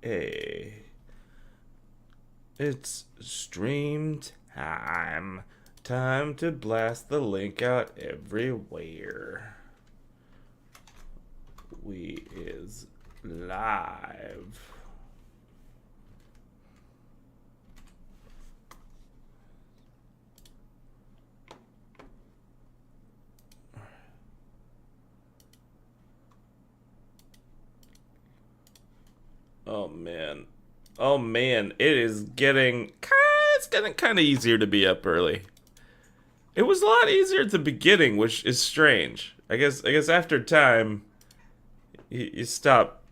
Hey. It's stream time. Time to blast the link out everywhere. We is live. Oh man. Oh man, it is getting kind of easier to be up early. It was a lot easier at the beginning, which is strange. I guess after time you stop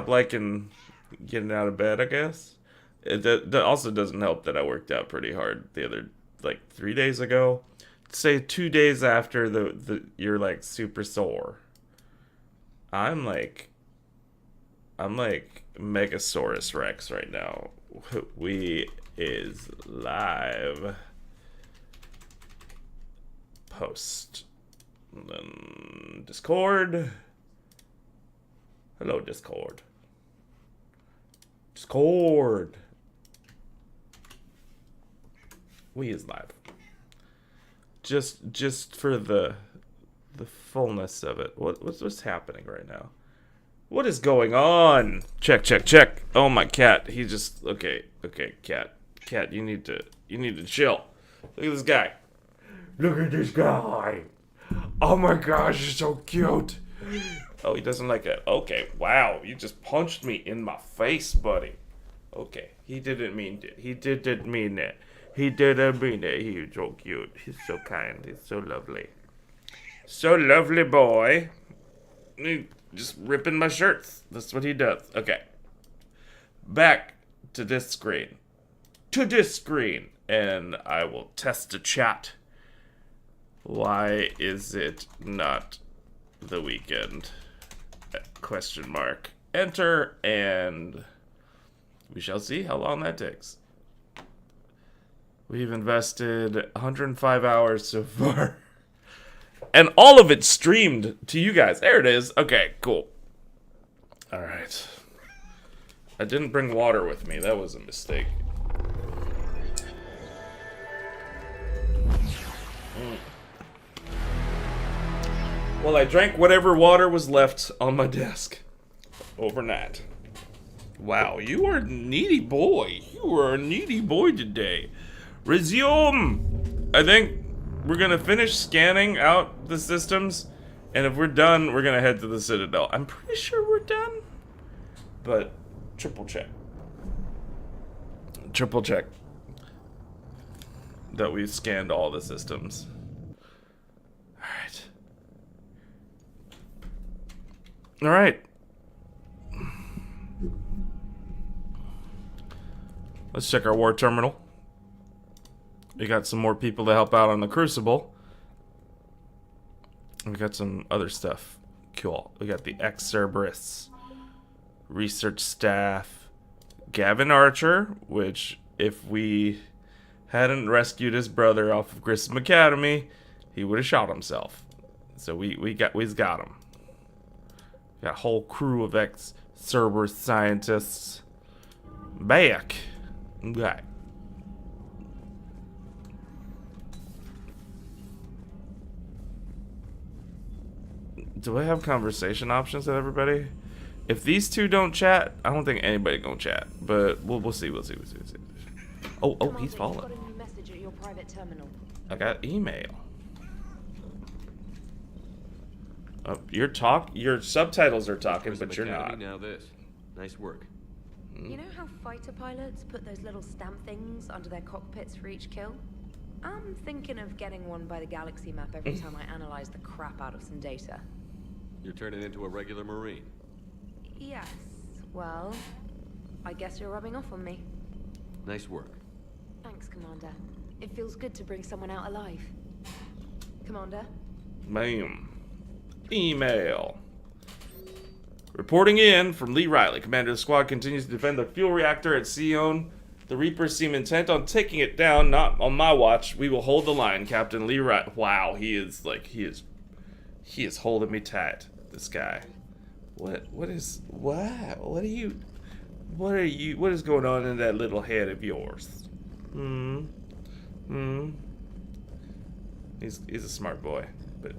liking getting out of bed, I guess. That also doesn't help that I worked out pretty hard the other 3 days ago. Say 2 days after the you're like super sore. I'm like Megasaurus Rex right now. We is live. Post. And then Discord. Hello, Discord. Discord. We is live. Just for the fullness of it. What's happening right now? What is going on? Check. Oh, my cat. He just okay, cat. Cat, you need to chill. Look at this guy. Look at this guy. Oh my gosh, you're so cute. Oh, he doesn't like it. Okay, wow. You just punched me in my face, buddy. Okay, he didn't mean it. He didn't mean it. He's so cute. He's so kind. He's so lovely. So lovely, boy. Just ripping my shirts. That's what he does. Okay. Back to this screen. And I will test the chat. Why is it not the weekend? Question mark. Enter, and we shall see how long that takes. We've invested 105 hours so far. And all of it streamed to you guys. There it is. Okay, cool. All right. I didn't bring water with me. That was a mistake. Well, I drank whatever water was left on my desk overnight. Wow, you are a needy boy. You are a needy boy today. Resume! I think we're gonna finish scanning out the systems, and if we're done, we're gonna head to the Citadel. I'm pretty sure we're done, but triple check that we've scanned all the systems. All right. Let's check our war terminal. We got some more people to help out on the Crucible. We got some other stuff. Cool. We got the ex-Cerberus research staff, Gavin Archer, which if we hadn't rescued his brother off of Grissom Academy, he would have shot himself. So we got him. Got a whole crew of ex-Cerberus scientists back. Okay. Do I have conversation options with everybody? If these two don't chat, I don't think anybody gonna chat. But we'll see. Oh, he's falling. I got email. Your subtitles are talking, but you're not. Now this. Nice work. You know how fighter pilots put those little stamp things under their cockpits for each kill? I'm thinking of getting one by the galaxy map every time I analyze the crap out of some data. You're turning into a regular Marine. Yes. Well, I guess you're rubbing off on me. Nice work. Thanks, Commander. It feels good to bring someone out alive. Commander? Bam. Email. Reporting in from Lee Riley. Commander of the squad continues to defend the fuel reactor at Sion. The Reapers seem intent on taking it down. Not on my watch. We will hold the line, Captain Lee Riley. Wow, he is holding me tight. This guy. What are you? What is going on in that little head of yours? He's a smart boy, but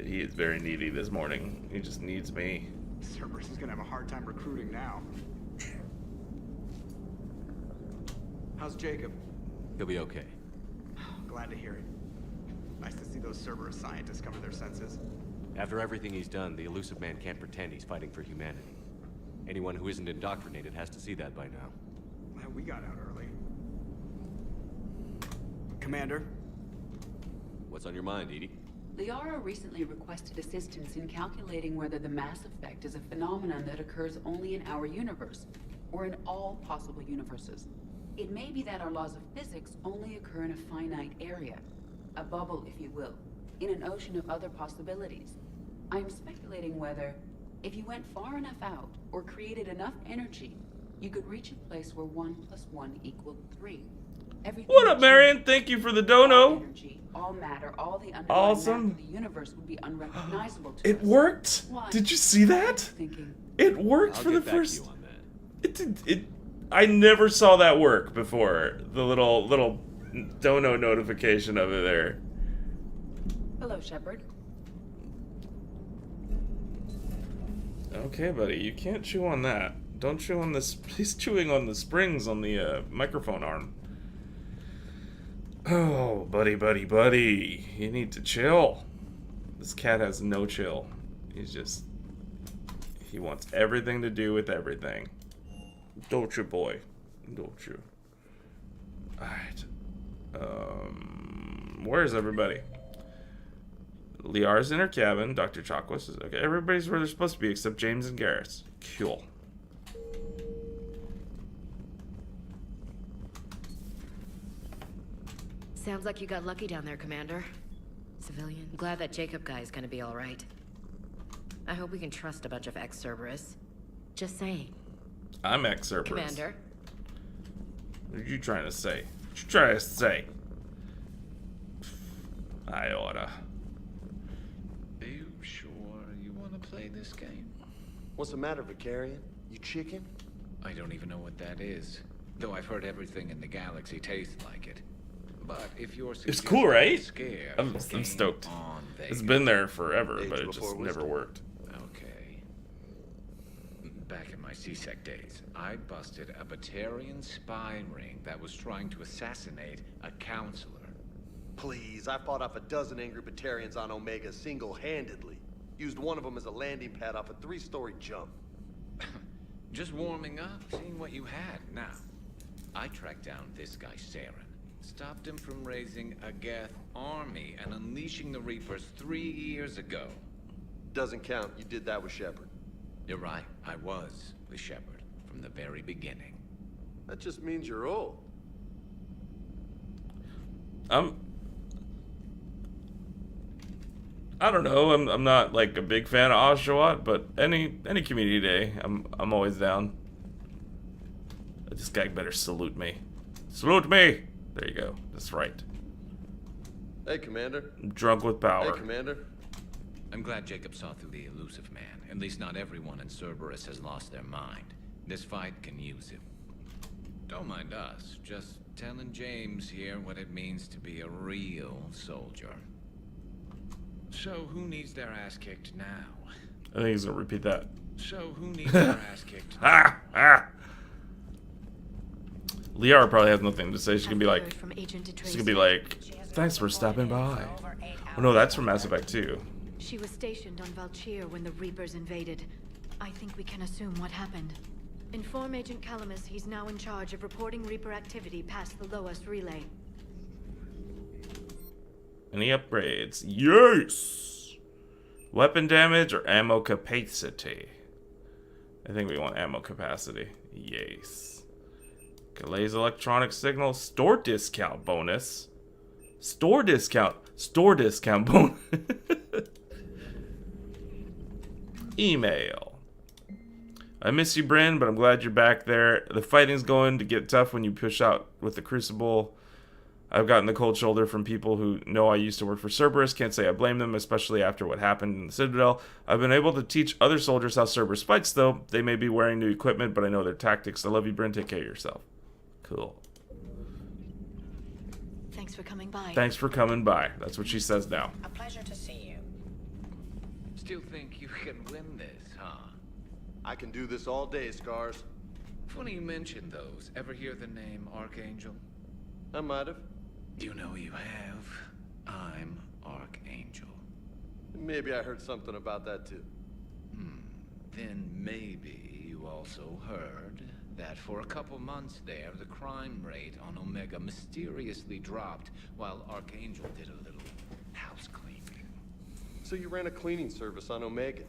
he is very needy this morning. He just needs me. Cerberus is gonna have a hard time recruiting now. How's Jacob? He'll be okay. Glad to hear it. Nice to see those Cerberus scientists come to their senses. After everything he's done, the elusive man can't pretend he's fighting for humanity. Anyone who isn't indoctrinated has to see that by now. Well, we got out early. Commander? What's on your mind, Edie? Liara recently requested assistance in calculating whether the mass effect is a phenomenon that occurs only in our universe, or in all possible universes. It may be that our laws of physics only occur in a finite area, a bubble, if you will, in an ocean of other possibilities. I'm speculating whether, if you went far enough out, or created enough energy, you could reach a place where 1 + 1 = 3. Everything What up, Marion? Thank you for the dono. Energy, all matter, all the underlying Awesome. map of the universe would be unrecognizable to It us. worked. Why? Did you see that? Thinking, It worked I'll for get the back to first. you on that. It. I never saw that work before. The little dono notification of it there. hello, Shepard. Okay, buddy, you can't chew on that. Don't chew on this. He's chewing on the springs on the microphone arm. Oh, buddy. You need to chill. This cat has no chill. He wants everything to do with everything. Don't you, boy? Don't you? Alright. Where is everybody? Liara's in her cabin. Dr. Chakwas is okay. Everybody's where they're supposed to be except James and Garrus. Cool. Sounds like you got lucky down there, Commander. Civilian. Glad that Jacob guy is gonna be all right. I hope we can trust a bunch of ex-Cerberus. Just saying. I'm ex-Cerberus. Commander. What are you trying to say? What you trying to say? I oughta. Are you sure you want to play this game? What's the matter, Vicarian? You chicken? I don't even know what that is. Though I've heard everything in the galaxy tastes like it. But if you're It's cool, right? scared, I'm game stoked. on, It's Vegas. been there forever, Age but it before just never wisdom. worked. Okay. Back in my C-Sec days, I busted a Batarian spy ring that was trying to assassinate a counselor. Please, I fought off a dozen angry Batarians on Omega single-handedly. Used one of them as a landing pad off a 3-story jump. Just warming up, seeing what you had. Now, I tracked down this guy, Saren. Stopped him from raising a Geth army and unleashing the Reapers 3 years ago. Doesn't count. You did that with Shepard. You're right, I was with Shepard from the very beginning. That just means you're old. I don't know. I'm not like a big fan of Oshawott, but any community day, I'm always down. This guy better salute me. Salute me. There you go. That's right. Hey, Commander. I'm drunk with power. Hey, Commander. I'm glad Jacob saw through the elusive man. At least not everyone in Cerberus has lost their mind. This fight can use him. Don't mind us. Just telling James here what it means to be a real soldier. So who needs their ass kicked now? I think he's gonna repeat that. So who needs their ass kicked now? Liara probably has nothing to say. She's gonna be like, From Agent she's gonna be like, thanks for stopping by. Oh no, that's from Mass Effect 2. She was stationed on Valchir when the Reapers invaded. I think we can assume what happened. Inform Agent Calamus he's now in charge of reporting Reaper activity past the Loas relay. Any upgrades? Yes! Weapon damage or ammo capacity? I think we want ammo capacity. Yes. Calais electronic signal. Store discount bonus. Store discount. Store discount bonus. Email. I miss you, Bryn, but I'm glad you're back there. The fighting's going to get tough when you push out with the Crucible. I've gotten the cold shoulder from people who know I used to work for Cerberus. Can't say I blame them, especially after what happened in the Citadel. I've been able to teach other soldiers how Cerberus fights, though. They may be wearing new equipment, but I know their tactics. I love you, Bryn. Take care of yourself. Cool. Thanks for coming by. Thanks for coming by. That's what she says now. A pleasure to see you. Still think you can win this, huh? I can do this all day, Scars. Funny you mentioned those. Ever hear the name Archangel? I might have. You know you have. I'm Archangel. Maybe I heard something about that too. Then maybe you also heard that for a couple months there, the crime rate on Omega mysteriously dropped while Archangel did a little house cleaning. So you ran a cleaning service on Omega.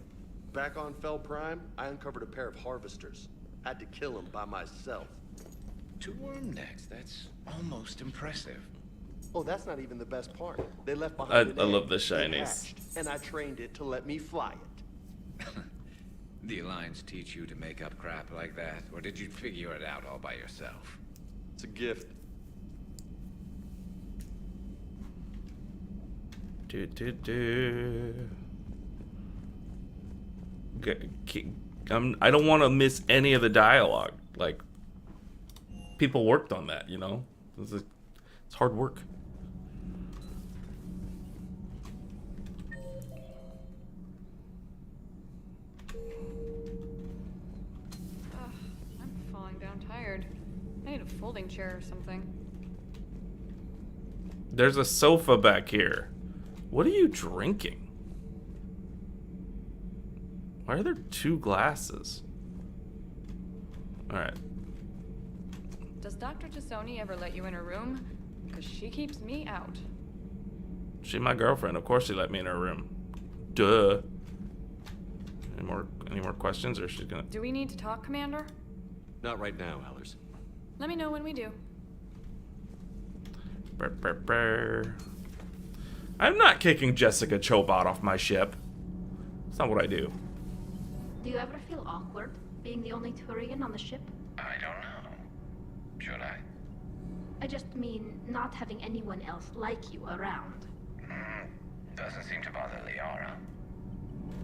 Back on Fel Prime, I uncovered a pair of harvesters. Had to kill them by myself. 2 worm necks, that's almost impressive. Oh, that's not even the best part. They left behind I an love egg. the It shinies. hatched, and I trained it to let me fly it. The Alliance teach you to make up crap like that, or did you figure it out all by yourself? It's a gift. I don't want to miss any of the dialogue. Like, people worked on that, you know? It's hard work. I'm falling down tired. I need a folding chair or something. There's a sofa back here. What are you drinking? Why are there 2 glasses? Alright. Does Dr. Tassoni ever let you in her room? Because she keeps me out. She my girlfriend. Of course she let me in her room. Duh. Any more questions, or is she gonna... Do we need to talk, Commander? Not right now, Allers. Let me know when we do. Brr, brr, brr. I'm not kicking Jessica Chobot off my ship. That's not what I do. Do you ever feel awkward being the only Turian on the ship? I don't know. Should I? I just mean not having anyone else like you around. Doesn't seem to bother Liara.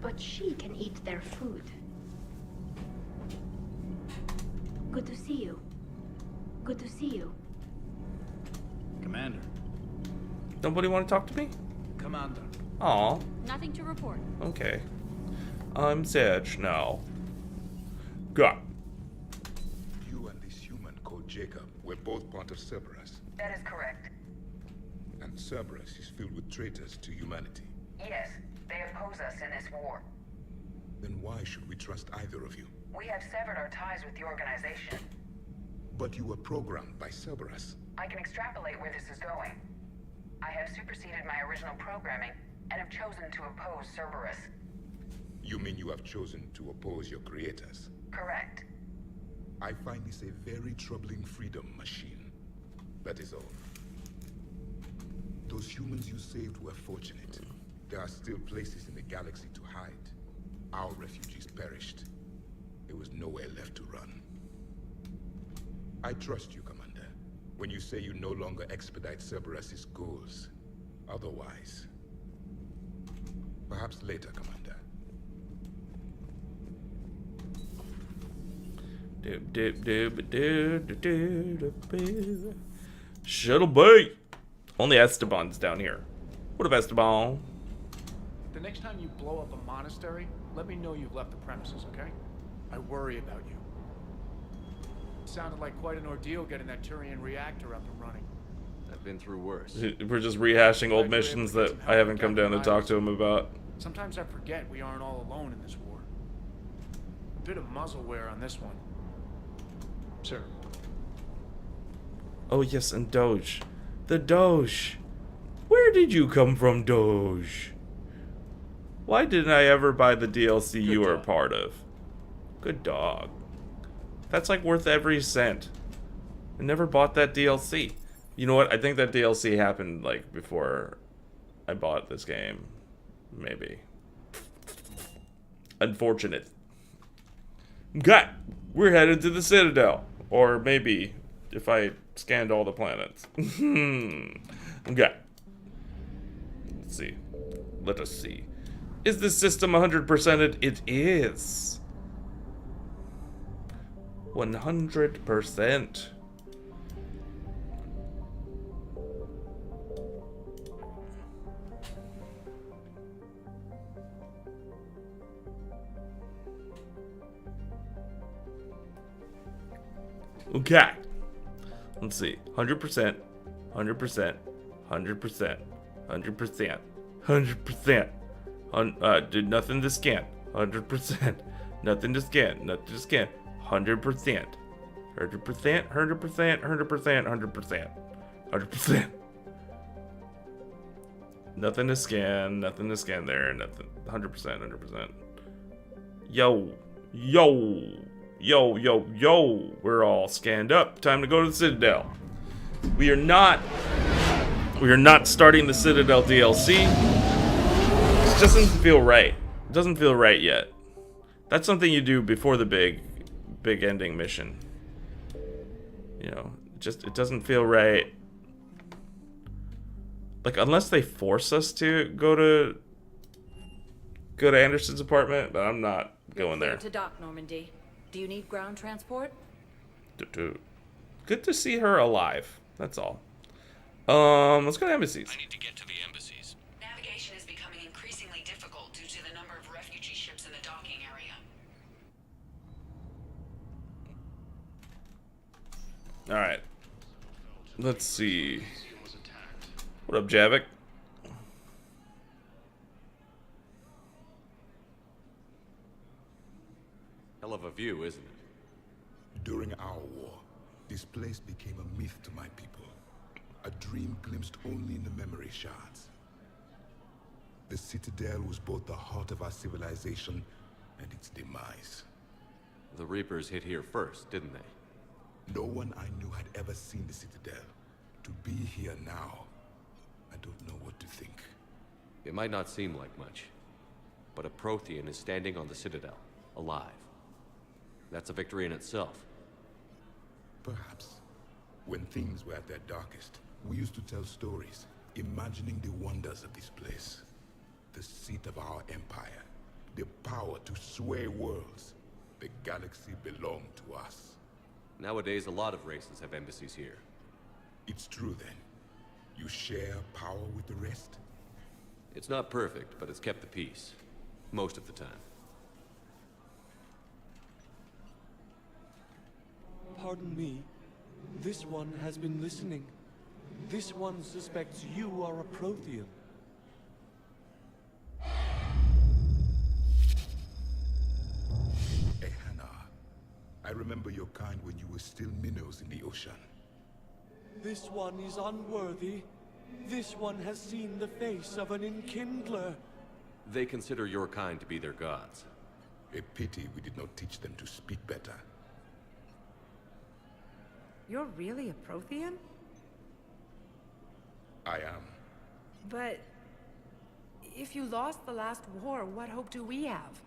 But she can eat their food. Good to see you. Good to see you. Commander. Nobody want to talk to me? Commander. Aw. Nothing to report. Okay. I'm Sedge now. Got. You and this human called Jacob were both part of Cerberus. That is correct. And Cerberus is filled with traitors to humanity. Yes, they oppose us in this war. Then why should we trust either of you? We have severed our ties with the organization. But you were programmed by Cerberus. I can extrapolate where this is going. I have superseded my original programming and have chosen to oppose Cerberus. You mean you have chosen to oppose your creators? Correct. I find this a very troubling freedom machine. That is all. Those humans you saved were fortunate. There are still places in the galaxy to hide. Our refugees perished. There was nowhere left to run. I trust you, Commander, when you say you no longer expedite Cerberus's goals. Otherwise. Perhaps later, Commander. Shuttle bay. Only Esteban's down here. What up, Esteban? The next time you blow up a monastery, let me know you've left the premises, okay? I worry about you. It sounded like quite an ordeal getting that Turian reactor up and running. I've been through worse. We're just rehashing old missions that I haven't come down to talk to him about. Sometimes I forget we aren't all alone in this war. A bit of muzzle wear on this one. Sir. Oh yes, and Doge. The Doge. Where did you come from, Doge? Why didn't I ever buy the DLC you were a part of? Good dog. That's like worth every cent. I never bought that DLC. You know what? I think that DLC happened like before I bought this game. Maybe. Unfortunate. Okay. We're headed to the Citadel. Or maybe if I Scanned all the planets. Okay. Let's see. Let us see. Is this system 100%ed? It is. 100%. Okay. Let's see. 100%. 100%. 100%. 100%. 100%. Did nothing to scan. 100%. Nothing to scan. Nothing to scan. 100%. 100%. 100%. 100%. 100%. 100%. Nothing to scan. Nothing to scan there. Nothing. 100%. 100%. Yo. Yo. Yo, yo, yo. We're all scanned up. Time to go to the Citadel. We are not starting the Citadel DLC. This doesn't feel right. It doesn't feel right yet. That's something you do before the big ending mission. You know, it doesn't feel right. Like, unless they force us to go to Anderson's apartment, but I'm not going there. To dock, Normandy. Do you need ground transport? Good to see her alive. That's all. Let's go to embassies. I need to get to the embassies. Navigation is becoming increasingly difficult due to the number of refugee ships in the docking area. Alright. Let's see. What up, Javik? Hell of a view, isn't it? During our war, this place became a myth to my people. A dream glimpsed only in the memory shards. The Citadel was both the heart of our civilization and its demise. The Reapers hit here first, didn't they? No one I knew had ever seen the Citadel. To be here now, I don't know what to think. It might not seem like much, but a Prothean is standing on the Citadel, alive. That's a victory in itself. Perhaps. When things were at their darkest, we used to tell stories, imagining the wonders of this place. The seat of our empire, the power to sway worlds. The galaxy belonged to us. Nowadays, a lot of races have embassies here. It's true then. You share power with the rest? It's not perfect, but it's kept the peace. Most of the time. Pardon me. This one has been listening. This one suspects you are a Prothean. Hannah, I remember your kind when you were still minnows in the ocean. This one is unworthy. This one has seen the face of an enkindler. They consider your kind to be their gods. A pity we did not teach them to speak better. You're really a Prothean? I am. But if you lost the last war, what hope do we have?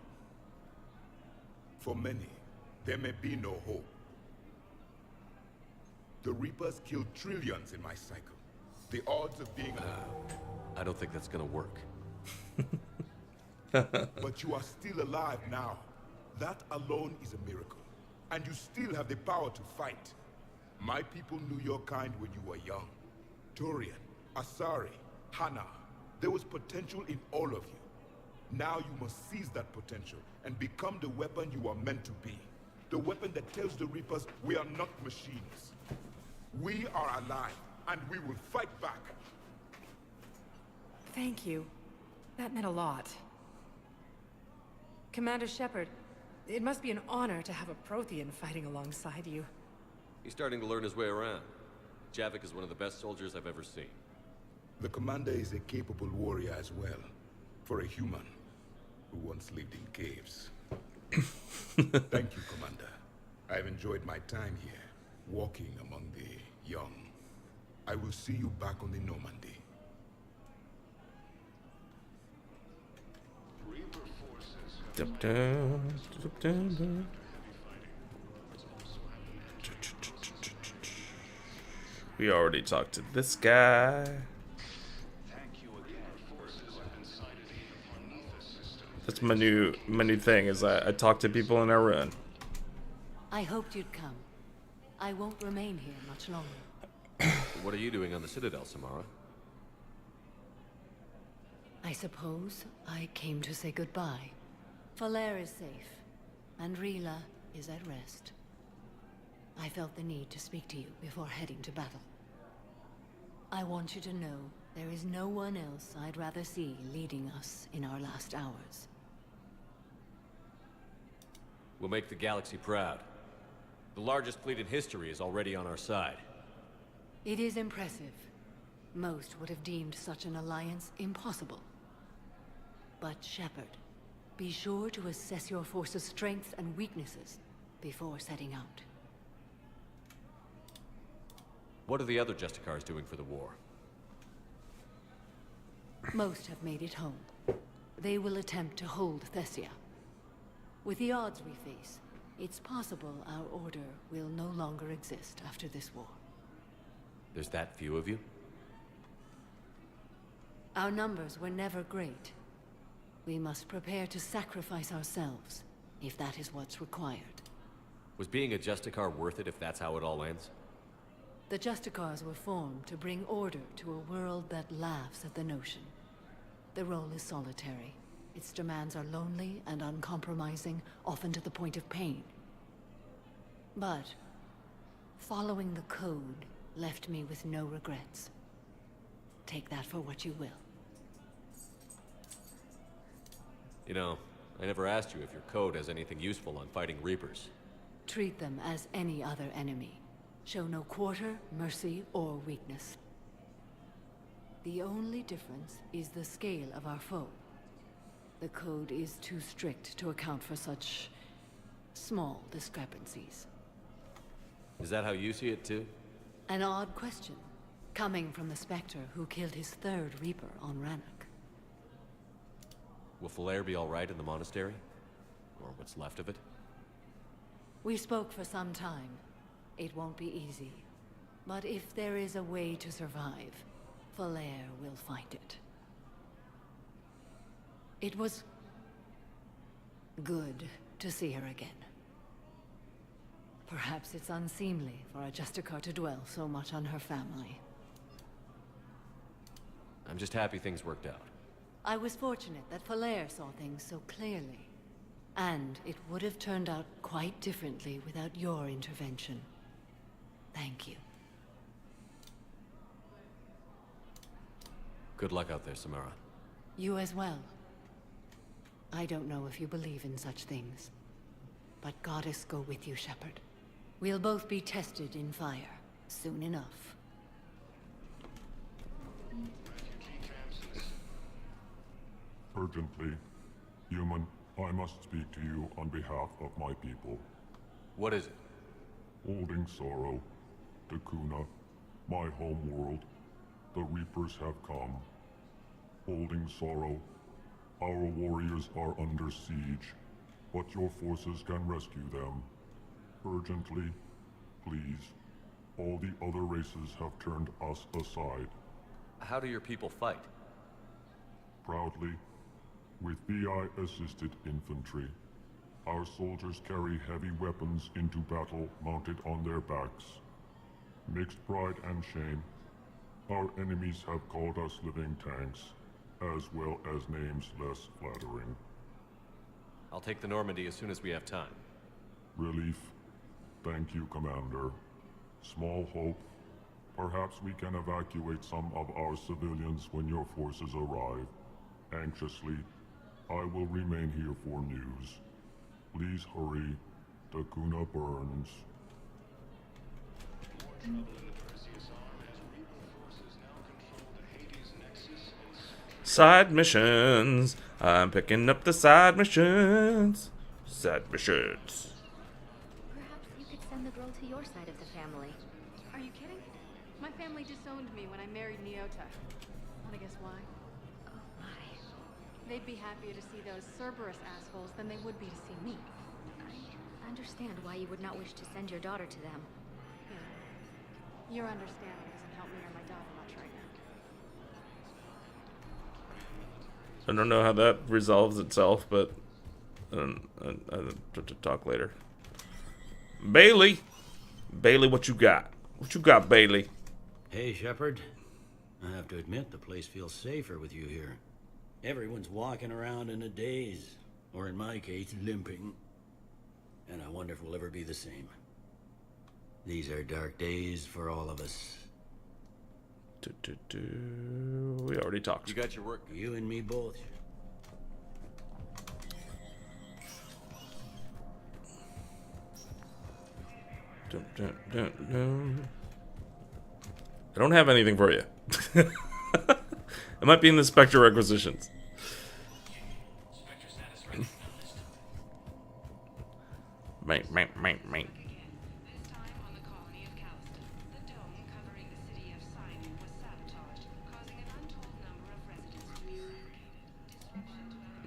For many, there may be no hope. The Reapers killed trillions in my cycle. The odds of being alive. I don't think that's gonna work. But you are still alive now. That alone is a miracle. And you still have the power to fight. My people knew your kind when you were young. Turian, Asari, Hana. There was potential in all of you. Now you must seize that potential and become the weapon you are meant to be. The weapon that tells the Reapers we are not machines. We are alive, and we will fight back. Thank you. That meant a lot. Commander Shepard, it must be an honor to have a Prothean fighting alongside you. He's starting to learn his way around. Javik is one of the best soldiers I've ever seen. The commander is a capable warrior as well, for a human who once lived in caves. Thank you, Commander. I've enjoyed my time here, walking among the young. I will see you back on the Normandy. Dun, dun, dun, dun, dun. We already talked to this guy. That's my new thing, is I talk to people in our run. I hoped you'd come. I won't remain here much longer. What are you doing on the Citadel, Samara? I suppose I came to say goodbye. Falair is safe, and Rila is at rest. I felt the need to speak to you before heading to battle. I want you to know there is no one else I'd rather see leading us in our last hours. We'll make the galaxy proud. The largest fleet in history is already on our side. It is impressive. Most would have deemed such an alliance impossible. But Shepard, be sure to assess your force's strengths and weaknesses before setting out. What are the other Justicars doing for the war? Most have made it home. They will attempt to hold Thessia. With the odds we face, it's possible our order will no longer exist after this war. There's that few of you? Our numbers were never great. We must prepare to sacrifice ourselves, if that is what's required. Was being a Justicar worth it if that's how it all ends? The Justicars were formed to bring order to a world that laughs at the notion. The role is solitary. Its demands are lonely and uncompromising, often to the point of pain. But following the code left me with no regrets. Take that for what you will. You know, I never asked you if your code has anything useful on fighting Reapers. Treat them as any other enemy. Show no quarter, mercy, or weakness. The only difference is the scale of our foe. The code is too strict to account for such small discrepancies. Is that how you see it too? An odd question, coming from the Spectre who killed his third Reaper on Rannoch. Will Falair be alright in the monastery? Or what's left of it? We spoke for some time. It won't be easy. But if there is a way to survive, Falair will find it. It was good to see her again. Perhaps it's unseemly for a Justicar to dwell so much on her family. I'm just happy things worked out. I was fortunate that Falair saw things so clearly. And it would have turned out quite differently without your intervention. Thank you. Good luck out there, Samara. You as well. I don't know if you believe in such things, but Goddess go with you, Shepard. We'll both be tested in fire, soon enough. Urgently, human, I must speak to you on behalf of my people. What is it? Holding sorrow, Takuna, my home world, the Reapers have come. Holding sorrow, our warriors are under siege, but your forces can rescue them. Urgently, please. All the other races have turned us aside. How do your people fight? Proudly, with VI-assisted infantry. Our soldiers carry heavy weapons into battle mounted on their backs. Mixed pride and shame, our enemies have called us living tanks, as well as names less flattering. I'll take the Normandy as soon as we have time. Relief. Thank you, Commander. Small hope. Perhaps we can evacuate some of our civilians when your forces arrive. Anxiously, I will remain here for news. Please hurry. Takuna burns. Side missions. I'm picking up the side missions. Side missions. Perhaps you could send the girl to your side of the family. Are you kidding? My family disowned me when I married Nyota. Wanna guess why? Oh my. They'd be happier to see those Cerberus assholes than they would be to see me. I understand why you would not wish to send your daughter to them. Yeah. Your understanding is I don't know how that resolves itself, but I'll talk later. Bailey! Bailey, what you got? What you got, Bailey? Hey, Shepard. I have to admit, the place feels safer with you here. Everyone's walking around in a daze, or in my case, limping. And I wonder if we'll ever be the same. These are dark days for all of us. We already talked. You got your work. You and me both. I don't have anything for you. It might be in the Spectre requisitions. Mate.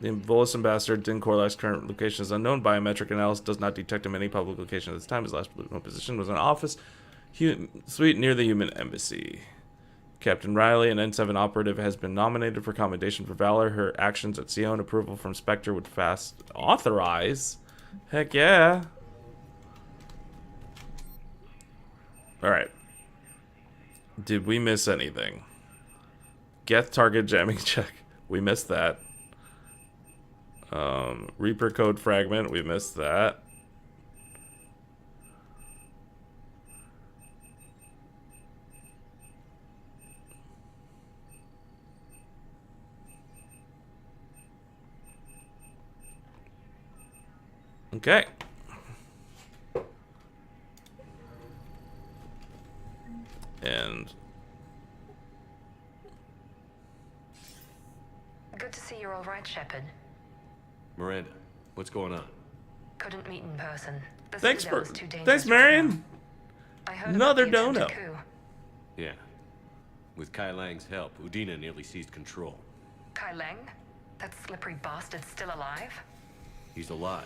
The Volus ambassador, Din Korlak's current location is unknown. Biometric analysis does not detect him any public location at this time. His last position was an office suite near the human embassy. Captain Riley, an N7 operative, has been nominated for commendation for valor. Her actions at Sion, approval from Spectre would fast authorize. Heck yeah. Alright. Did we miss anything? Geth target jamming check. We missed that. Reaper code fragment. We missed that. Okay. And good to see you're all right, Shepard. Miranda, what's going on? Couldn't meet in person. The thanks, Citadel was too dangerous thanks, for Marion. now. I heard Another about the dono. attempted coup. Yeah. With Kai Lang's help, Udina nearly seized control. Kai Lang? That slippery bastard's still alive? He's alive,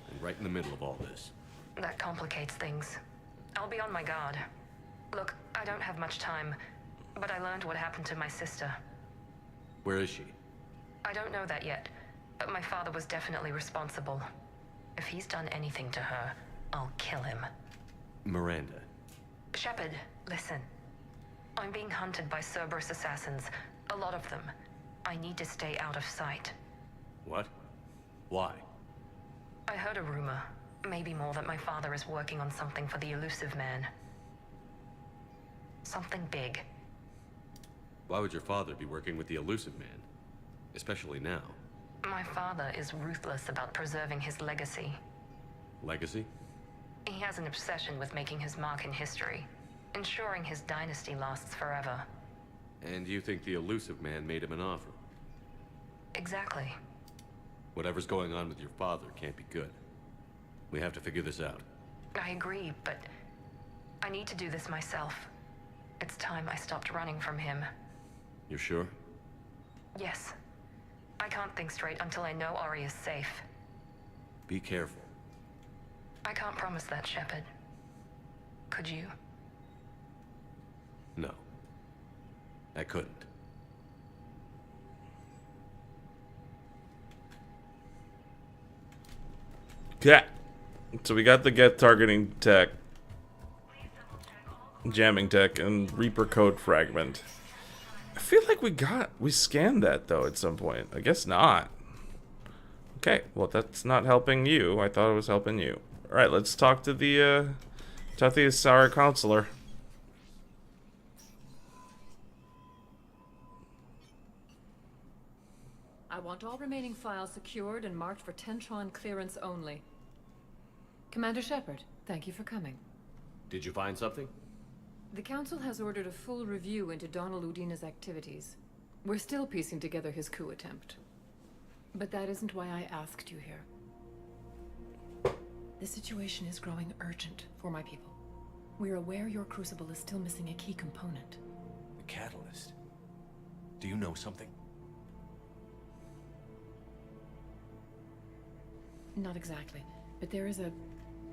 and right in the middle of all this. That complicates things. I'll be on my guard. Look, I don't have much time, but I learned what happened to my sister. Where is she? I don't know that yet, but my father was definitely responsible. If he's done anything to her, I'll kill him. Miranda. Shepard, listen. I'm being hunted by Cerberus assassins. A lot of them. I need to stay out of sight. What? Why? I heard a rumor, maybe more, that my father is working on something for the elusive man. Something big. Why would your father be working with the elusive man? Especially now. My father is ruthless about preserving his legacy. Legacy? He has an obsession with making his mark in history, ensuring his dynasty lasts forever. And you think the elusive man made him an offer? Exactly. Whatever's going on with your father can't be good. We have to figure this out. I agree, but I need to do this myself. It's time I stopped running from him. You're sure? Yes. I can't think straight until I know Ori is safe. Be careful. I can't promise that, Shepard. Could you? No. I couldn't. Okay. So we got the get targeting tech, jamming tech, and Reaper code fragment. I feel like we scanned that though at some point. I guess not. Okay, well that's not helping you. I thought it was helping you. All right, let's talk to the Sour counselor. I want all remaining files secured and marked for Tentron clearance only. Commander Shepard, thank you for coming. Did you find something? The Council has ordered a full review into Donald Udina's activities. We're still piecing together his coup attempt. But that isn't why I asked you here. The situation is growing urgent for my people. We're aware your crucible is still missing a key component. The catalyst. Do you know something? Not exactly, but there is a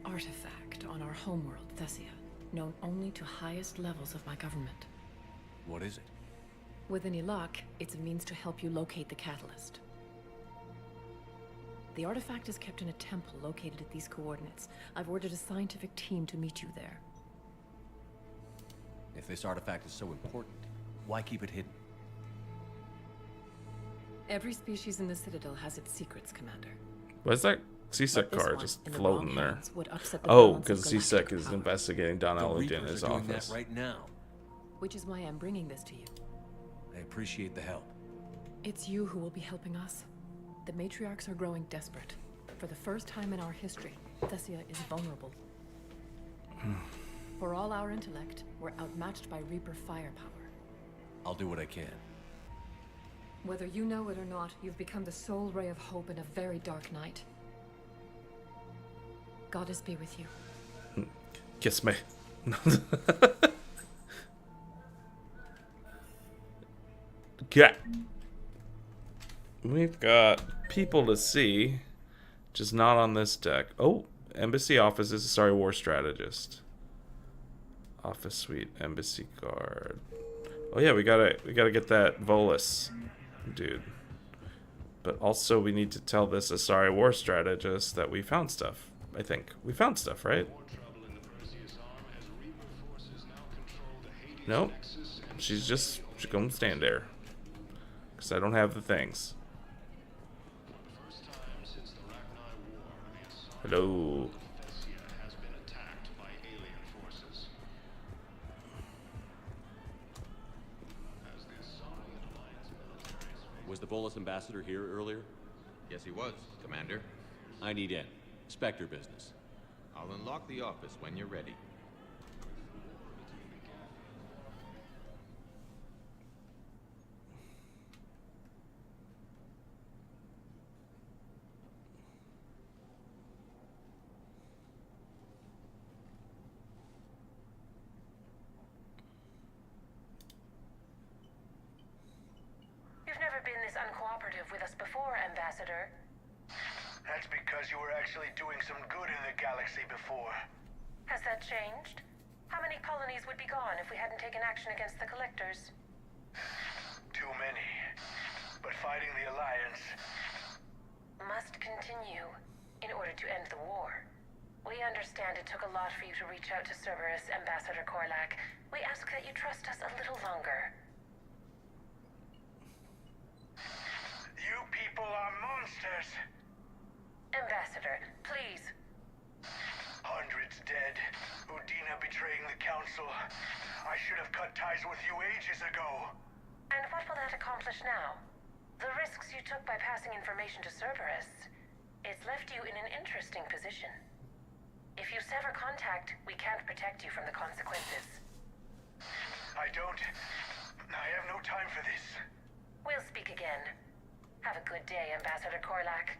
artifact on our homeworld, Thessia, known only to highest levels of my government. What is it? With any luck, it's a means to help you locate the catalyst. The artifact is kept in a temple located at these coordinates. I've ordered a scientific team to meet you there. If this artifact is so important, why keep it hidden? Every species in the Citadel has its secrets, Commander. Why is that CSEC But this car one, just in the floating wrong there? hands, would upset the Oh, balance of because CSEC galactic is power. investigating Don The Aludin in Reapers his are doing office. that right now. Which is why I'm bringing this to you. I appreciate the help. It's you who will be helping us. The matriarchs are growing desperate. For the first time in our history, Thessia is vulnerable. For all our intellect, we're outmatched by Reaper firepower. I'll do what I can. Whether you know it or not, you've become the sole ray of hope in a very dark night. Goddess be with you. Kiss me. Okay. We've got people to see, just not on this deck. Oh, embassy offices. Sorry, war strategist. Office suite, embassy guard. Oh yeah, we gotta get that Volus dude. But also we need to tell this Asari war strategist that we found stuff. I think we found stuff, right? Nope. She's gonna stand there. Because I don't have the things. Hello. Was the Volus ambassador here earlier? Yes, he was, Commander. I need in. Spectre business. I'll unlock the office when you're ready. You've never been this uncooperative with us before, Ambassador. That's because you were actually doing some good in the galaxy before. Has that changed? How many colonies would be gone if we hadn't taken action against the Collectors? Too many. But fighting the Alliance must continue in order to end the war. We understand it took a lot for you to reach out to Cerberus, Ambassador Korlak. We ask that you trust us a little longer. You people are monsters! Ambassador, please. Hundreds dead. Udina betraying the Council. I should have cut ties with you ages ago. And what will that accomplish now? The risks you took by passing information to Cerberus, it's left you in an interesting position. If you sever contact, we can't protect you from the consequences. I have no time for this. We'll speak again. Have a good day, Ambassador Korlak.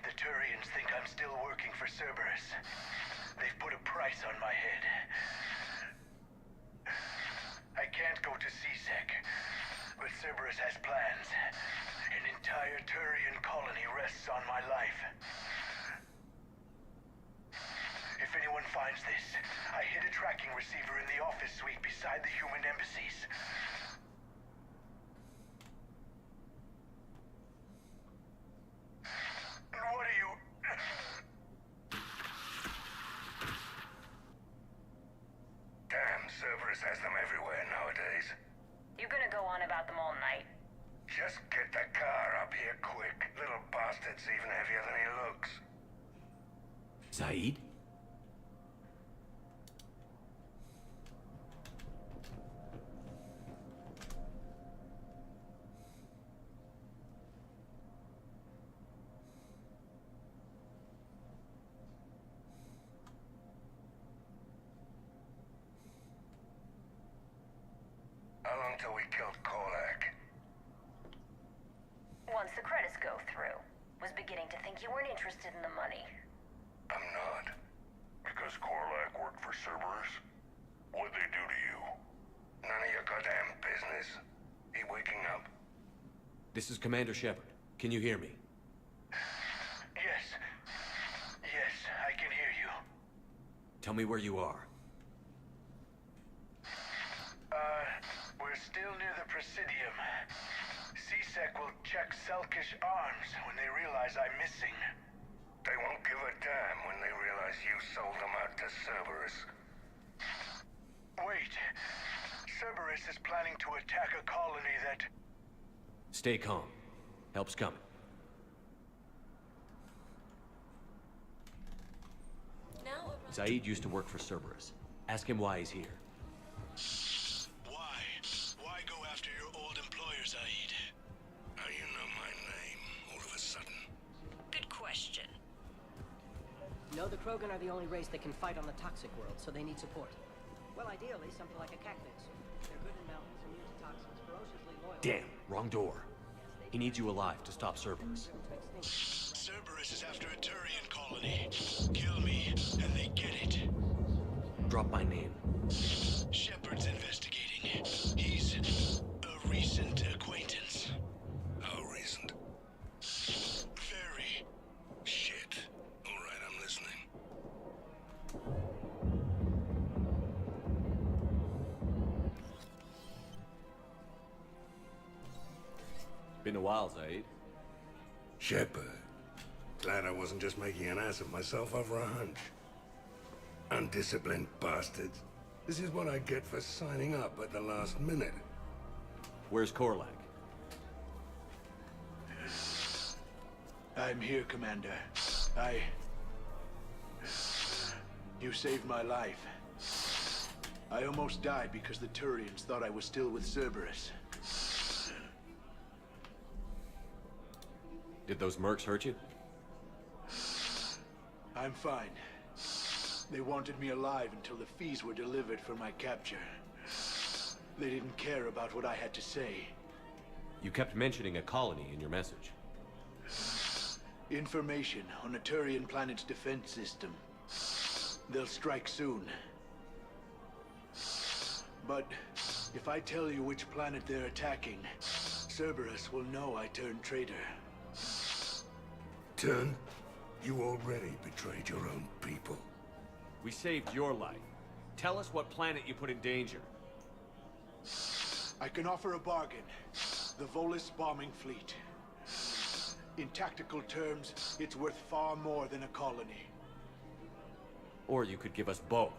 The Turians think I'm still working for Cerberus. They've put a price on my head. I can't go to CSEC, but Cerberus has plans. An entire Turian colony rests on my life. If anyone finds this, I hid a tracking receiver in the office suite beside the human embassies. What are you... Damn, Cerberus has them everywhere nowadays. You gonna go on about them all night? Just get the car up here quick. Little bastard's even heavier than he looks. Saeed? How long till we killed Korlak? Once the credits go through. Was beginning to think you weren't interested in the money. I'm not. Because Korlak worked for Cerberus? What'd they do to you? None of your goddamn business. He waking up? This is Commander Shepard. Can you hear me? Yes. Yes, I can hear you. Tell me where you are. still near the Presidium. C-Sec will check Selkish arms when they realize I'm missing. They won't give a damn when they realize you sold them out to Cerberus. Wait. Cerberus is planning to attack a colony that... Stay calm. Help's coming. Zaid used to work for Cerberus. Ask him why he's here. Why? Why go after your old employer, Zaid? How you know my name all of a sudden? Good question. No, the Krogan are the only race that can fight on the toxic world, so they need support. Well, ideally, something like a cactus. They're good in balance, immune to toxins, ferociously loyal. Damn, wrong door. He needs you alive to stop Cerberus. Cerberus is after a Turian colony. Kill me, and they get it. Drop my name. Shepard's investigating. He's a recent acquaintance. How recent? Very. Shit. All right, I'm listening. Been a while, Zaid. Shepard. Glad I wasn't just making an ass of myself over a hunch. Undisciplined bastards. This is what I get for signing up at the last minute. Where's Korlak? I'm here, Commander. You saved my life. I almost died because the Turians thought I was still with Cerberus. Did those mercs hurt you? I'm fine. They wanted me alive until the fees were delivered for my capture. They didn't care about what I had to say. You kept mentioning a colony in your message. Information on a Turian planet's defense system. They'll strike soon. But if I tell you which planet they're attacking, Cerberus will know I turned traitor. Turn? You already betrayed your own people. We saved your life. Tell us what planet you put in danger. I can offer a bargain. The Volus bombing fleet. In tactical terms, it's worth far more than a colony. Or you could give us both.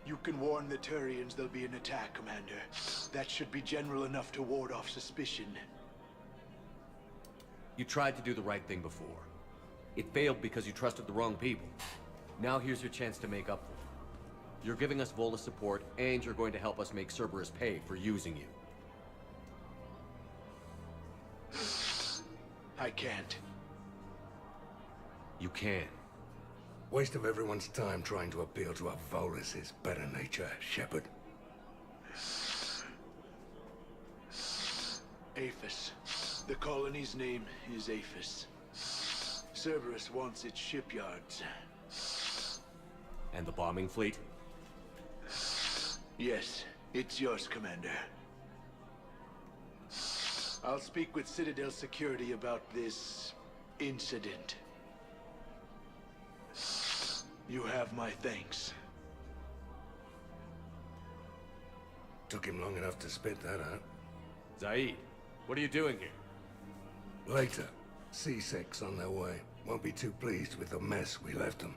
You can warn the Turians there'll be an attack, Commander. That should be general enough to ward off suspicion. You tried to do the right thing before. It failed because you trusted the wrong people. Now here's your chance to make up for it. You're giving us Volus support, and you're going to help us make Cerberus pay for using you. I can't. You can. Waste of everyone's time trying to appeal to a Volus' better nature, Shepard. Aphis. The colony's name is Aphis. Cerberus wants its shipyards. And the bombing fleet? Yes, it's yours, Commander. I'll speak with Citadel Security about this incident. You have my thanks. Took him long enough to spit that out. Zaid, what are you doing here? Later. C-Sec's on their way. Won't be too pleased with the mess we left them.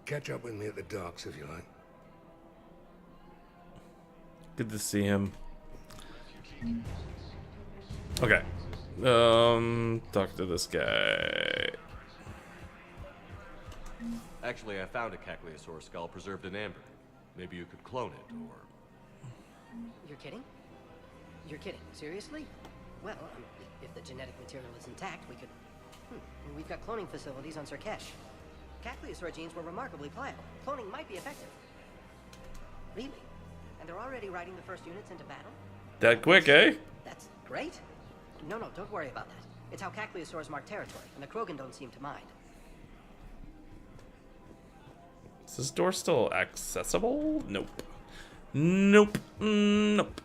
Catch up with me at the docks if you like. Good to see him. Okay. Talk to this guy. Actually, I found a Cacliosaur skull preserved in amber. Maybe you could clone it, or... You're kidding? You're kidding. Seriously? Well, if the genetic material is intact, we could... We've got cloning facilities on Surkesh. Cacliosaur genes were remarkably pliable. Cloning might be effective. Really? And they're already riding the first units into battle? That quick, eh? That's great. No, don't worry about that. It's how Cacliosaurs mark territory, and the Krogan don't seem to mind. Is this door still accessible? Nope. Nope. Nope.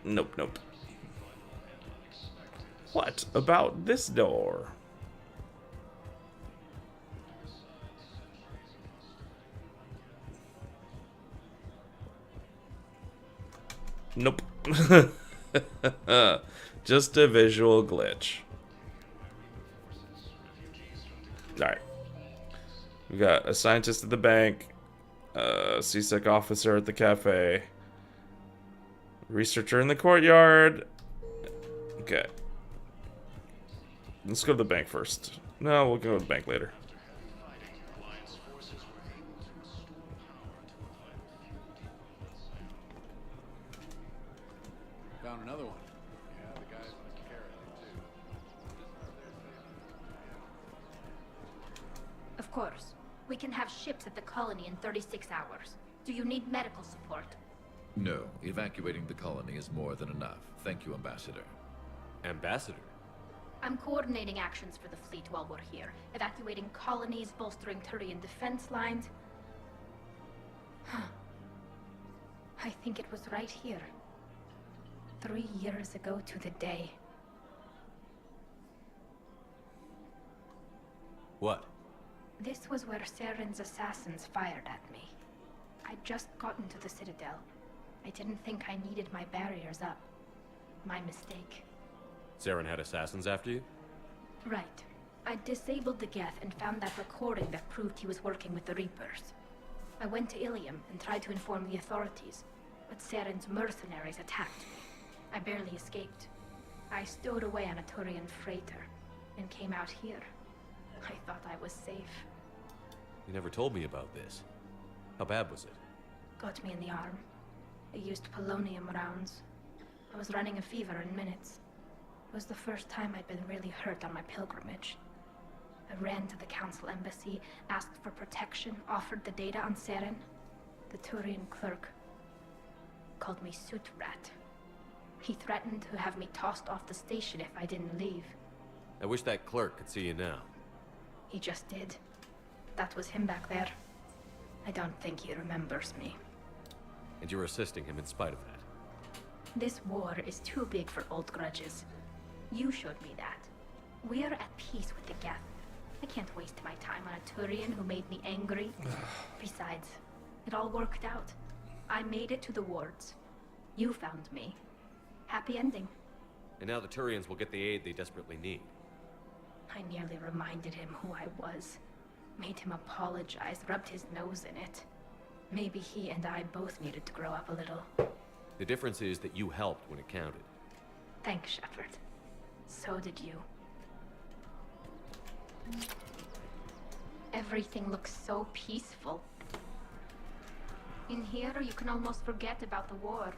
Nope, nope. What about this door? Nope. Just a visual glitch. Alright. We got a scientist at the bank, a CSEC officer at the cafe, researcher in the courtyard. Okay. Let's go to the bank first. No, we'll go to the bank later. Found another one. Yeah, the guys must care, too. Of course. We can have ships at the colony in 36 hours. Do you need medical support? No, evacuating the colony is more than enough. Thank you, Ambassador. Ambassador? I'm coordinating actions for the fleet while we're here. Evacuating colonies, bolstering Turian defense lines. I think it was right here. 3 years ago to the day. What? This was where Saren's assassins fired at me. I'd just gotten to the Citadel. I didn't think I needed my barriers up. My mistake. Saren had assassins after you? Right. I disabled the Geth and found that recording that proved he was working with the Reapers. I went to Ilium and tried to inform the authorities, but Saren's mercenaries attacked me. I barely escaped. I stowed away on a Turian freighter and came out here. I thought I was safe. You never told me about this. How bad was it? Got me in the arm. They used polonium rounds. I was running a fever in minutes. It was the first time I'd been really hurt on my pilgrimage. I ran to the council embassy, asked for protection, offered the data on Saren. The Turian clerk called me Soot Rat. He threatened to have me tossed off the station if I didn't leave. I wish that clerk could see you now. He just did. That was him back there. I don't think he remembers me. And you're assisting him in spite of that. This war is too big for old grudges. You showed me that. We are at peace with the Geth. I can't waste my time on a Turian who made me angry. Besides, it all worked out. I made it to the wards. You found me. Happy ending. And now the Turians will get the aid they desperately need. I nearly reminded him who I was. Made him apologize, rubbed his nose in it. Maybe he and I both needed to grow up a little. The difference is that you helped when it counted. Thanks, Shepard. So did you. Everything looks so peaceful. In here, you can almost forget about the war.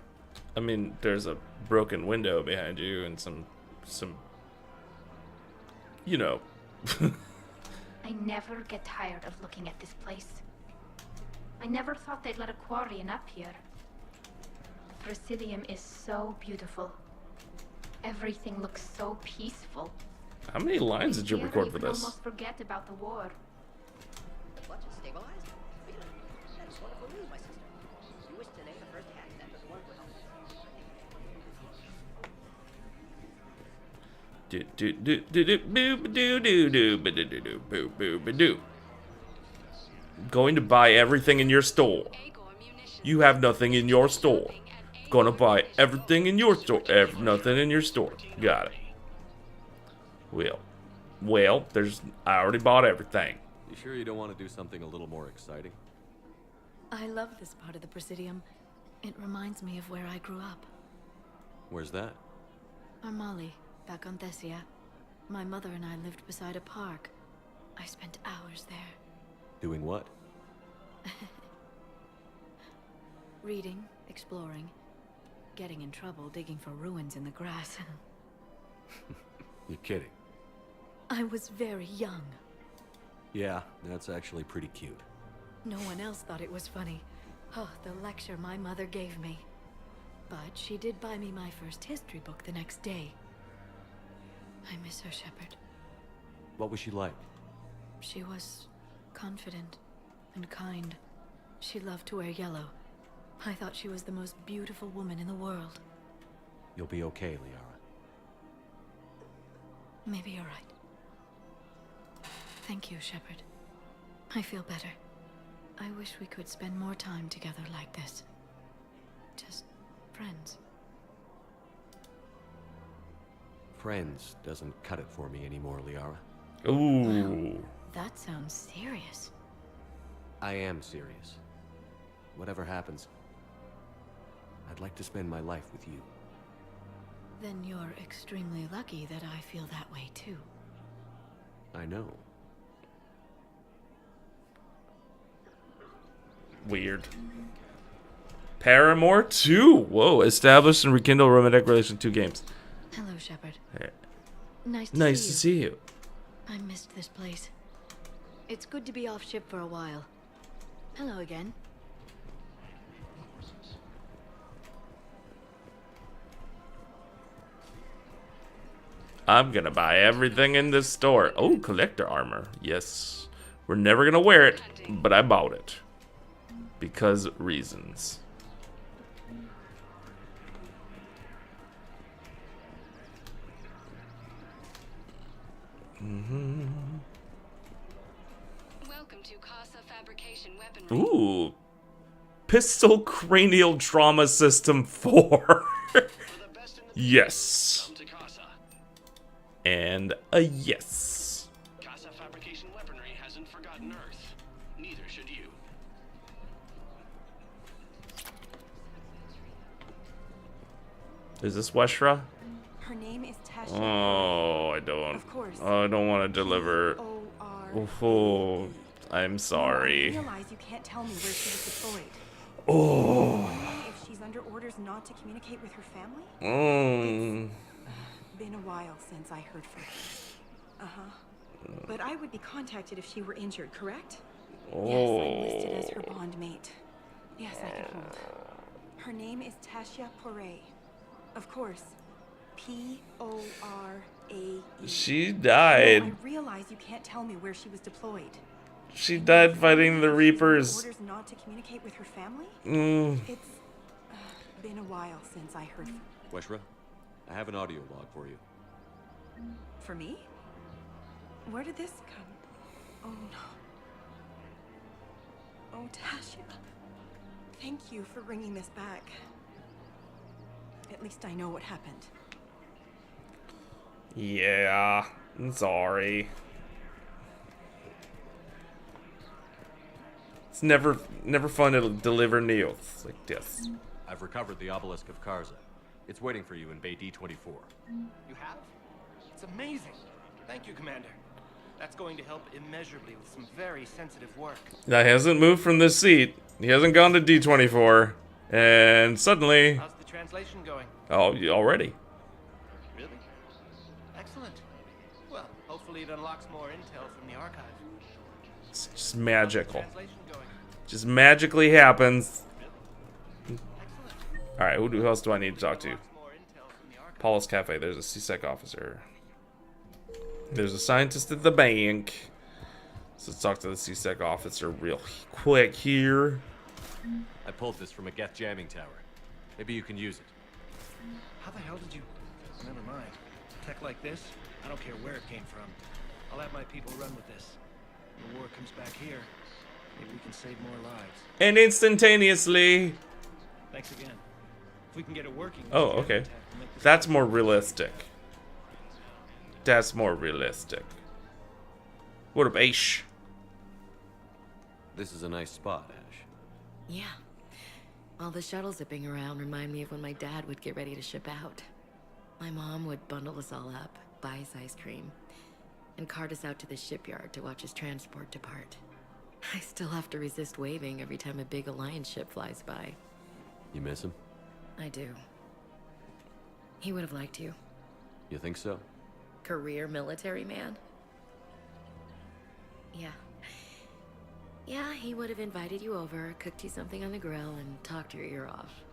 I mean, there's a broken window behind you and some, you know. I never get tired of looking at this place. I never thought they'd let a Quarian up here. The Presidium is so beautiful. Everything looks so peaceful. How many lines did you record for You can this? almost forget about the war. The clutch is stabilized? Really? That is wonderful news, my sister. You wish to name the first cat that was one will help. Going to buy everything in your store. You have nothing in your store. Gonna buy everything in your store. Nothing in your store. Got it. Well, I already bought everything. You sure you don't want to do something a little more exciting? I love this part of the Presidium. It reminds me of where I grew up. Where's that? Armali, back on Thessia. My mother and I lived beside a park. I spent hours there. Doing what? Reading, exploring, getting in trouble digging for ruins in the grass. You're kidding. I was very young. Yeah, that's actually pretty cute. No one else thought it was funny. Oh, the lecture my mother gave me. But she did buy me my first history book the next day. I miss her, Shepard. What was she like? She was confident and kind. She loved to wear yellow. I thought she was the most beautiful woman in the world. You'll be okay, Liara. Maybe you're right. Thank you, Shepard. I feel better. I wish we could spend more time together like this. Just friends. friends doesn't cut it for me anymore, Liara. Ooh. That sounds serious. I am serious. Whatever happens, I'd like to spend my life with you. Then you're extremely lucky that I feel that way too. I know. Weird. Paramore 2. Whoa. Establish and rekindle romantic relation 2 games. Hello, Shepard. Hey. Nice to see you. I missed this place. It's good to be off ship for a while. Hello again. I'm gonna buy everything in this store. Oh, collector armor. Yes. We're never gonna wear it, but I bought it. Because reasons. Welcome to Casa Fabrication Weaponry. Ooh. Pistol Cranial Trauma System 4. Yes. And a yes. Casa Fabrication Weaponry hasn't forgotten Earth. Neither should you. Is this Weshra? Her name is Tasha. Oh, I don't. Of course. Oh, I don't want to deliver. Oh, I'm sorry. I realize you can't tell me where she was deployed. Oh. If she's under orders not to communicate with her family? It's been a while since I heard from her. But I would be contacted if she were injured, correct? Yes, I'm listed as her bond mate. Yes, I can hold. Her name is Tasha Poray. Of course. P-O-R-A-E. She died. I realize you can't tell me where she was deployed. She died fighting the Reapers. Orders not to communicate with her family? It's been a while since I heard from her. Weshra, I have an audio log for you. For me? Where did this come? Oh no. Oh, Tasha. Thank you for bringing this back. At least I know what happened. Yeah, I'm sorry. It's never fun to deliver news like this. I've recovered the obelisk of Karza. It's waiting for you in Bay D-24. You have? It's amazing. Thank you, Commander. That's going to help immeasurably with some very sensitive work. That hasn't moved from this seat. He hasn't gone to D-24. And suddenly... How's the translation going? Oh, already. Really? Excellent. Well, hopefully it unlocks more intel from the archive. It's just magical. Just magically happens. Alright, who else do I need to talk to? Paul's Cafe. There's a CSEC officer. There's a scientist at the bank. So let's talk to the CSEC officer real quick here. I pulled this from a Geth jamming tower. Maybe you can use it. How the hell did you... Never mind. Tech like this, I don't care where it came from. I'll have my people run with this. When the war comes back here, maybe we can save more lives. And instantaneously. Thanks again. If we can get it working... Oh, okay. That's more realistic. That's more realistic. What up, Aish? This is a nice spot, Ash. Yeah. All the shuttle zipping around remind me of when my dad would get ready to ship out. My mom would bundle us all up, buy us ice cream, and cart us out to the shipyard to watch his transport depart. I still have to resist waving every time a big Alliance ship flies by. You miss him? I do. He would have liked you. You think so? Career military man? Yeah. Yeah, he would have invited you over, cooked you something on the grill, and talked your ear off.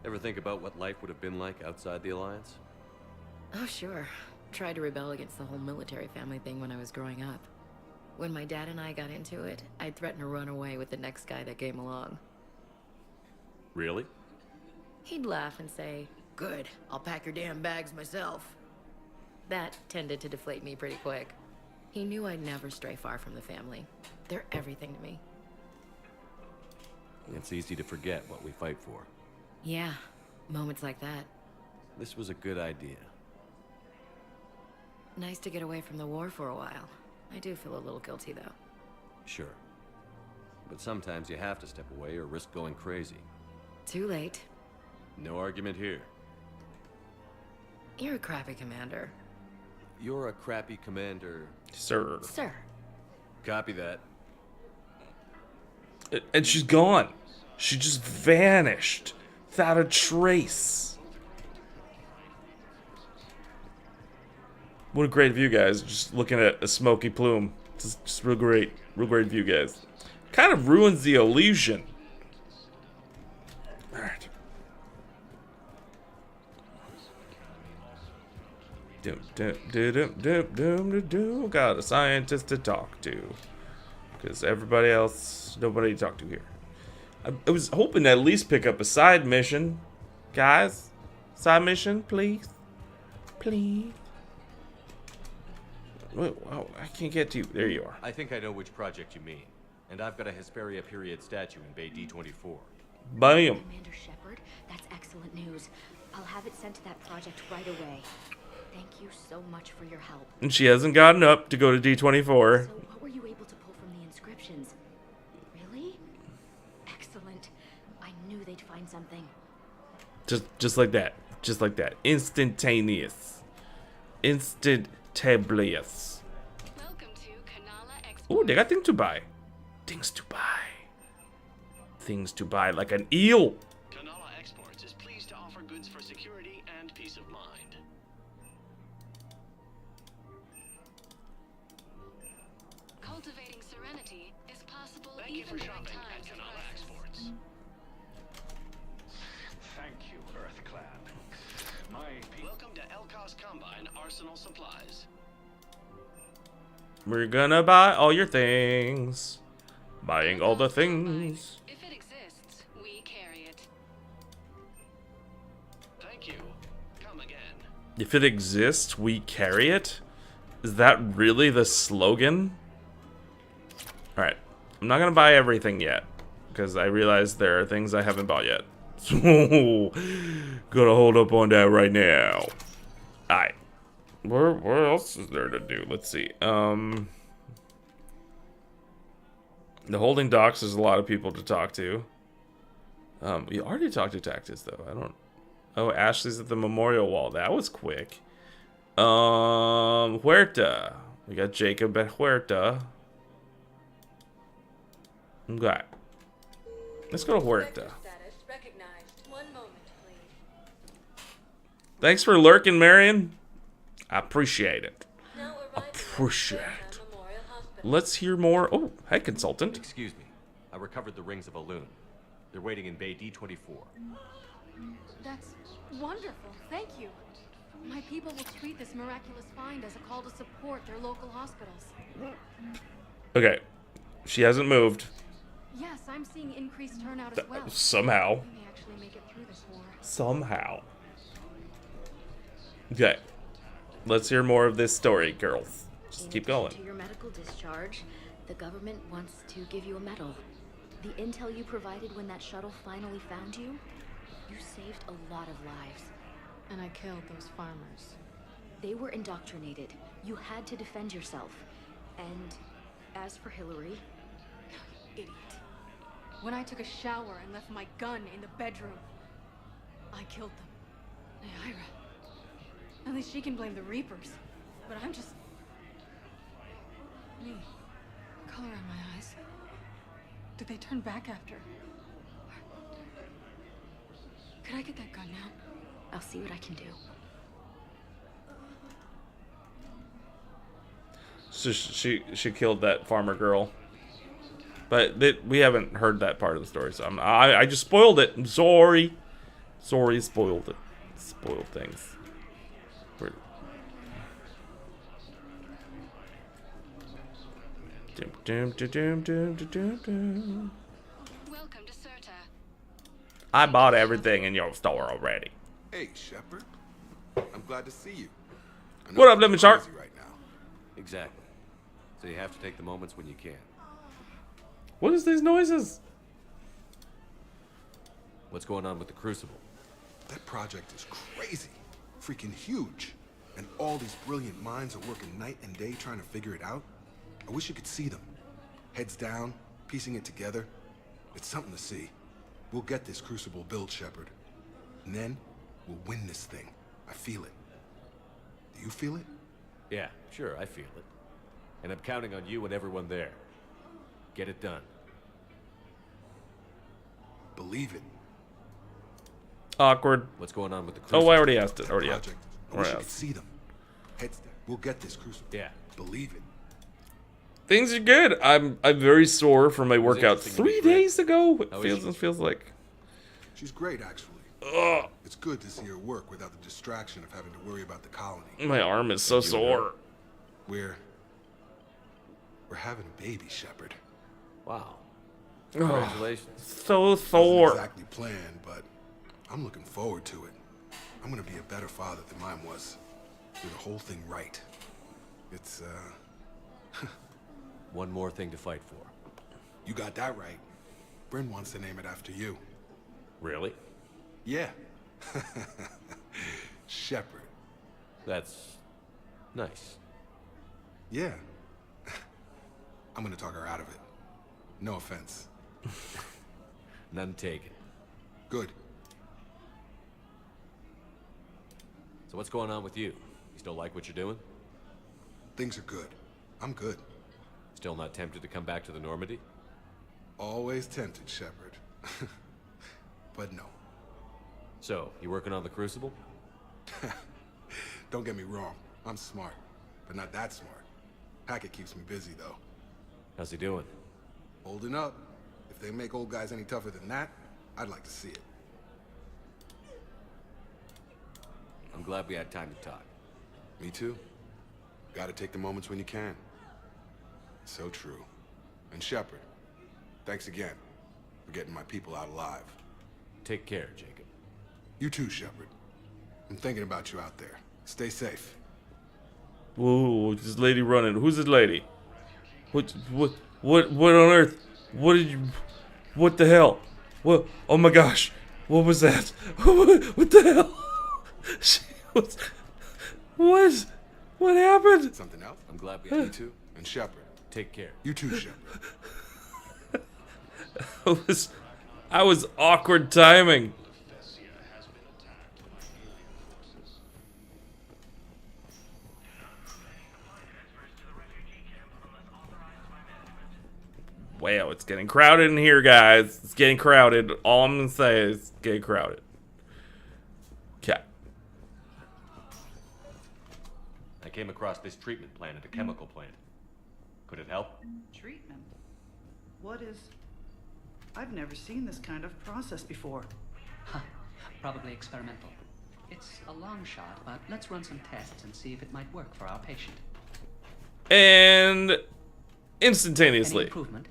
Ever think about what life would have been like outside the Alliance? Oh, sure. Tried to rebel against the whole military family thing when I was growing up. When my dad and I got into it, I'd threaten to run away with the next guy that came along. Really? He'd laugh and say, "Good, I'll pack your damn bags myself." That tended to deflate me pretty quick. He knew I'd never stray far from the family. They're everything to me. It's easy to forget what we fight for. Yeah, moments like that. This was a good idea. Nice to get away from the war for a while. I do feel a little guilty, though. Sure. But sometimes you have to step away or risk going crazy. Too late. No argument here. You're a crappy commander. You're a crappy commander. Sir. Sir. Copy that. And she's gone. She just vanished. Without a trace. What a great view, guys. Just looking at a smoky plume. Just real great. Real great view, guys. Kind of ruins the illusion. Alright. Got a scientist to talk to. Because everybody else, nobody to talk to here. I was hoping to at least pick up a side mission. Guys, side mission, please. Please. Wait, wow, I can't get to you. There you are. I think I know which project you mean. And I've got a Hesperia period statue in Bay D24. Bam. Commander Shepard, that's excellent news. I'll have it sent to that project right away. Thank you so much for your help. And she hasn't gotten up to go to D24. So what were you able to pull from the inscriptions? Really? Excellent. I knew they'd find something. Just like that. Just like that. Instantaneous. Instantaneous. Ooh, they got things to buy. Things to buy. Things to buy like an eel. Kanala Exports is pleased to offer goods for security and peace of mind. Cultivating serenity is possible. Thank you for shopping at Kanala Exports. Thank you, Earthclad. My people. Welcome to Elkos Combine Arsenal Supplies. We're gonna buy all your things. Buying all the things. If it exists, we carry it. Thank you. Come again. If it exists, we carry it? Is that really the slogan? Alright. I'm not gonna buy everything yet. Because I realize there are things I haven't bought yet. So, gotta hold up on that right now. Alright. Where else is there to do? Let's see. The holding docks, there's a lot of people to talk to. We already talked to Tactus, though. I don't... Oh, Ashley's at the memorial wall. That was quick. Huerta. We got Jacob at Huerta. Okay. Let's go to Huerta. Thanks for lurking, Marion. I appreciate it. Appreciate it. Let's hear more. Oh, hi, consultant. Excuse me. I recovered the rings of Elune. They're waiting in Bay D24. That's wonderful. Thank you. My people will treat this miraculous find as a call to support their local hospitals. Okay. She hasn't moved. Yes, I'm seeing increased turnout as well. Somehow. We may actually make it through this war. Somehow. Okay. Let's hear more of this story, girls. Just keep going. To your medical discharge, the government wants to give you a medal. The intel you provided when that shuttle finally found you, you saved a lot of lives. And I killed those farmers. They were indoctrinated. You had to defend yourself. And as for Hillary... Idiot. When I took a shower and left my gun in the bedroom, I killed them. Naira. At least she can blame the Reapers. But I'm just... me. Color in my eyes. Did they turn back after? Could I get that gun now? I'll see what I can do. So she killed that farmer girl. But we haven't heard that part of the story, so I just spoiled it. I'm sorry. Sorry, spoiled it. Spoiled things. Welcome to Serta. I bought everything in your store already. Hey, Shepard. I'm glad to see you. What up, Lemon Shark? Right now. Exactly. So you have to take the moments when you can. What is these noises? What's going on with the Crucible? That project is crazy. Freaking huge. And all these brilliant minds are working night and day trying to figure it out. I wish you could see them. Heads down, piecing it together. It's something to see. We'll get this crucible built, Shepard. And then, we'll win this thing. I feel it. Do you feel it? Yeah, sure, I feel it. And I'm counting on you and everyone there. Get it done. Believe it. Awkward. What's going on with the crucible? Oh, I already asked it. Already asked it. I wish you could see them. Heads down. We'll get this crucible. Yeah. Believe it. Things are good. I'm very sore from my workout 3 days ago. It feels like. She's great, actually. Ugh. It's good to see her work without the distraction of having to worry about the colony. My arm is so sore. We're having a baby, Shepard. Wow. Congratulations. So sore. Wasn't exactly planned, but I'm looking forward to it. I'm gonna be a better father than mine was. Do the whole thing right. It's one more thing to fight for. You got that right. Bryn wants to name it after you. Really? Yeah. Shepard. That's nice. Yeah. I'm gonna talk her out of it. No offense. None taken. Good. So what's going on with you? You still like what you're doing? Things are good. I'm good. Still not tempted to come back to the Normandy? Always tempted, Shepard. But no. So, you working on the Crucible? Don't get me wrong. I'm smart, but not that smart. Hackett keeps me busy, though. How's he doing? Holding up. If they make old guys any tougher than that, I'd like to see it. I'm glad we had time to talk. Me too. Gotta take the moments when you can. So true. And Shepard, thanks again for getting my people out alive. Take care, Jacob. You too, Shepard. I'm thinking about you out there. Stay safe. Whoa, this lady running. Who's this lady? What on earth? What the hell? What? Oh my gosh. What was that? What the hell? What happened? Something else? I'm glad we had you too. And Shepard. Take care. You too, Shepard. I was awkward timing. Wow, it's getting crowded in here, guys. It's getting crowded. All I'm gonna say is it's getting crowded. Okay. I came across this treatment plant at a chemical plant. Could it help? Treatment? What is... I've never seen this kind of process before. Huh. Probably experimental. It's a long shot, but let's run some tests and see if it might work for our patient. And instantaneously. Any improvement?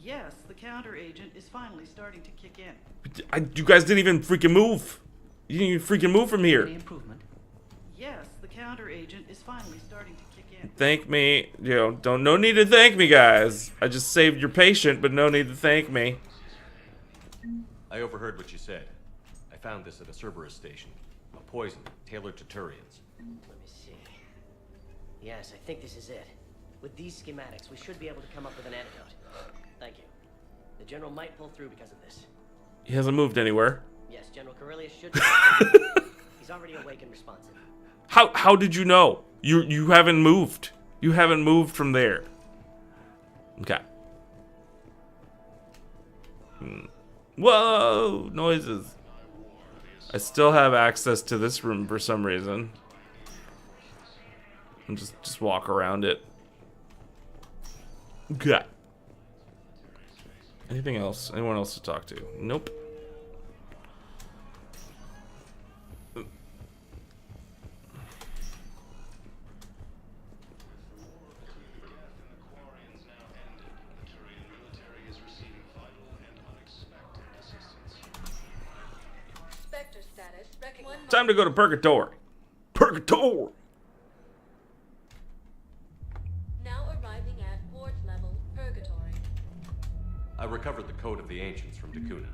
Yes, the counter agent is finally starting to kick in. You guys didn't even freaking move. You didn't even freaking move from here. Any improvement? Yes, the counter agent is finally starting to kick in. Thank me. No need to thank me, guys. I just saved your patient, but no need to thank me. I overheard what you said. I found this at a Cerberus station. A poison tailored to Turians. Let me see. Yes, I think this is it. With these schematics, we should be able to come up with an antidote. Thank you. The General might pull through because of this. He hasn't moved anywhere. Yes, General Corellius should be. He's already awake and responsive. How did you know? You haven't moved. You haven't moved from there. Okay. Whoa! Noises. I still have access to this room for some reason. And just walk around it. Okay. Anything else? Anyone else to talk to? Nope. Time to go to Purgatory. Purgatory! Now arriving at ward level Purgatory. I recovered the code of the ancients from Dakuna.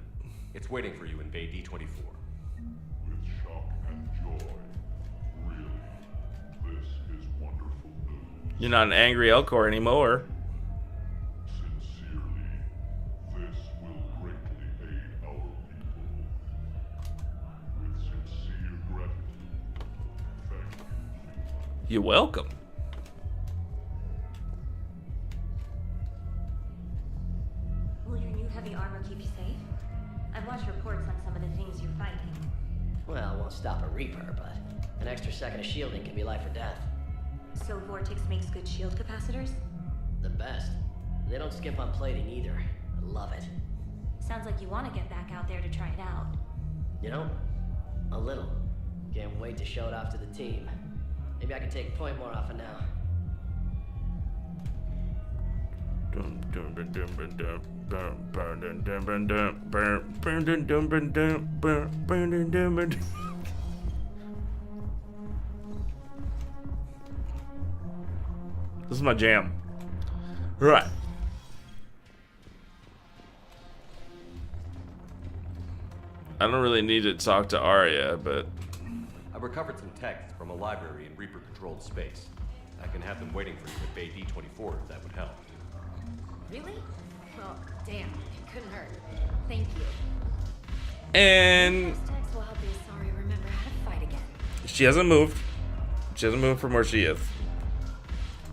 It's waiting for you in Bay D24. With shock and joy, really. You're not an angry Elcor anymore. This will greatly aid our people. With sincere gratitude, thank you. You're welcome. Will your new heavy armor keep you safe? I've watched reports on some of the things you're fighting. Well, it won't stop a Reaper, but an extra second of shielding can be life or death. So Vortex makes good shield capacitors? The best. They don't skimp on plating either. I love it. Sounds like you want to get back out there to try it out. You know? A little. Can't wait to show it off to the team. Maybe I can take point more often now. This is my jam. Right. I don't really need to talk to Arya, but I recovered some texts from a library in Reaper-controlled space. I can have them waiting for you at Bay D-24 if that would help. Really? Well, damn. It couldn't hurt. Thank you. and Those texts will help the Asari remember how to fight again. she hasn't moved. She hasn't moved from where she is.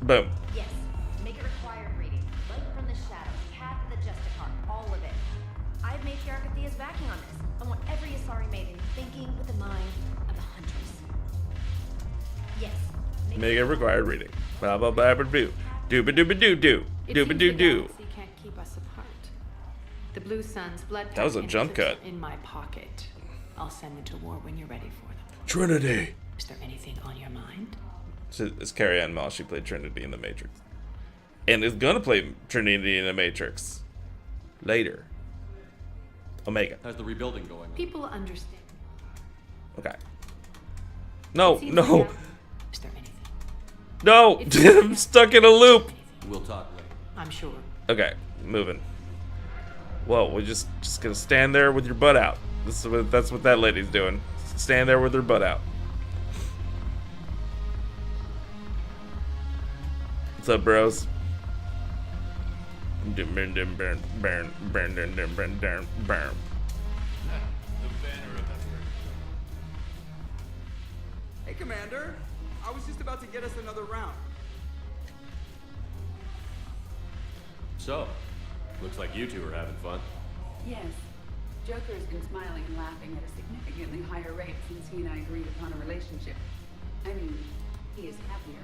Boom. Yes. Make it required reading. Light from the shadows. Path of the Justicar. All of it. I have Matriarch Athea's backing on this. I want every Asari maiden thinking with the mind of a huntress. Yes. Make it required reading. Blah blah blah blah boo. Dooba dooba doo doo. Dooba doo doo. You can't keep us apart. The Blue Sun's blood That was a jump cut. in my pocket. I'll send them to war when you're ready for them. Trinity. Is there anything on your mind? So it's Carrie Ann Moss. She played Trinity in The Matrix. And is gonna play Trinity in The Matrix later. Omega. How's the rebuilding going? People understand. Okay. No, no. Is there anything? No! I'm stuck in a loop. We'll talk later. I'm sure. Okay, moving. Whoa, we're just gonna stand there with your butt out. That's what that lady's doing. Stand there with her butt out. What's up, bros? Hey, Commander. I was just about to get us another round. So, looks like you two are having fun. Yes. Joker has been smiling and laughing at a significantly higher rate since he and I agreed upon a relationship. I mean, he is happier.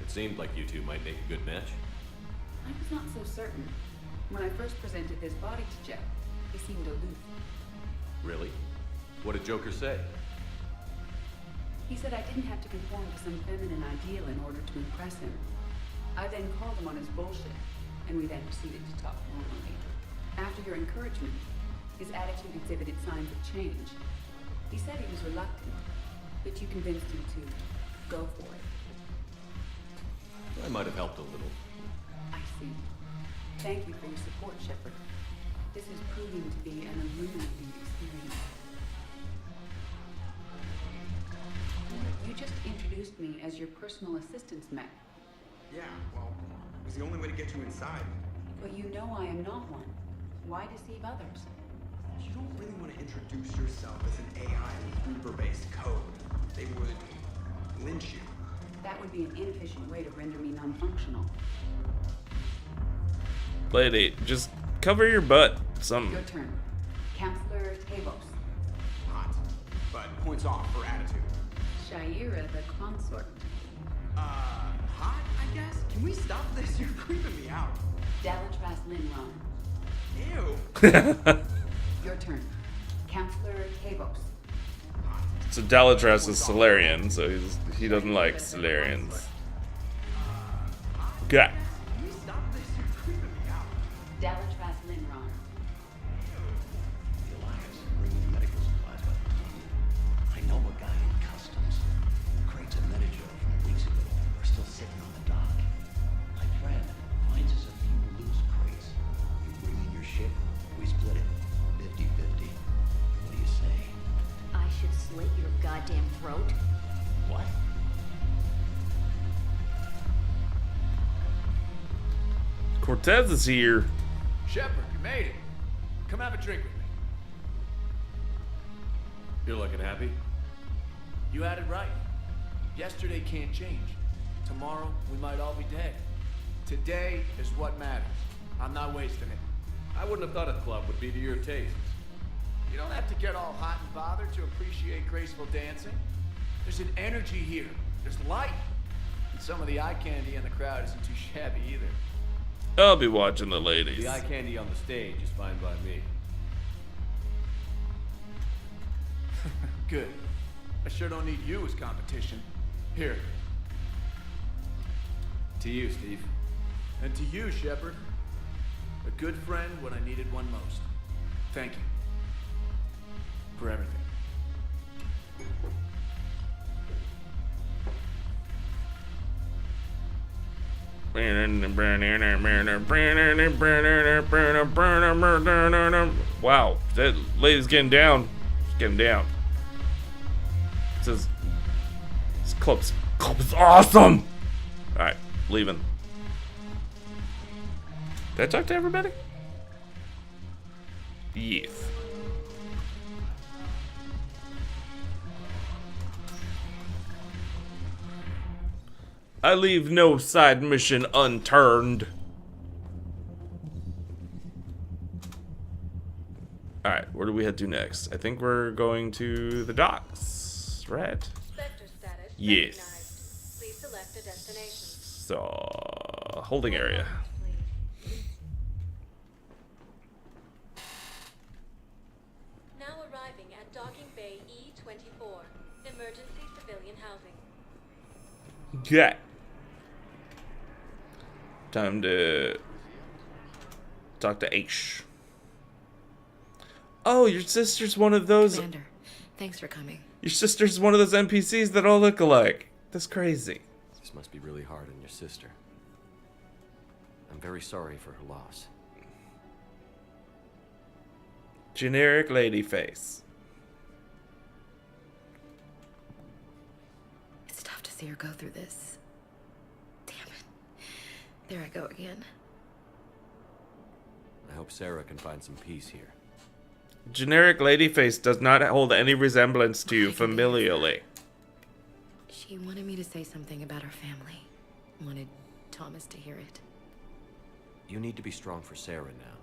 It seemed like you two might make a good match. I was not so certain. When I first presented this body to Jeff, he seemed aloof. Really? What did Joker say? He said I didn't have to conform to some feminine ideal in order to impress him. I then called him on his bullshit, and we then proceeded to talk normally. After your encouragement, his attitude exhibited signs of change. He said he was reluctant, but you convinced him to go for it. I might have helped a little. I see. Thank you for your support, Shepard. This is proving to be an illuminating experience. You just introduced me as your personal assistant's mech. Yeah, well, it was the only way to get you inside. But you know I am not one. Why deceive others? You don't really want to introduce yourself as an AI with Reaper-based code. They would lynch you. That would be an inefficient way to render me non-functional. Lady, just cover your butt. Your turn. Counselor Tavos. Hot, but points off for attitude. Shaira the consort. Hot, I guess? Can we stop this? You're creeping me out. Dalatras Linron. Ew. Your turn. Counselor Tavos. So Dalatras is Solarian, so he doesn't like Solarians. Okay. Dalatras Linron. The Alliance bringing medical supplies by the ton. I know a guy in customs. Crates of Medijo from weeks ago are still sitting on the dock. My friend finds us a few loose crates. You bring in your ship, we split it. 50-50. What do you say? goddamn throat. What? Cortez is here. Shepard, you made it. Come have a drink with me. You're looking happy? You had it right. Yesterday can't change. Tomorrow, we might all be dead. Today is what matters. I'm not wasting it. I wouldn't have thought a club would be to your taste. You don't have to get all hot and bothered to appreciate graceful dancing. There's an energy here. There's light. And some of the eye candy in the crowd isn't too shabby either. I'll be watching the ladies. The eye candy on the stage is fine by me. Good. I sure don't need you as competition. Here. To you, Steve. And to you, Shepard. A good friend when I needed one most. Thank you. For everything. Wow, that lady's getting down. She's getting down. This club's awesome. All right, leaving. Did I talk to everybody? Yes. I leave no side mission unturned. Alright, where do we head to next? I think we're going to the docks, right? Yes. Please select a destination. So, holding area. Now arriving at Docking Bay E-24, emergency civilian housing. Yeah. Time to talk to H. Oh, your sister's one of those. Commander, thanks for coming. Your sister's one of those NPCs that all look alike. That's crazy. This must be really hard on your sister. I'm very sorry for her loss. Generic lady face. It's tough to see her go through this. Damn it. There I go again. I hope Sarah can find some peace here. Generic lady face does not hold any resemblance to you familially. She wanted me to say something about her family. Wanted Thomas to hear it. You need to be strong for Sarah now.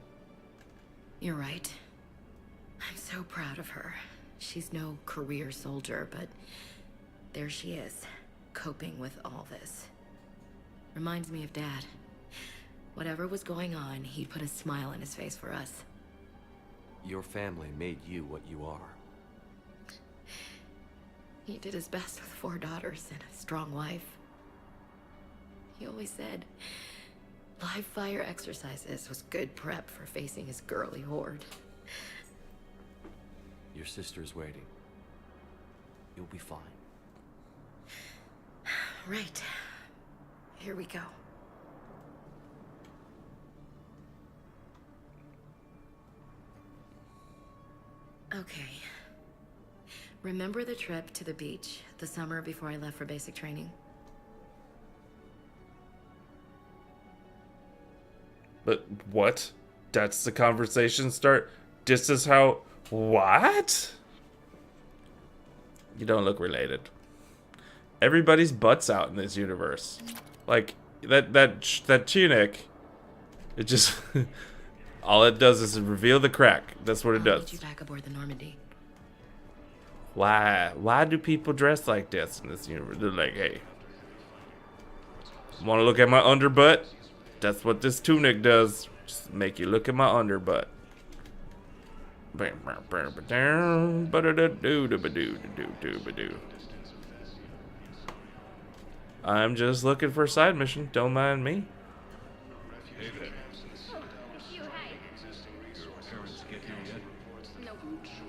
You're right. I'm so proud of her. She's no career soldier, but there she is, coping with all this. Reminds me of Dad. Whatever was going on, he'd put a smile on his face for us. Your family made you what you are. He did his best with 4 daughters and a strong wife. He always said live fire exercises was good prep for facing his girly horde. Your sister's waiting. You'll be fine. Right. Here we go. Okay. Remember the trip to the beach the summer before I left for basic training? But what? That's the conversation start? This is how... What? You don't look related. Everybody's butt's out in this universe. Like, that tunic, it just... all it does is reveal the crack. That's what it does. I'll meet you back aboard the Normandy. Why? Why do people dress like this in this universe? They're like, hey, want to look at my underbutt? That's what this tunic does. Just make you look at my underbutt. I'm just looking for a side mission. Don't mind me. Hey there. Nope,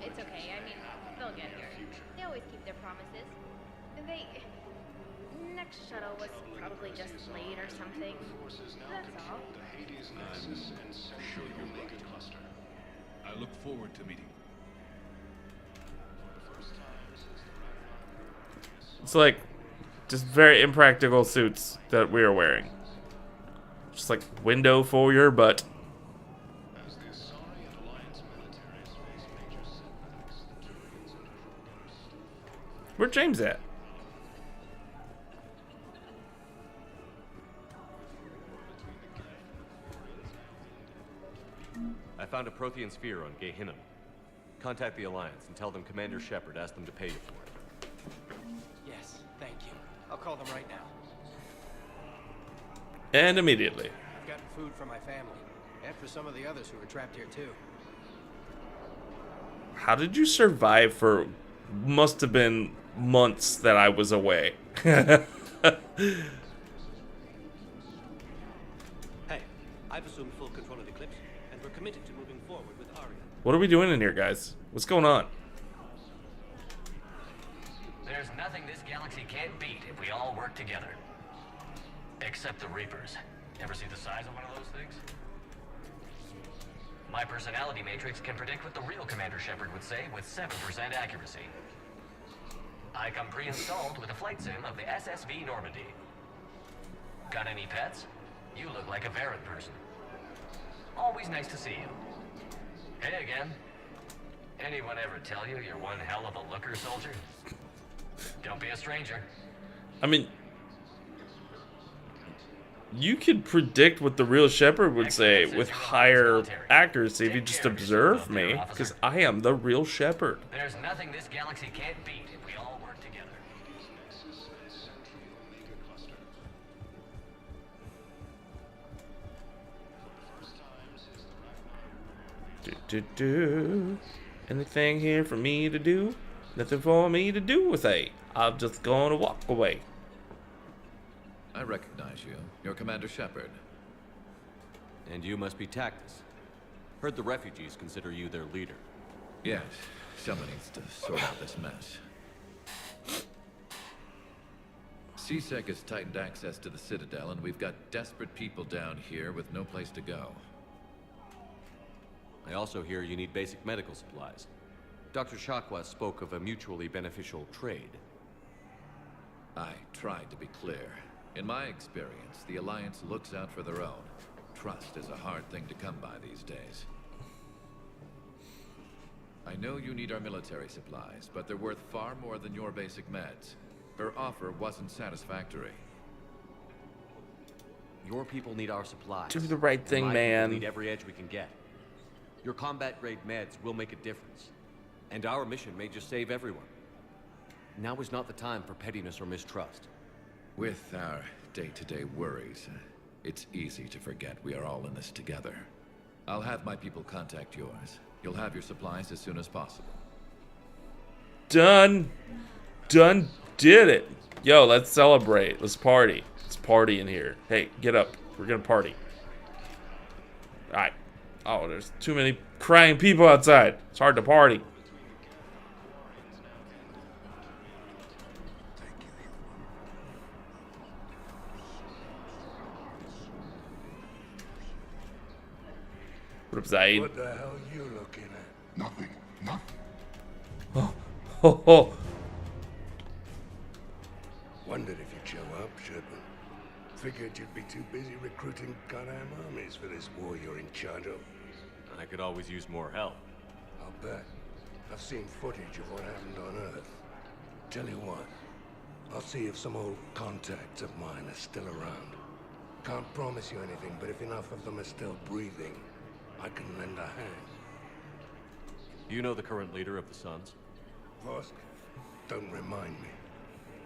it's okay. I mean, they'll get here. They always keep their promises. Next shuttle was probably just late or something. That's all. I'm sure you'll make it, Cluster. I look forward to meeting you. It's like just very impractical suits that we are wearing. Just like window for your butt. Where's James at? I found a Prothean sphere on GIMME. Contact the Alliance and tell them Commander Shepard asked them to pay you for it. Yes, thank you. I'll call them right now. And immediately. I've gotten food for my family, and for some of the others who are trapped here too. How did you survive for must have been months that I was away? Hey, I've assumed full control of Eclipse, and we're committed to moving forward with Aria. What are we doing in here, guys? What's going on? There's nothing this galaxy can't beat if we all work together. Except the Reapers. Ever see the size of one of those things? My personality matrix can predict what the real Commander Shepard would say with 7% accuracy. I come pre-installed with a flight sim of the SSV Normandy. Got any pets? You look like a Varren person. Always nice to see you. Hey again. Anyone ever tell you you're one hell of a looker, soldier? Don't be a stranger. I mean, you could predict what the real Shepard would say with higher accuracy if you just observe me, because I am the real Shepard. There's nothing this galaxy can't beat if we all work together. Anything here for me to do? Nothing for me to do with a. I'm just gonna walk away. I recognize you. You're Commander Shepard. And you must be Tactus. Heard the refugees consider you their leader. Yes, someone needs to sort out this mess. CSEC has tightened access to the Citadel, and we've got desperate people down here with no place to go. I also hear you need basic medical supplies. Dr. Shakwa spoke of a mutually beneficial trade. I tried to be clear. In my experience, the Alliance looks out for their own. Trust is a hard thing to come by these days. I know you need our military supplies, but they're worth far more than your basic meds. Her offer wasn't satisfactory. Your people need our supplies. Do the right thing, and my man. people need every edge we can get. Your combat-grade meds will make a difference. And our mission may just save everyone. Now is not the time for pettiness or mistrust. With our day-to-day worries, it's easy to forget we are all in this together. I'll have my people contact yours. You'll have your supplies as soon as possible. Done. Done did it. Yo, let's celebrate. Let's party. Let's party in here. Hey, get up. We're gonna party. Alright. Oh, there's too many crying people outside. It's hard to party. What up, Zaid? What the hell are you looking at? Nothing. Nothing. Oh, oh, oh. Wondered if you'd show up, Shepard. Figured you'd be too busy recruiting goddamn armies for this war you're in charge of. I could always use more help. I'll bet. I've seen footage of what happened on Earth. Tell you what, I'll see if some old contacts of mine are still around. Can't promise you anything, but if enough of them are still breathing, I can lend a hand. You know the current leader of the Suns? Vosk? Don't remind me.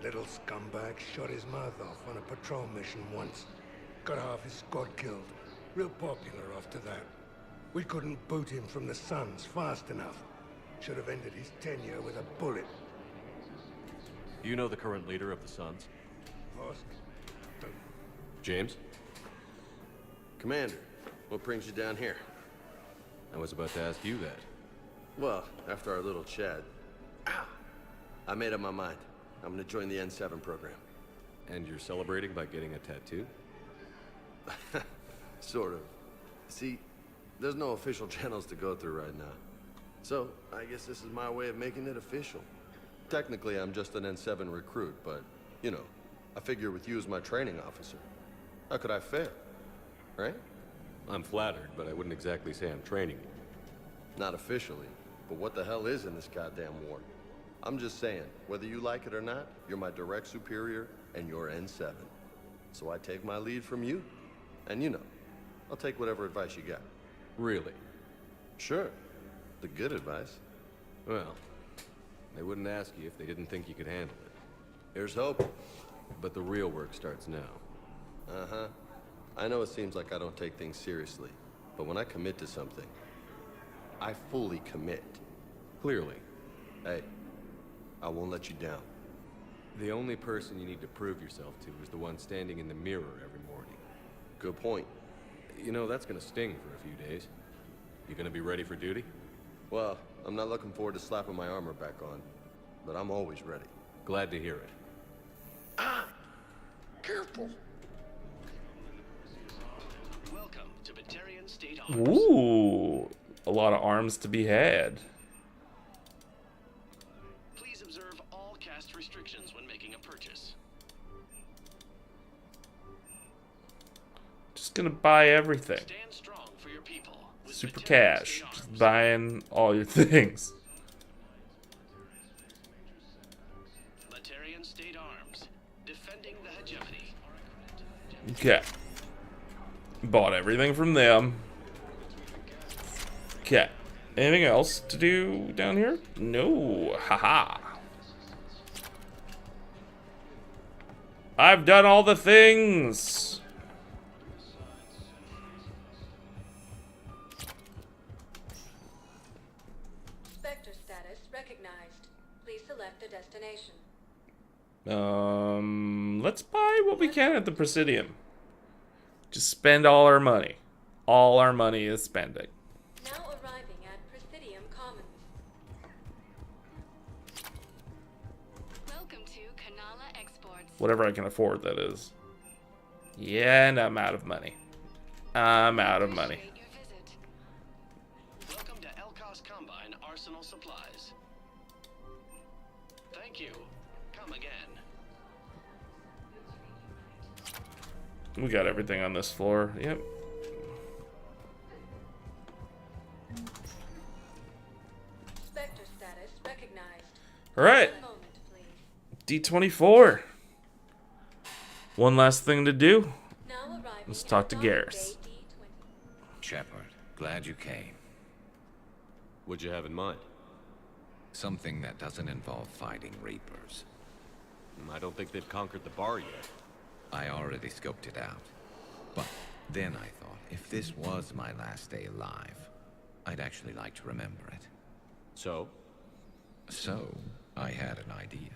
Little scumbag shot his mouth off on a patrol mission once. Got half his squad killed. Real popular after that. We couldn't boot him from the Suns fast enough. Should have ended his tenure with a bullet. You know the current leader of the Suns? Vosk? James? Commander, what brings you down here? I was about to ask you that. Well, after our little chat, I made up my mind. I'm gonna join the N7 program. And you're celebrating by getting a tattoo? Sort of. See, there's no official channels to go through right now. So, I guess this is my way of making it official. Technically, I'm just an N7 recruit, but, you know, I figure with you as my training officer, how could I fail? Right? I'm flattered, but I wouldn't exactly say I'm training you. Not officially, but what the hell is in this goddamn war? I'm just saying, whether you like it or not, you're my direct superior, and you're N7. So I take my lead from you, and you know, I'll take whatever advice you got. Really? Sure. The good advice. Well, they wouldn't ask you if they didn't think you could handle it. Here's hope. But the real work starts now. Uh-huh. I know it seems like I don't take things seriously, but when I commit to something, I fully commit. Clearly. Hey, I won't let you down. The only person you need to prove yourself to is the one standing in the mirror every morning. Good point. You know, that's gonna sting for a few days. You gonna be ready for duty? Well, I'm not looking forward to slapping my armor back on, but I'm always ready. Glad to hear it. Ah! Careful! Welcome to Batarian State Arms. Ooh, a lot of arms to be had. Please observe all caste restrictions when making a purchase. Just gonna buy everything. Stand strong for your people. Super cash. Just buying all your things. Batarian State Arms, defending the hegemony. Okay. Bought everything from them. Okay. Anything else to do down here? No. Haha. I've done all the things. Spectre status recognized. Please select a destination. Let's buy what we can at the Presidium. Just spend all our money. All our money is spending. Now arriving at Presidium Commons. Welcome to Kanala Exports. Whatever I can afford, that is. Yeah, and I'm out of money. I'm out of money. Welcome to Elkos Combine Arsenal Supplies. Thank you. Come again. We got everything on this floor. Yep. Spectre status recognized. Alright. One moment, please. D24. One last thing to do. Now arriving Let's talk to at Garrus. Shepard, glad you came. What'd you have in mind? Something that doesn't involve fighting Reapers. I don't think they've conquered the bar yet. I already scoped it out. But then I thought, if this was my last day alive, I'd actually like to remember it. So? So, I had an idea.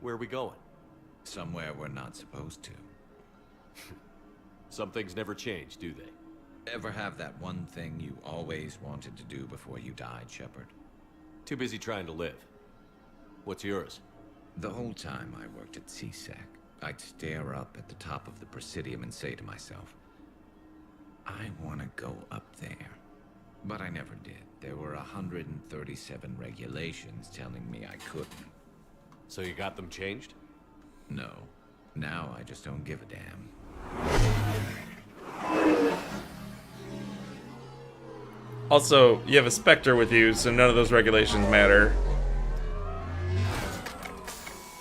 Where are we going? Somewhere we're not supposed to. Some things never change, do they? Ever have that one thing you always wanted to do before you died, Shepard? Too busy trying to live. What's yours? The whole time I worked at CSEC, I'd stare up at the top of the Presidium and say to myself, I want to go up there. But I never did. There were 137 regulations telling me I couldn't. So you got them changed? No. Now I just don't give a damn. Also, you have a Spectre with you, so none of those regulations matter.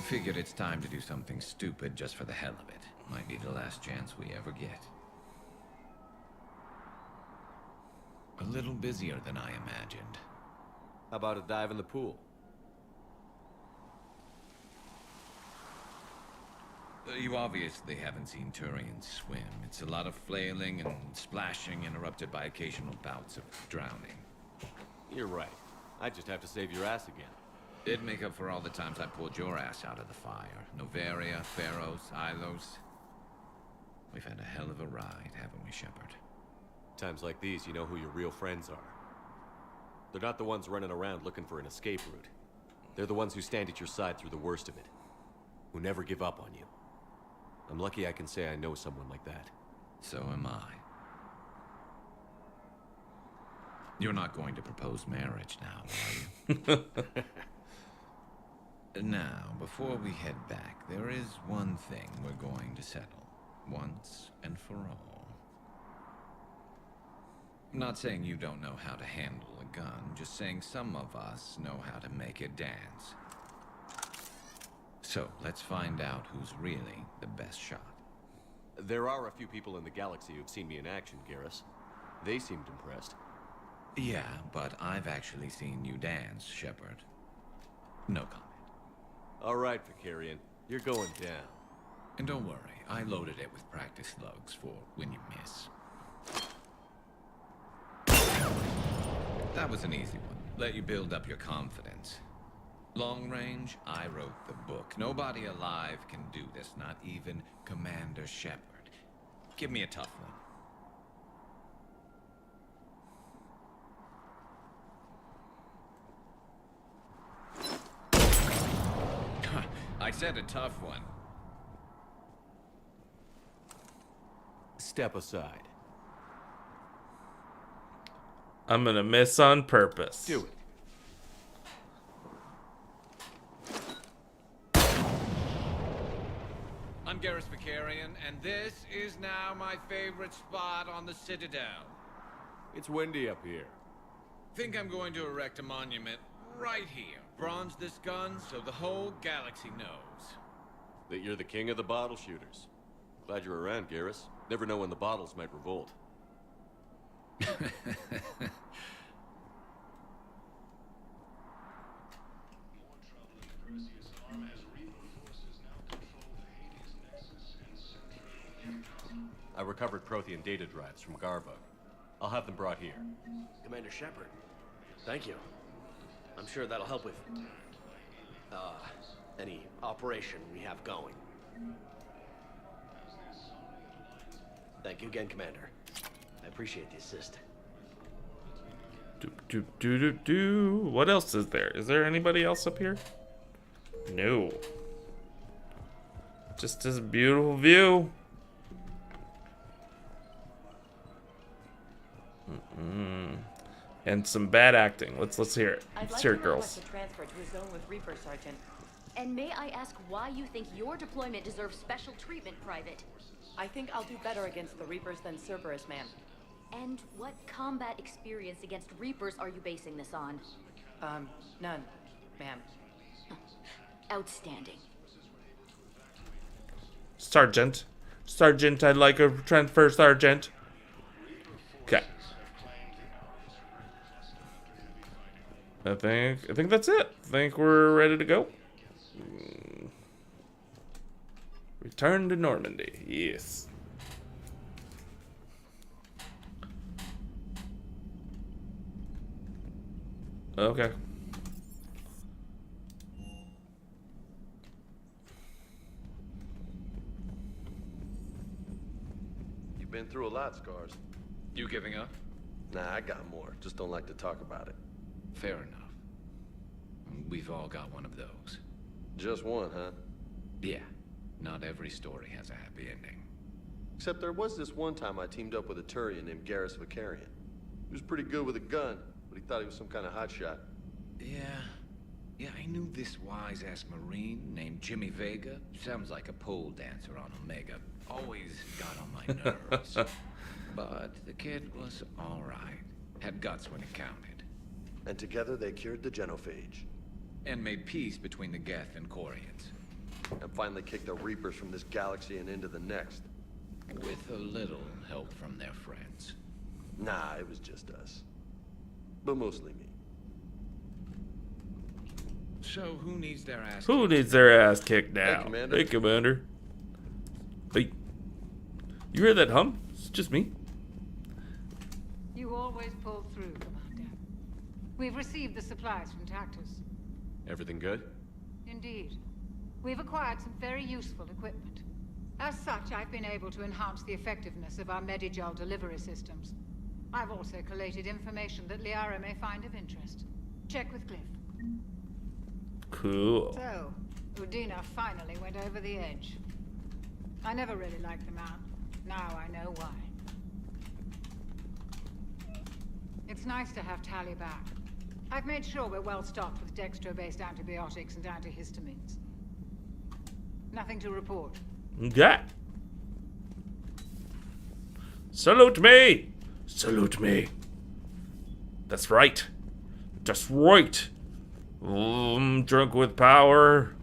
Figured it's time to do something stupid just for the hell of it. Might be the last chance we ever get. A little busier than I imagined. How about a dive in the pool? You obviously haven't seen Turians swim. It's a lot of flailing and splashing, interrupted by occasional bouts of drowning. You're right. I just have to save your ass again. It'd make up for all the times I pulled your ass out of the fire. Novaria, Pharaohs, Ilos. We've had a hell of a ride, haven't we, Shepard? Times like these, you know who your real friends are. They're not the ones running around looking for an escape route. They're the ones who stand at your side through the worst of it. who never give up on you. I'm lucky I can say I know someone like that. So am I. You're not going to propose marriage now, are you? Now, before we head back, there is one thing we're going to settle, once and for all. I'm not saying you don't know how to handle a gun, just saying some of us know how to make it dance. So, let's find out who's really the best shot. There are a few people in the galaxy who've seen me in action, Garrus. They seemed impressed. Yeah, but I've actually seen you dance, Shepard. No comment. All right, Vicarian. You're going down. And don't worry, I loaded it with practice slugs for when you miss. That was an easy one. Let you build up your confidence. Long range, I wrote the book. Nobody alive can do this, not even Commander Shepard. Give me a tough one. I said a tough one. Step aside. I'm gonna miss on purpose. Do it. I'm Garrus Vicarian, and this is now my favorite spot on the Citadel. It's windy up here. Think I'm going to erect a monument right here. Bronze this gun so the whole galaxy knows. That you're the king of the bottle shooters. Glad you're around, Garrus. Never know when the bottles might revolt. I recovered Prothean data drives from Garbug. I'll have them brought here. Commander Shepard, thank you. I'm sure that'll help with any operation we have going. Thank you again, Commander. I appreciate the assist. What else is there? Is there anybody else up here? No. Just this beautiful view. And some bad acting. Let's hear it. Let's hear it, girls. To transfer to a zone with Reaper, Sergeant. And may I ask why you think your deployment deserves special treatment, Private? I think I'll do better against the Reapers than Cerberus, ma'am. And what combat experience against Reapers are you basing this on? None, ma'am. Outstanding. Sergeant. Sergeant, I'd like a transfer, Sergeant. Okay. I think that's it. I think we're ready to go. Return to Normandy. Yes. Okay. You've been through a lot, Scars. You giving up? Nah, I got more. Just don't like to talk about it. Fair enough. We've all got one of those. Just one, huh? Yeah. Not every story has a happy ending. Except there was this one time I teamed up with a Turian named Garrus Vicarian. He was pretty good with a gun, but he thought he was some kind of hotshot. Yeah, I knew this wise-ass Marine named Jimmy Vega. Sounds like a pole dancer on Omega. Always got on my nerves. But the kid was alright. Had guts when it counted. And together they cured the genophage. And made peace between the Geth and Quarians. And finally kicked the Reapers from this galaxy and into the next. With a little help from their friends. Nah, it was just us. But mostly me. So who needs their ass Who kicked? needs their ass kicked now? Hey, Commander. Hey, Commander. Hey. You hear that hum? It's just me. You always pull through, Commander. We've received the supplies from Tactus. Everything good? Indeed. We've acquired some very useful equipment. As such, I've been able to enhance the effectiveness of our Medigel delivery systems. I've also collated information that Liara may find of interest. Check with Cliff. Cool. So, Udina finally went over the edge. I never really liked the man. Now I know why. It's nice to have Tally back. I've made sure we're well stocked with dextro-based antibiotics and antihistamines. Nothing to report. Okay. Salute me! Salute me. That's right. That's right. I'm drunk with power.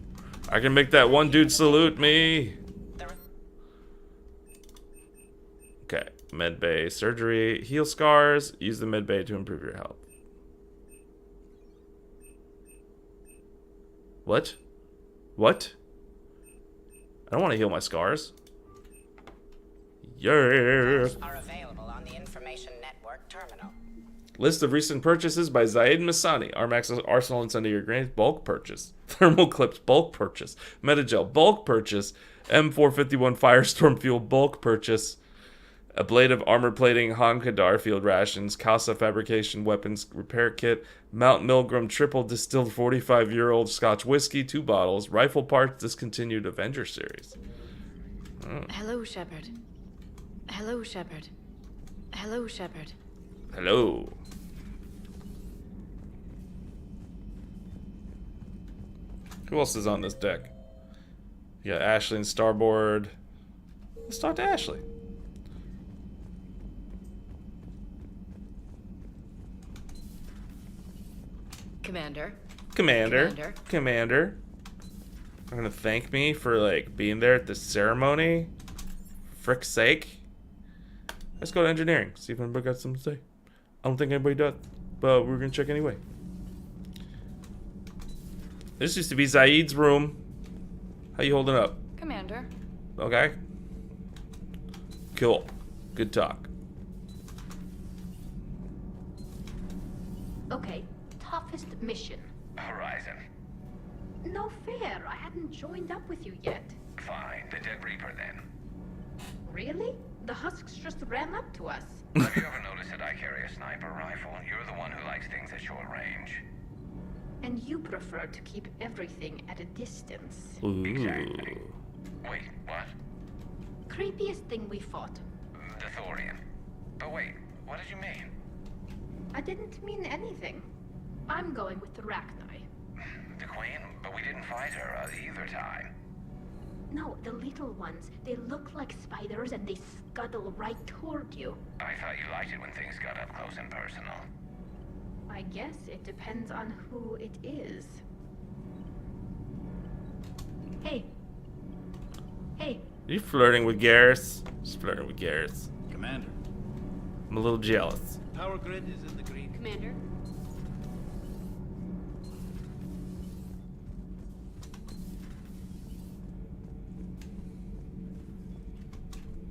I can make that one dude salute me. Okay. Medbay surgery. Heal scars. Use the medbay to improve your health. What? What? I don't want to heal my scars. Yeah. Are available on the Information Network terminal. List of recent purchases by Zaid Masani. Armax Arsenal and Sunday Your Grains. Bulk purchase. Thermal Clips. Bulk purchase. Metagel. Bulk purchase. M451 Firestorm Fuel. Bulk purchase. Ablative Armor Plating. Hankadar Field Rations. Casa Fabrication Weapons Repair Kit. Mount Milgram Triple Distilled 45-year-old Scotch Whiskey. 2 bottles. Rifle Parts. Discontinued Avenger Series. Hello, Shepard. Hello, Shepard. Hello, Shepard. Hello. Who else is on this deck? You got Ashley and Starboard. Let's talk to Ashley. Commander. Commander. You're gonna thank me for like being there at the ceremony? Frick's sake. Let's go to engineering. See if anybody got something to say. I don't think anybody does, but we're gonna check anyway. This used to be Zaid's room. How you holding up? Commander. Okay. Cool. Good talk. Okay, toughest mission. Horizon. No fair, I hadn't joined up with you yet. Fine. The Dead Reaper then. Really? The Husks just ran up to us. Have you ever noticed that I carry a sniper rifle? You're the one who likes things at short range. And you prefer to keep everything at a distance. Ooh. Exactly. Wait, what? Creepiest thing we fought. The Thorian. But wait, what did you mean? I didn't mean anything. I'm going with the Rachni. The Queen? But we didn't fight her either time. No, the little ones. They look like spiders and they scuttle right toward you. I thought you liked it when things got up close and personal. I guess it depends on who it is. Hey. Hey. You flirting with Garrus? Just flirting with Garrus. Commander. I'm a little jealous. Power grid is in the green. Commander.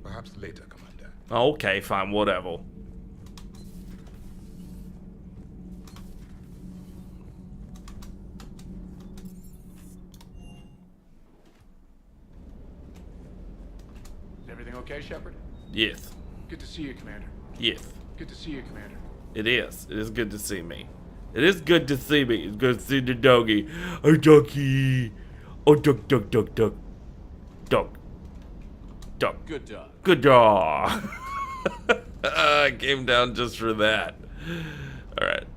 Perhaps later, Commander. Okay, fine, whatever. Is everything okay, Shepard? Yes. Good to see you, Commander. Yes. Good to see you, Commander. It is. It is good to see me. It is good to see me. It's good to see the doggy. Oh, doggy. Oh, duck, duck, duck, duck. Duck. Duck. Good dog. Good dog. I came down just for that. Alright.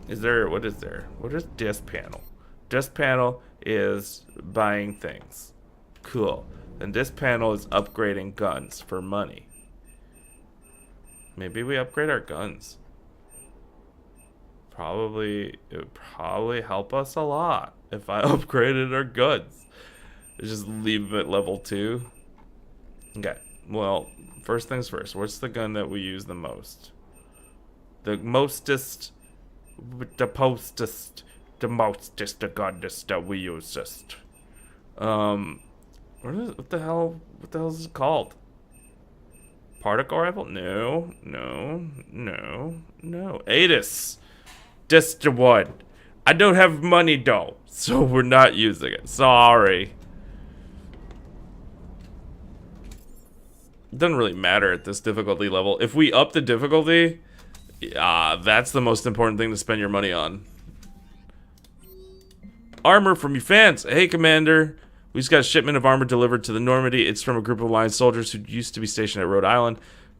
Is there, what is there? What is disc panel? Disc panel is buying things. Cool. And disc panel is upgrading guns for money. Maybe we upgrade our guns. It would probably help us a lot if I upgraded our guns. Just leave them at level 2. Okay, well, first things first. What's the gun that we use the most? The mostest, the postest, the mostest, the gunnest that we use just. What the hell is it called? Particle rifle? No. ATIS. Just the one. I don't have money though, so we're not using it. Sorry. It doesn't really matter at this difficulty level. If we up the difficulty, that's the most important thing to spend your money on. armor from your fans. Hey, Commander. We just got a shipment of armor delivered to the Normandy. It's from a group of Alliance soldiers who used to be stationed at Rhode Island.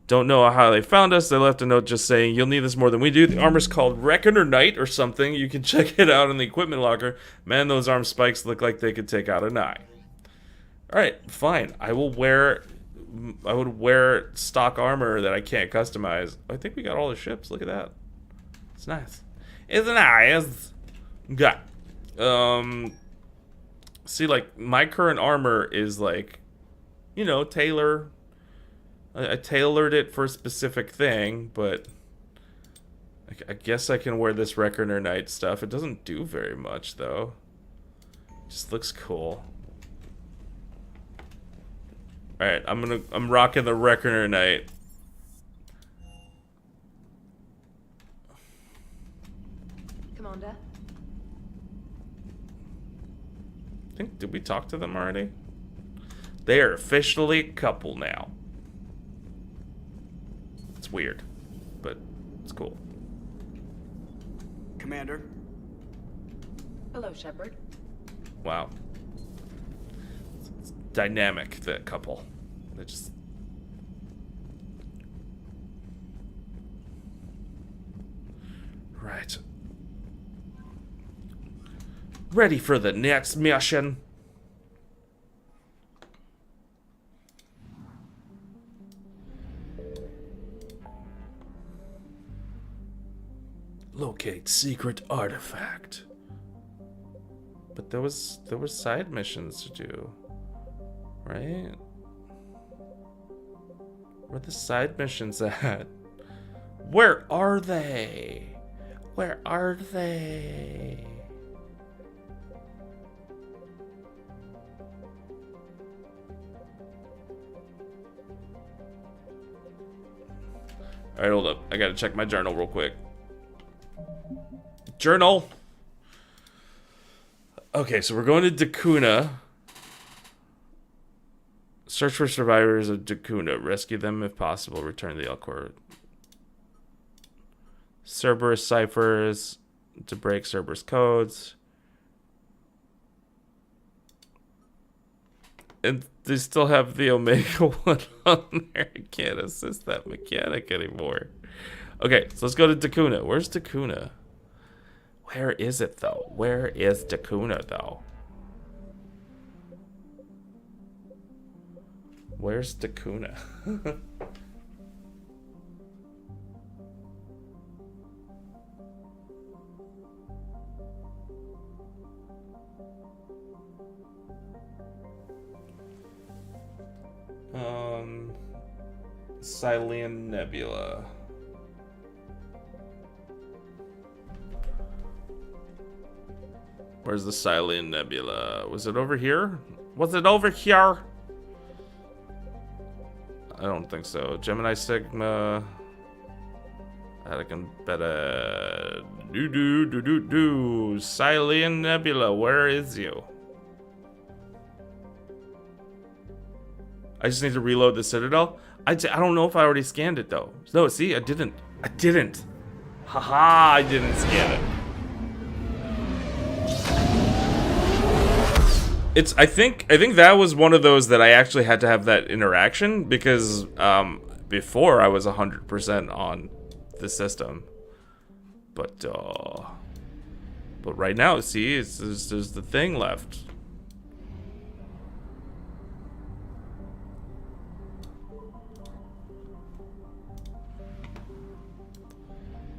Don't know how they found us. They left a note just saying, you'll need this more than we do. The armor's called Reckoner Knight or something. You can check it out in the equipment locker. Man, those arm spikes look like they could take out an eye. Alright, fine. I would wear stock armor that I can't customize. I think we got all the ships. Look at that. It's nice. It's nice. Okay. See, like, my current armor is like, you know, I tailored it for a specific thing, but I guess I can wear this Reckoner Knight stuff. It doesn't do very much, though. It just looks cool. Alright, I'm rocking the Reckoner Knight. Commander? Did we talk to them already? They are officially a couple now. It's weird, but it's cool. Commander? Hello, Shepard. Wow. It's dynamic, the couple. They just... Right. Ready for the next mission. Locate secret artifact. But there was side missions to do, right? Where are the side missions at? Where are they? Where are they? Alright, hold up. I gotta check my journal real quick. Journal! Okay, so we're going to Dakuna. Search for survivors of Dakuna. Rescue them if possible. Return to the Elcor. Cerberus ciphers to break Cerberus codes. And they still have the Omega one on there. I can't assist that mechanic anymore. Okay, so let's go to Dakuna. Where's Dakuna? Where is it, though? Where is Dakuna, though? Where's Dakuna? Silean Nebula. Where's the Silean Nebula? Was it over here? Was it over here? I don't think so. Gemini Sigma. Atticus Beta. Do. Silean Nebula, where is you? I just need to reload the Citadel. I don't know if I already scanned it though. No, see, I didn't. Haha, I didn't scan it. I think that was one of those that I actually had to have that interaction because before I was 100% on the system, but right now, see, there's the thing left.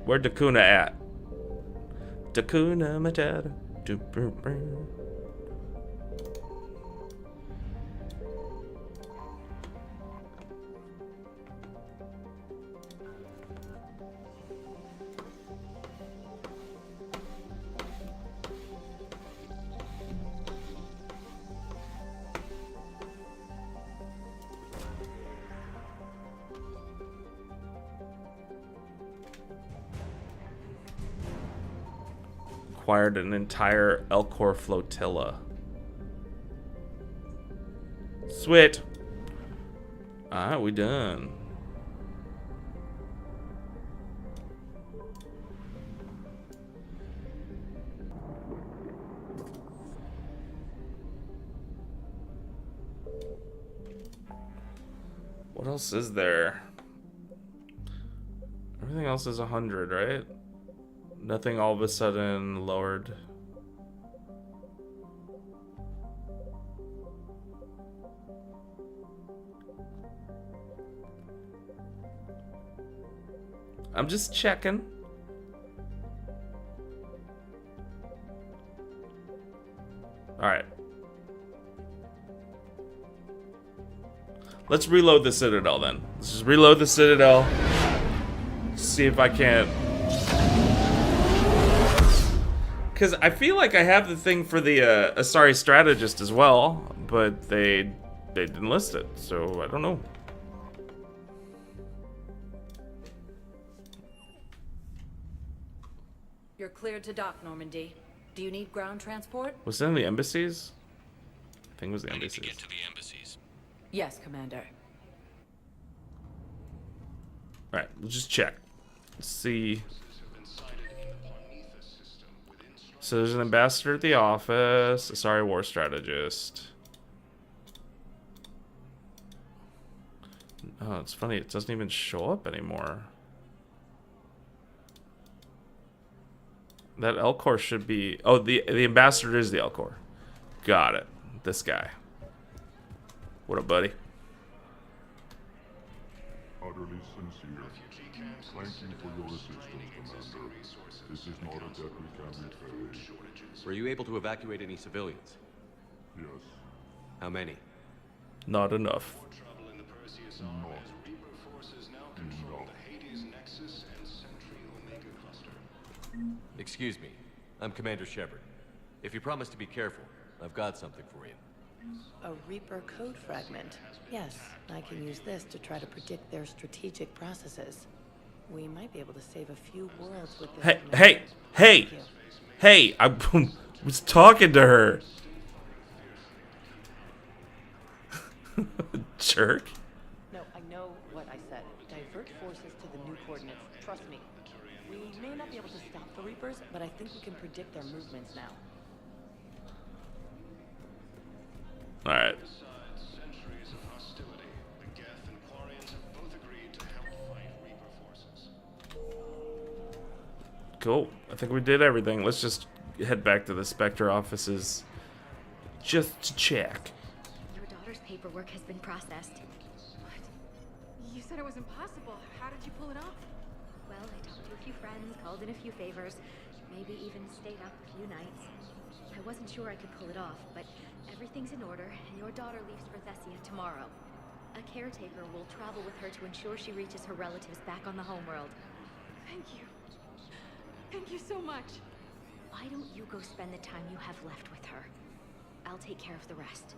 Where Dakuna at? Dakuna Matata. Acquired an entire Elcor flotilla. Sweet. Alright, we done. What else is there? Everything else is 100, right? Nothing all of a sudden lowered. I'm just checking. Alright. Let's reload the Citadel then. Let's just reload the Citadel. See if I can't. Because I feel like I have the thing for the Asari Strategist as well, but they didn't list it, so I don't know. You're cleared to dock, Normandy. Do you need ground transport? Was it in the embassies? I think it was the embassies. To get to the embassies. Yes, Commander. Alright, let's just check. Let's see. So there's an ambassador at the office, a Asari war strategist. Oh, it's funny, it doesn't even show up anymore. That Elcor should be... Oh, the ambassador is the Elcor. Got it. This guy. What up, buddy? Utterly sincere. Thank you for your assistance, Commander. This is not a debt we can repay. Were you able to evacuate any civilians? Yes. How many? Not enough. Excuse me. I'm Commander Shepard. If you promise to be careful, I've got something for you. A Reaper code fragment. Yes, I can use this to try to predict their strategic processes. We might be able to save a few worlds with this. Hey! I was talking to her. Jerk. No, I know what I said. Divert forces to the new coordinates. Trust me. We may not be able to stop the Reapers, but I think we can predict their movements now. Alright. Cool. I think we did everything. Let's just head back to the Spectre offices just to check. Your daughter's paperwork has been processed. What? You said it was impossible. How did you pull it off? Well, I talked to a few friends, called in a few favors, maybe even stayed up a few nights. I wasn't sure I could pull it off, but everything's in order, and your daughter leaves for Thessia tomorrow. A caretaker will travel with her to ensure she reaches her relatives back on the homeworld. Thank you. Thank you so much. Why don't you go spend the time you have left with her? I'll take care of the rest.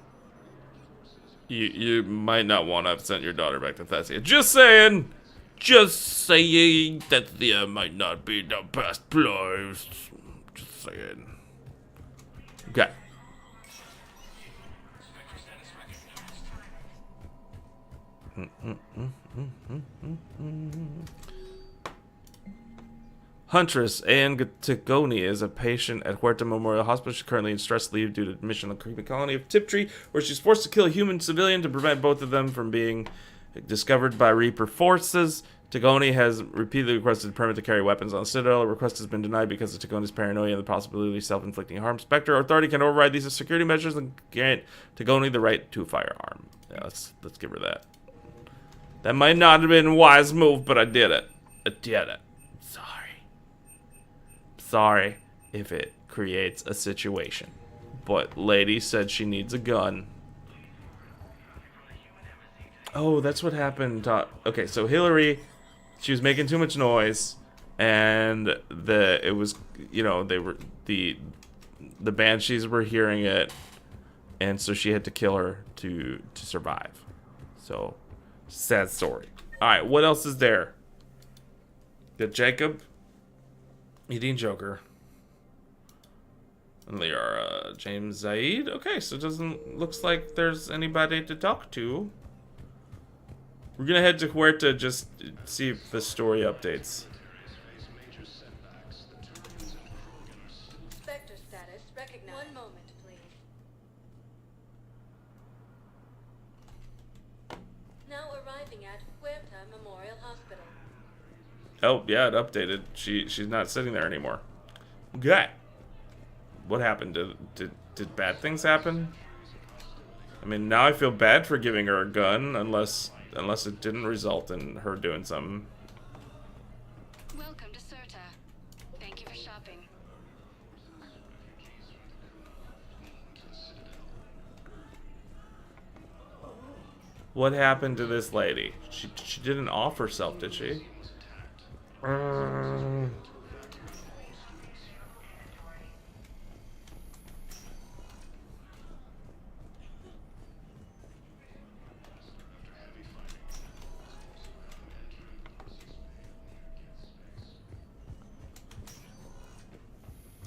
You might not want to send your daughter back to Thessia. Just saying! Just saying that Thessia might not be the best place. Just saying. Okay. Huntress Antigone is a patient at Huerta Memorial Hospital. She's currently in stress leave due to mission on the creepy colony of Tiptree, where she's forced to kill a human civilian to prevent both of them from being discovered by Reaper forces. Tagoni has repeatedly requested a permit to carry weapons on the Citadel. A request has been denied because of Tagoni's paranoia and the possibility of self-inflicting harm. Spectre Authority can override these security measures and grant Tagoni the right to a firearm. Yeah, let's give her that. That might not have been a wise move, but I did it. I did it. Sorry if it creates a situation. But lady said she needs a gun. Oh, that's what happened. Okay, so Hillary, she was making too much noise, and it was, you know, they were the Banshees were hearing it, and so she had to kill her to survive. So sad story. All right, what else is there? Got Jacob eating Joker. And Liara, James Zaid. Okay, so it doesn't looks like there's anybody to talk to. We're gonna head to Huerta just see if the story updates. Spectre status recognized. One moment, please. Now arriving arriving at Huerta Memorial Hospital. Oh, yeah, it updated. She's not sitting there anymore. Okay. What happened? Did bad things happen? I mean, now I feel bad for giving her a gun, unless it didn't result in her doing something. Welcome to Serta. Thank you for shopping. What happened to this lady? She didn't off herself, did she?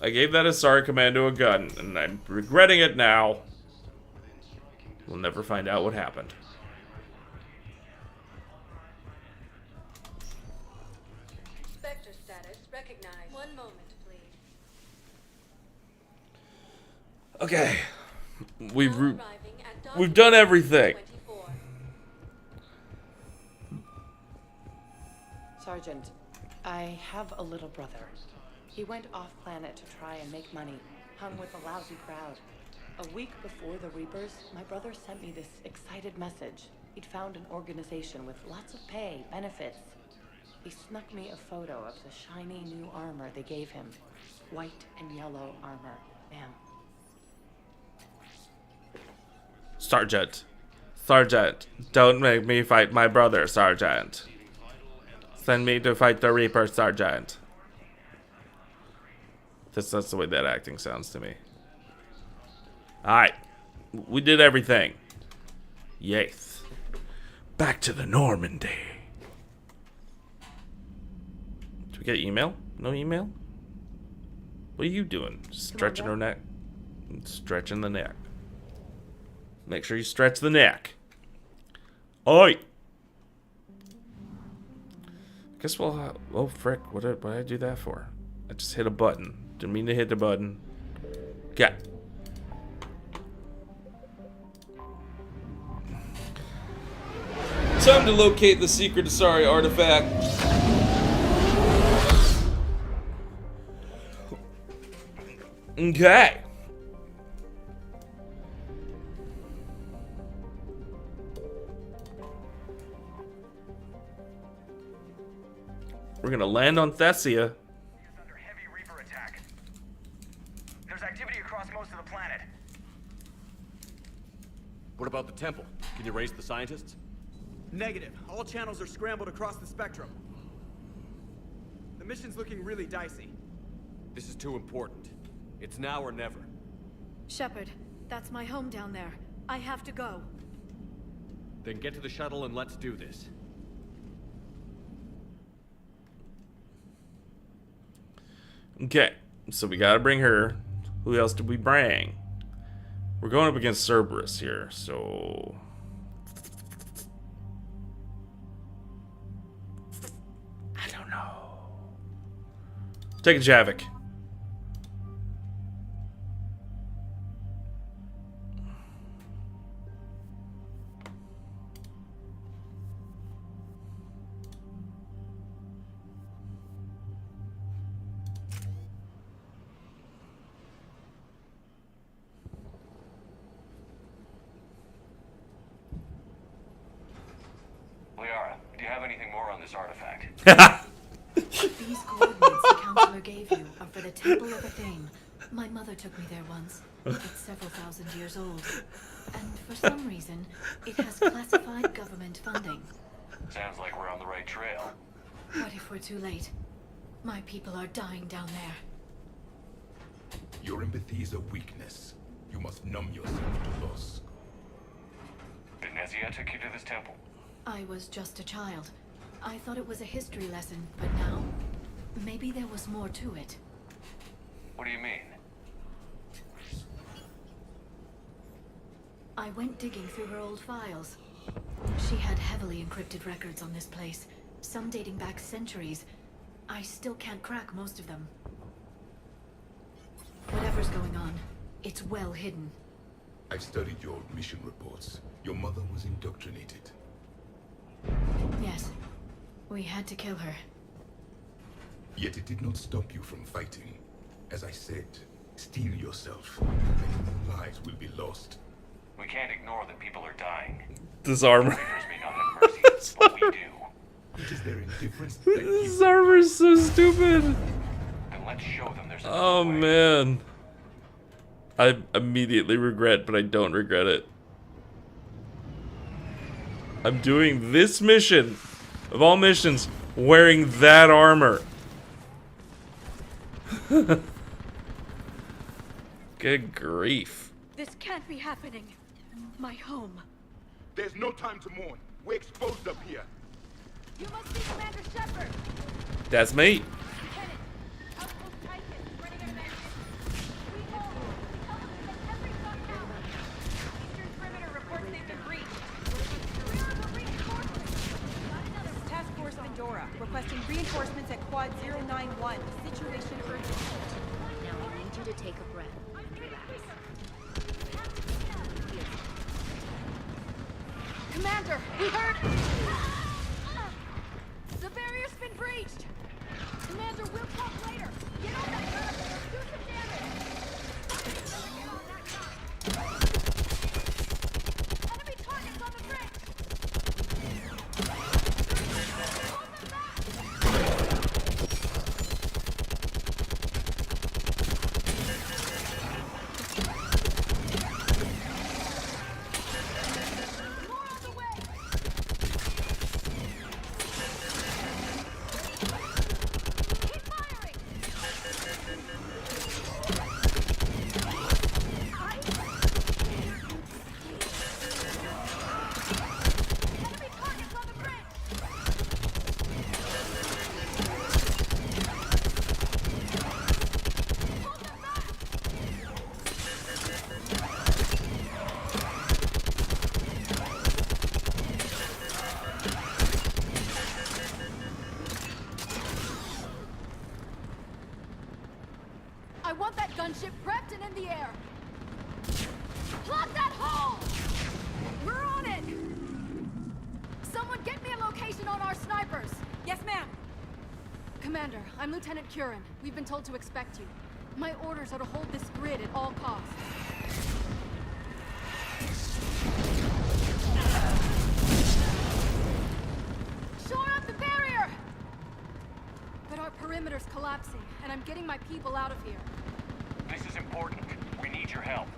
I gave that Asari Commando a gun, and I'm regretting it now. We'll never find out what happened. Spectre status recognized. One moment, please. Okay. We've done everything. Sergeant, I have a little brother. He went off-planet to try and make money, hung with a lousy crowd. A week before the Reapers, my brother sent me this excited message. He'd found an organization with lots of pay, benefits. He snuck me a photo of the shiny new armor they gave him. White and yellow armor, ma'am. Sergeant, don't make me fight my brother, Sergeant. Send me to fight the Reaper, Sergeant. That's the way that acting sounds to me. Alright. We did everything. Yes. Back to the Normandy. Do we get email? No email? What are you doing? Stretching her neck? Stretching the neck. Make sure you stretch the neck. Oi! Guess we'll... oh, frick. What did I do that for? I just hit a button. Didn't mean to hit the button. Okay. Time to locate the secret Asari artifact. Okay. We're gonna land on Thessia. What about the temple? Can you raise the scientists? Negative. All channels are scrambled across the spectrum. The mission's looking really dicey. This is too important. It's now or never. Shepard, that's my home down there. I have to go. Then get to the shuttle and let's do this. Okay, so we gotta bring her. Who else did we bring? We're going up against Cerberus here, so... I don't know. Take a Javik. Artifact. These coordinates the counselor gave you are for the Temple of Athame. My mother took me there once. It's several thousand years old. And for some reason, it has classified government funding. Sounds like we're on the right trail. What if we're too late? My people are dying down there. Your empathy is a weakness. You must numb yourself to loss. Benezia took you to this temple? I was just a child. I thought it was a history lesson, but now, maybe there was more to it. What do you mean? I went digging through her old files. She had heavily encrypted records on this place, some dating back centuries. I still can't crack most of them. Whatever's going on, it's well hidden. I've studied your mission reports. Your mother was indoctrinated. Yes. We had to kill her. Yet it did not stop you from fighting. As I said, steel yourself. Many more lives will be lost. We can't ignore that people are dying. This armor. The Reapers may not have mercy, but we do. It is their indifference This armor is so stupid. Then let's show them there's a Oh man. I immediately regret, but I don't regret it. I'm doing this mission, of all missions, wearing that armor. Good grief. This can't be happening. My home. There's no time to mourn. We're exposed up here. You must be Commander Shepard. That's me. Lieutenant, Outpost Titan, running out of ammunition. We hold. Tell them that every shot counts. Eastern perimeter reports they've been breached. Where are the reinforcements? This is Task Force Pandora, requesting reinforcements at Quad 091. Situation urgent. Now I need you to take a breath and relax. Commander, we heard... The barrier's been breached! Commander, we'll talk later! Get on that gun! Do some damage! Enemy targets on the bridge! I want that gunship prepped and in the air. Plug that hole! We're on it! Someone get me a location on our snipers! Yes, ma'am. Commander, I'm Lieutenant Curran. We've been told to expect you. My orders are to hold this grid at all costs. Shore up the barrier! But our perimeter's collapsing, and I'm getting my people out of here. This is important. We need your help.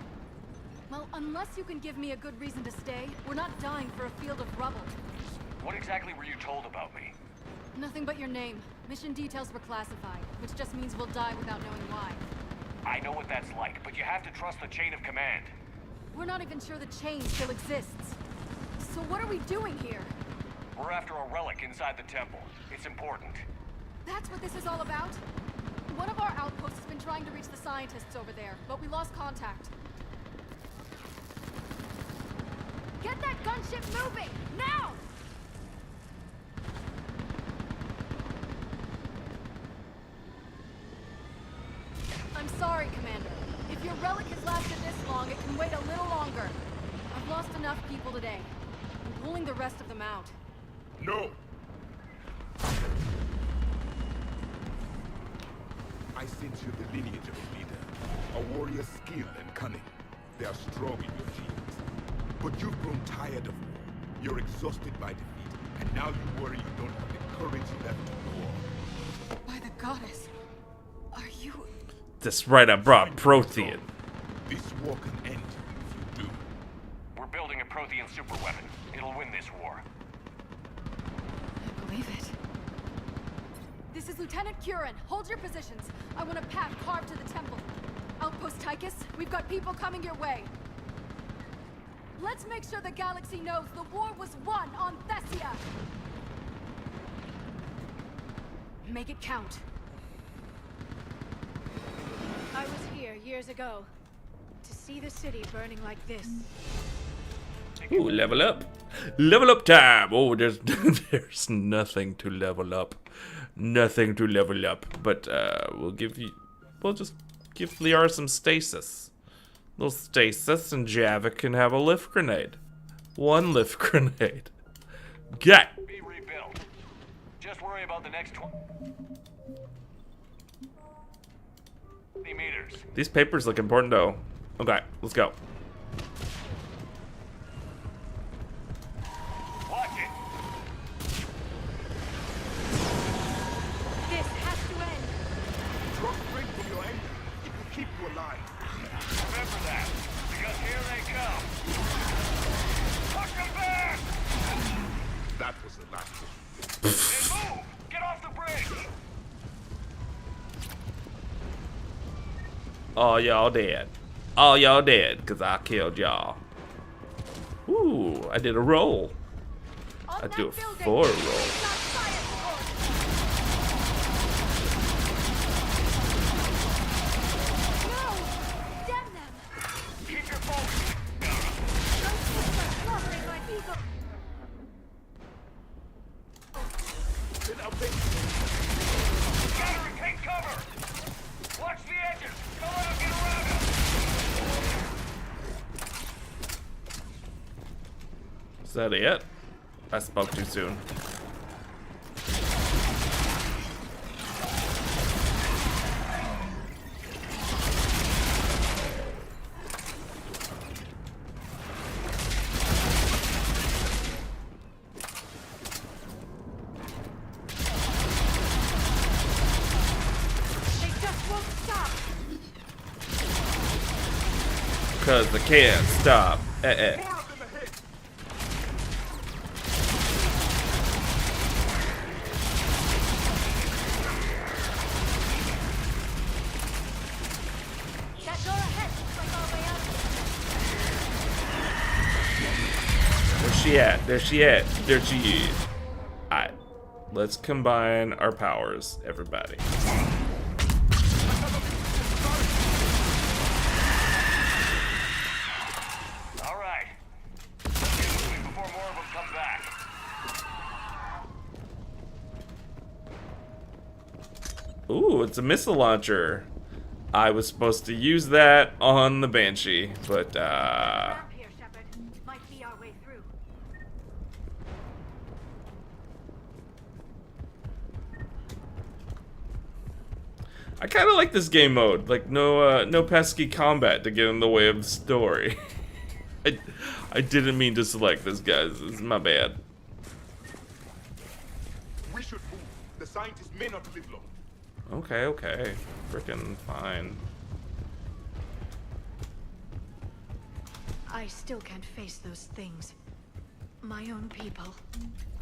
Well, unless you can give me a good reason to stay, we're not dying for a field of rubble. What exactly were you told about me? Nothing but your name. Mission details were classified, which just means we'll die without knowing why. I know what that's like, but you have to trust the chain of command. We're not even sure the chain still exists. So what are we doing here? We're after a relic inside the temple. It's important. That's what this is all about? One of our outposts has been trying to reach the scientists over there, but we lost contact. Get that gunship moving! Now! I'm sorry, Commander. If your relic has lasted this long, it can wait a little longer. I've lost enough people today. I'm pulling the rest of them out. No! I sense you the lineage of a leader. A warrior's skill and cunning. They are strong in your genes. But you've grown tired of war. You're exhausted by defeat. And now you worry you don't have the courage left to go on. By the goddess, are you... That's right, I brought Prothean. This war can end if you do. We're building a Prothean superweapon. It'll win this war. I believe it. This is Lieutenant Curran. Hold your positions. I want a path carved to the temple. Outpost Tychus, we've got people coming your way. Let's make sure the galaxy knows the war was won on Thessia. Make it count. I was here years ago. To see the city burning like this. Ooh, level up. Level up time. Oh, there's there's nothing to level up. Nothing to level up. But we'll just give Liara some stasis. Little stasis, and Java can have a lift grenade. One lift grenade. Get. Be rebuilt. just worry about the next 20 meters. These papers look important though. Okay, let's go. Watch it. This has to end. Draw strength from your anger. It will keep you alive. Remember that, because here they come. Push them back! That was the last one. Then move! Get off the bridge! All y'all dead. All y'all dead, cause I killed y'all. Ooh, I did a roll. I do a 4 roll. Scatter and take cover! Watch the edges! Don't let them get around us! Is that it? I spoke too soon. They just won't stop. Cause they can't stop. That door ahead looks like our way out. Where's she at? There she at. There she is. Alright. Let's combine our powers, everybody. Alright. Let's get moving before more of them come back. Ooh, it's a missile launcher. I was supposed to use that on the Banshee, but Map here, Shepard. Might be our way through. I kind of like this game mode. Like no pesky combat to get in the way of the story. I didn't mean to select this, guys. This is my bad. We should move. The scientists may not live long. Okay, okay. Frickin' fine. I still can't face those things. My own people.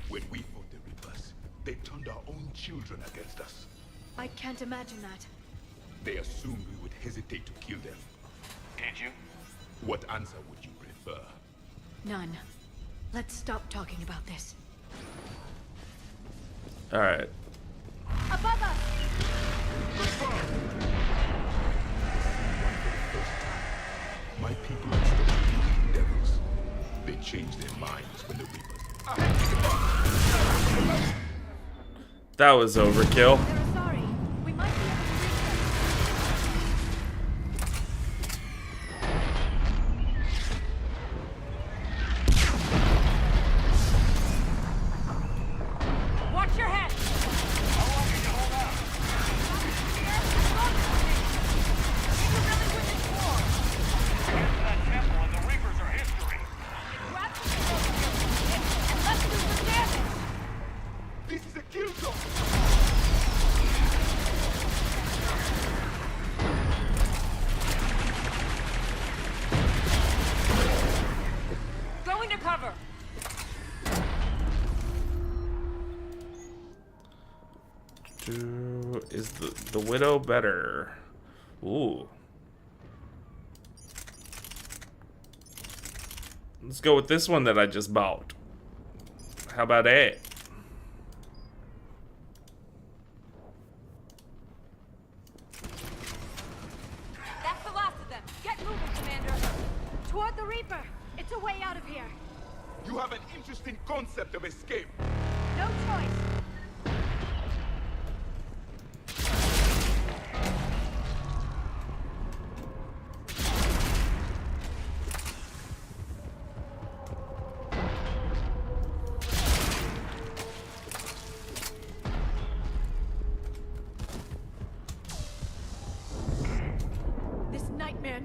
When we fought the Reapers, they turned our own children against us. I can't imagine that. They assumed we would hesitate to kill them. Did you? What answer would you prefer? None. Let's stop talking about this. Alright. Above us! My people are still believing devils. They changed their minds when the Reapers. That was overkill. They're sorry. We might be able to reach them. Watch your head! How long can you hold out? You really win this war! Get to that temple and the Reapers are history. Grab the control and let's do some damage! This is a kill zone! Going to cover! Is the Widow better? Ooh. Let's go with this one that I just bought. How about that? That's the last of them. Get moving, Commander. Toward the Reaper. It's a way out of here. You have an interesting concept of escape. No choice.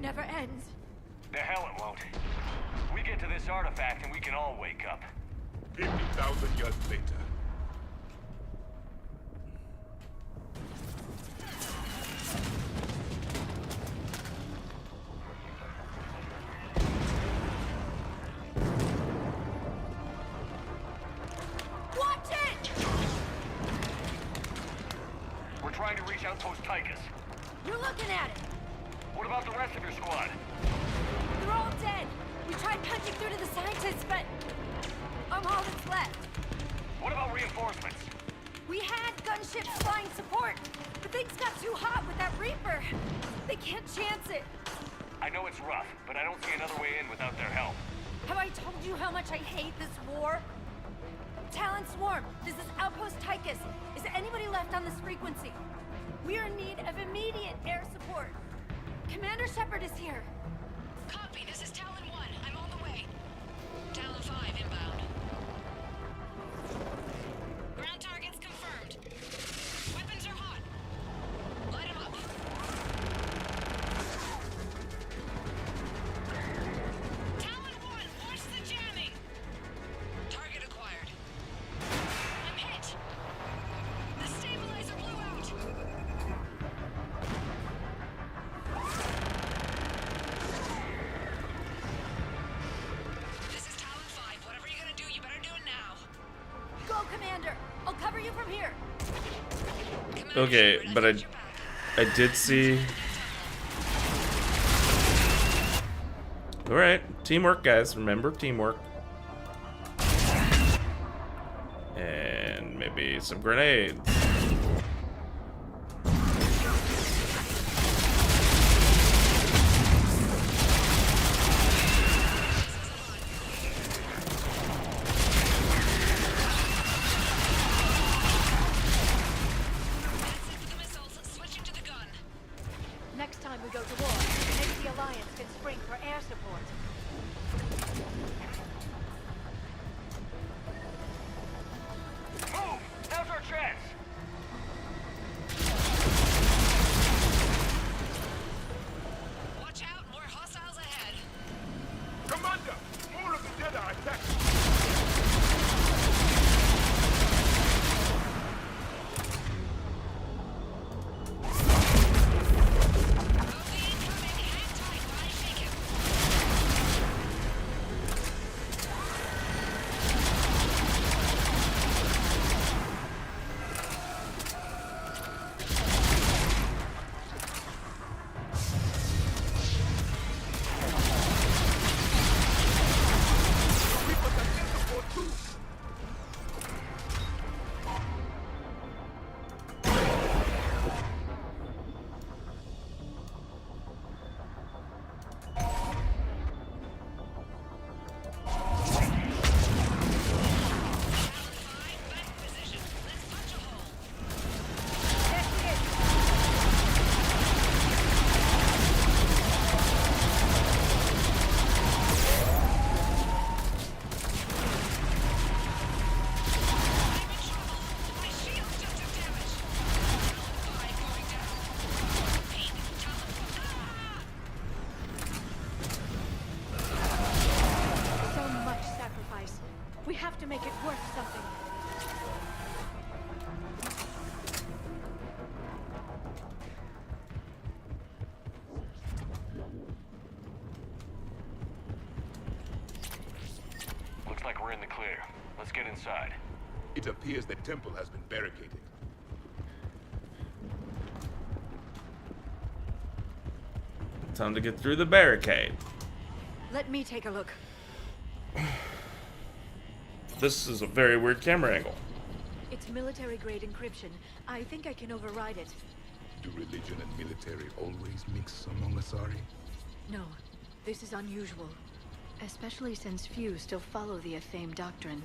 never ends. The hell it won't. We get to this artifact and we can all wake up. 50,000 years later. Watch it! We're trying to reach Outpost Tychus. You're looking at it. What about the rest of your squad? They're all dead. We tried punching through to the scientists, but I'm all that's left. What about reinforcements? We had gunships flying support, but things got too hot with that Reaper. They can't chance it. I know it's rough, but I don't see another way in without their help. Have I told you how much I hate this war? Talon Swarm, this is Outpost Tychus. Is anybody left on this frequency? We are in need of immediate air support. Commander Shepard is here. Copy, this is Talon 1. I'm on the way. Talon 5 inbound. Ground targets confirmed. Weapons are hot. Light 'em up. Talon 1, watch the jamming. Target acquired. I'm hit. The stabilizer blew out. This is Talon 5. Whatever you're gonna do, you better do it now. Go, Commander. I'll cover you from here. Okay, but I did see. All right, teamwork, guys. Remember teamwork. And maybe some grenades. Switching to the gun. Next time we go to war, maybe the Alliance can spring for air support. Move! Now's our chance! Watch out, more hostiles ahead. Commander! More of the Jedi attack! So much sacrifice. We have to make it worth something. Looks like we're in the clear. Let's get inside. It appears the temple has been barricaded. Time to get through the barricade. Let me take a look. This is a very weird camera angle. It's military-grade encryption. I think I can override it. Do religion and military always mix among Asari? No, this is unusual. Especially since few still follow the Athame doctrine.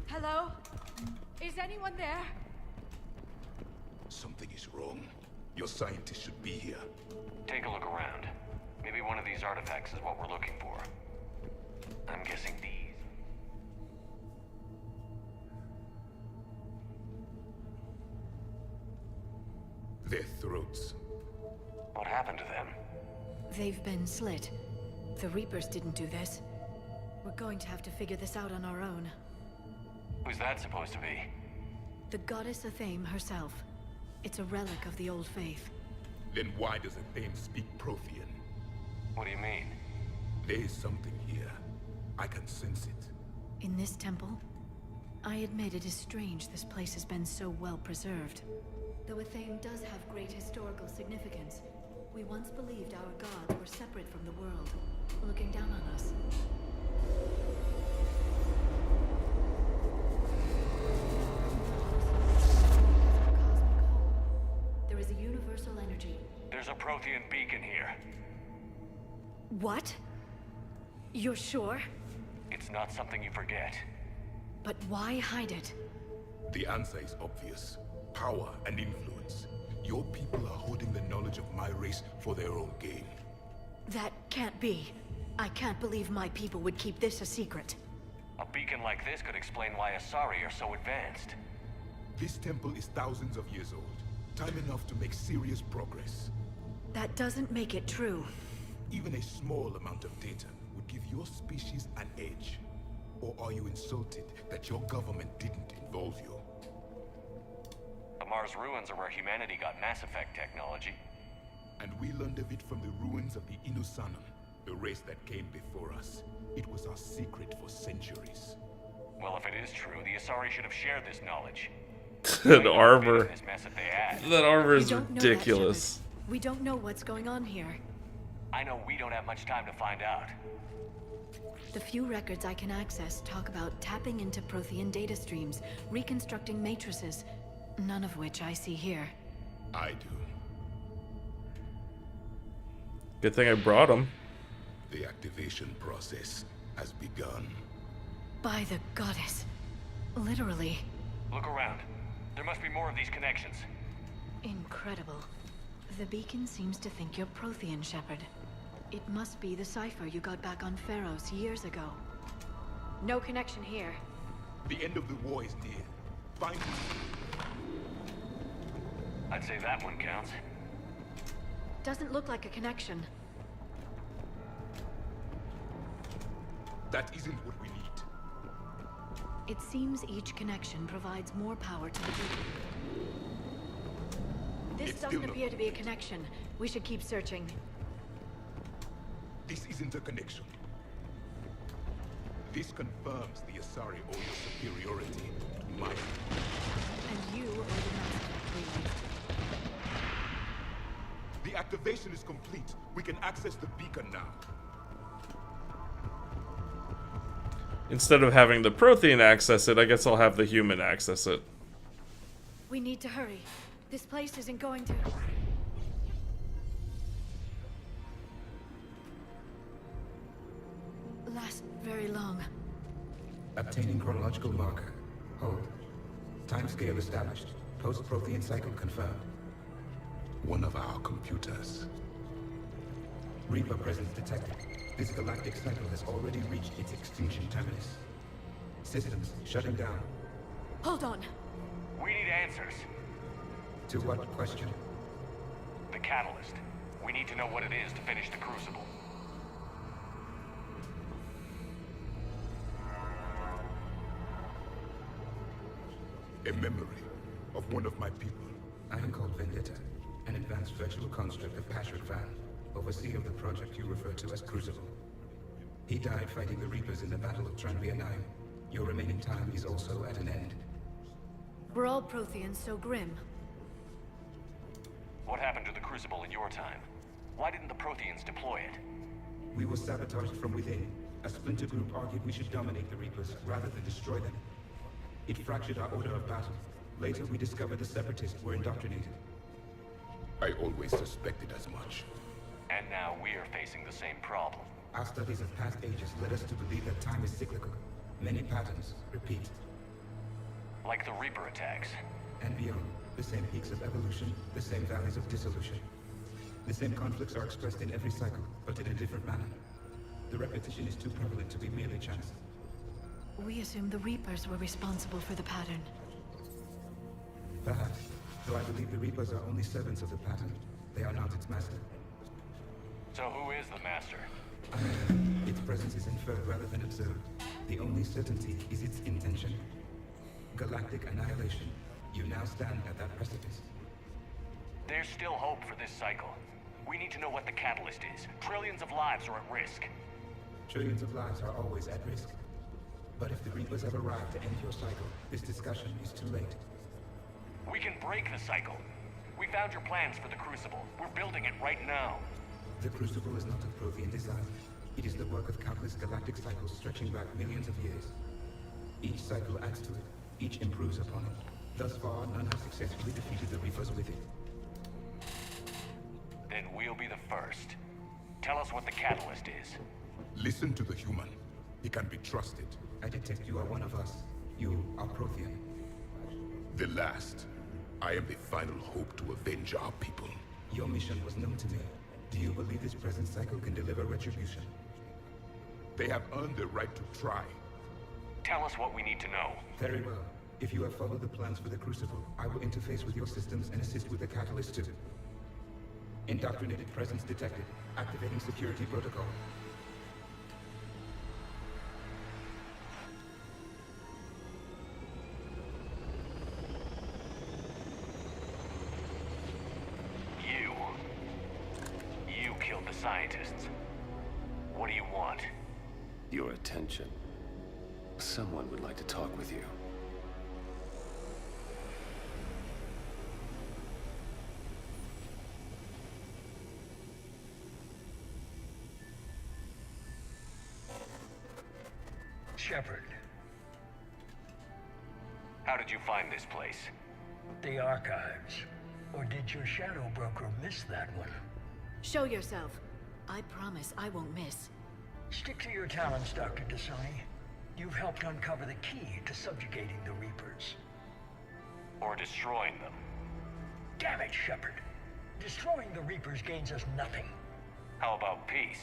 Hello? Is anyone there? Something is wrong. Your scientists should be here. Take a look around. Maybe one of these artifacts is what we're looking for. I'm guessing these. Their throats. What happened to them? They've been slit. The Reapers didn't do this. We're going to have to figure this out on our own. Who's that supposed to be? The goddess Athame herself. It's a relic of the old faith. Then why does Athame speak Prothean? What do you mean? There is something here. I can sense it. In this temple? I admit it is strange this place has been so well preserved. Though Athame does have great historical significance, we once believed our gods were separate from the world, looking down on us. There is a universal energy. There's a Prothean beacon here. What? You're sure? It's not something you forget. But why hide it? The answer is obvious. Power and influence. Your people are holding the knowledge of my race for their own gain. That can't be. I can't believe my people would keep this a secret. A beacon like this could explain why Asari are so advanced. This temple is thousands of years old. Time enough to make serious progress. That doesn't make it true. Even a small amount of data would give your species an edge. Or are you insulted that your government didn't involve you? The Mars ruins are where humanity got Mass Effect technology. And we learned of it from the ruins of the Inusanum, the race that came before us. It was our secret for centuries. Well, if it is true, the Asari should have shared this knowledge. That armor. This mess that they had. That armor We is don't know ridiculous. that, Shepard. We don't know what's going on here. I know we don't have much time to find out. The few records I can access talk about tapping into Prothean data streams, reconstructing matrices, none of which I see here. I do. Good thing I brought him. The activation process has begun. By the goddess. Literally. Look around. There must be more of these connections. Incredible. The beacon seems to think you're Prothean, Shepard. It must be the cipher you got back on Pharaohs years ago. No connection here. The end of the war is near. Find me. I'd say that one counts. Doesn't look like a connection. That isn't what we need. It seems each connection provides more power to the beacon. This doesn't appear to be a connection. We should keep searching. This isn't a connection. This confirms the Asari owe your superiority. Mine. And you are the master. The activation is complete. We can access the beacon now. Instead of having the Prothean access it, I guess I'll have the human access it. We need to hurry. This place isn't going to... last very long. Obtaining chronological marker. Hold. Timescale established. Post-Prothean cycle confirmed. One of our computers. Reaper presence detected. This galactic cycle has already reached its extinction terminus. Systems shutting down. Hold on. We need answers. To what question? The catalyst. We need to know what it is to finish the Crucible. A memory of one of my people. I am called Vendetta, an advanced virtual construct of PATRON, overseer of the project you refer to as Crucible. He died fighting the Reapers in the Battle of Tranvia 9. Your remaining time is also at an end. We're all Protheans, so grim. What happened to the Crucible in your time? Why didn't the Protheans deploy it? We were sabotaged from within. A splinter group argued we should dominate the Reapers rather than destroy them. It fractured our order of battle. Later, we discovered the Separatists were indoctrinated. I always suspected as much. And now we're facing the same problem. Our studies of past ages led us to believe that time is cyclical. Many patterns repeat. Like the Reaper attacks. And beyond, the same peaks of evolution, the same valleys of dissolution. The same conflicts are expressed in every cycle, but in a different manner. The repetition is too prevalent to be merely chance. We assume the Reapers were responsible for the pattern. Perhaps, though I believe the Reapers are only servants of the pattern. They are not its master. So who is the master? Its presence is inferred rather than observed. The only certainty is its intention. Galactic annihilation. You now stand at that precipice. There's still hope for this cycle. We need to know what the catalyst is. Trillions of lives are at risk. Trillions of lives are always at risk. But if the Reapers have arrived to end your cycle, this discussion is too late. We can break the cycle. We found your plans for the Crucible. We're building it right now. The Crucible is not of Prothean design. It is the work of countless galactic cycles stretching back millions of years. Each cycle adds to it. Each improves upon it. Thus far, none have successfully defeated the Reapers with it. Then we'll be the first. Tell us what the catalyst is. Listen to the human. He can be trusted. I detect you are one of us. You are Prothean. The last. I am the final hope to avenge our people. Your mission was known to me. Do you believe this present cycle can deliver retribution? They have earned the right to try. Tell us what we need to know. Very well. If you have followed the plans for the Crucible, I will interface with your systems and assist with the catalyst too. Indoctrinated presence detected. Activating security protocol. You killed the scientists. What do you want? Your attention. Someone would like to talk with you. Shepard. How did you find this place? The archives. Or did your shadow broker miss that one? Show yourself. I promise I won't miss. Stick to your talents, Dr. Dasani. You've helped uncover the key to subjugating the Reapers. Or destroying them. Damn it, Shepard. Destroying the Reapers gains us nothing. How about peace?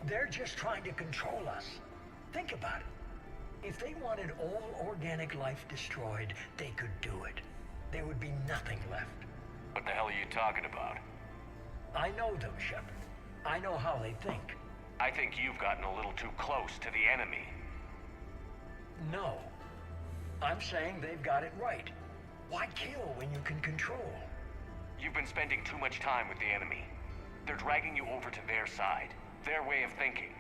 They're just trying to control us. Think about it. If they wanted all organic life destroyed, they could do it. There would be nothing left. What the hell are you talking about? I know them, Shepard. I know how they think. I think you've gotten a little too close to the enemy. No. I'm saying they've got it right. Why kill when you can control? You've been spending too much time with the enemy. They're dragging you over to their side. Their way of thinking.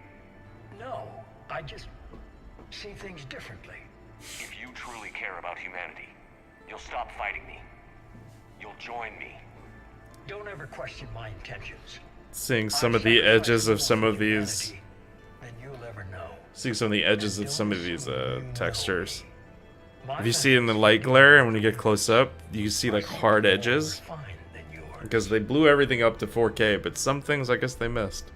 No, I just see things differently. If you truly care about humanity, you'll stop fighting me. You'll join me. Don't ever question my intentions. Seeing some of the edges of some of these. Then you'll ever know. Seeing some of the edges of some of these textures. If you see it in the light glare and when you get close up, you see like hard edges. Because they blew everything up to 4K, but some things I guess they missed.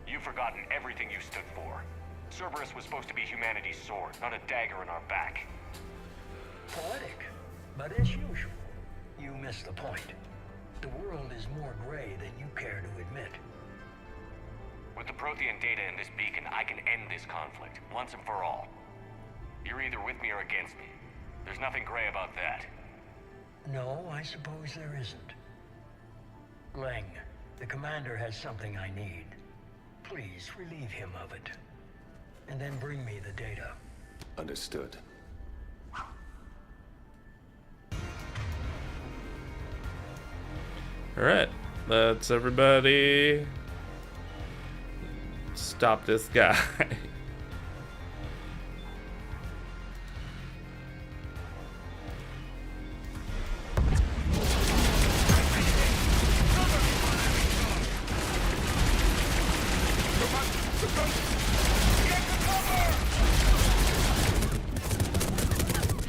You've forgotten everything you stood for. Cerberus was supposed to be humanity's sword, not a dagger in our back. Poetic, but as usual, you missed the point. The world is more gray than you care to admit. With the Prothean data in this beacon, I can end this conflict, once and for all. You're either with me or against me. There's nothing gray about that. No, I suppose there isn't. Leng, the commander has something I need. Please relieve him of it. And then bring me the data. Understood. Alright, let's everybody stop this guy.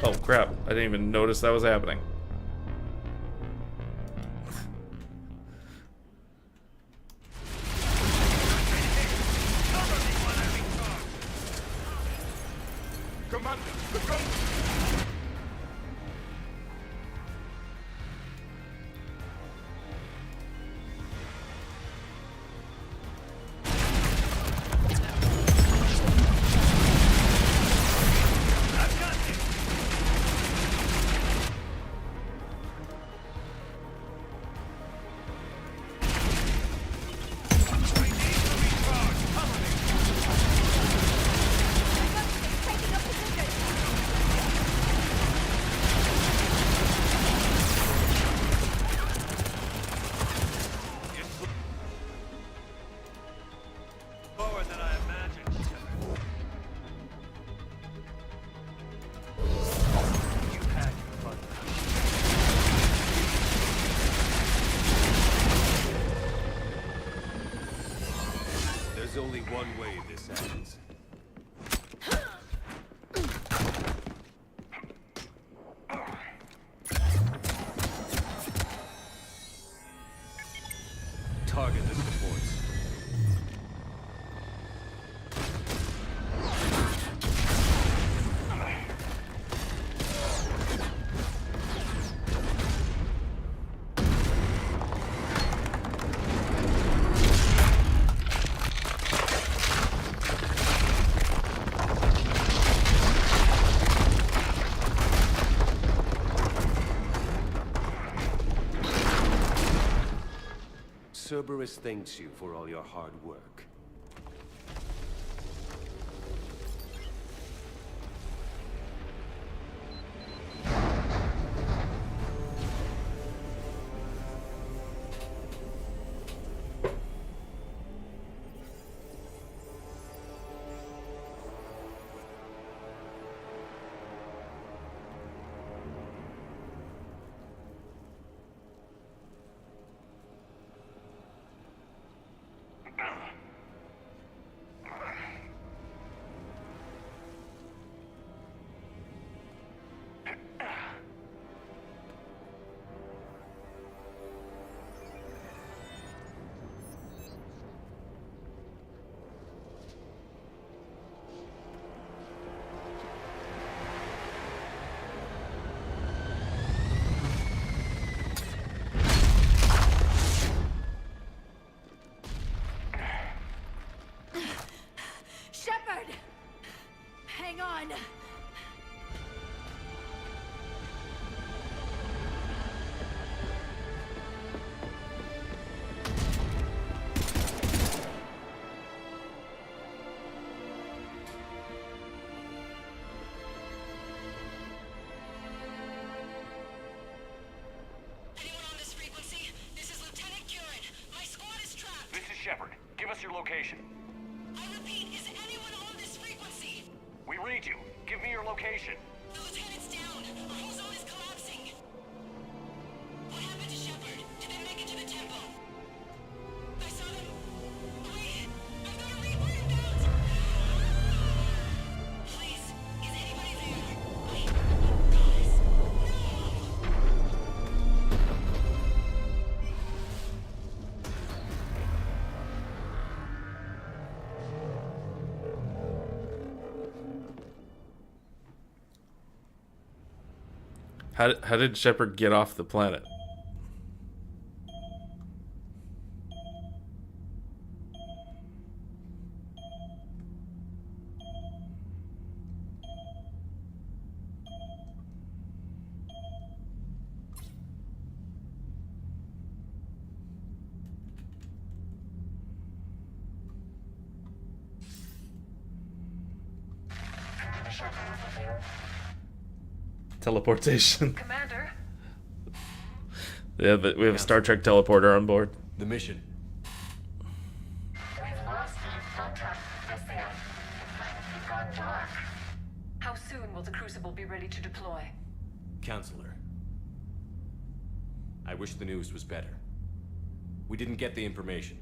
Oh crap, I didn't even notice that was happening. only one way this ends. Target the supports. Cerberus thanks you for all your hard work. Shepard! Hang on! This is Shepard. Give us your location. I repeat, is anyone on this frequency? We read you. Give me your location. The lieutenant's down. Our whole zone is collapsing. What happened to Shepard? Did they make it to the temple? I saw them. Wait! I've got a Reaper inbound! Please, is anybody there? Wait, guys, How did Shepard get off the planet? Teleportation. Commander. Yeah, but we have a Star Trek teleporter on board. The mission. We've lost contact with the It's gone dark. How soon will the Crucible be ready to deploy? Counselor. I wish the news was better. We didn't get the information.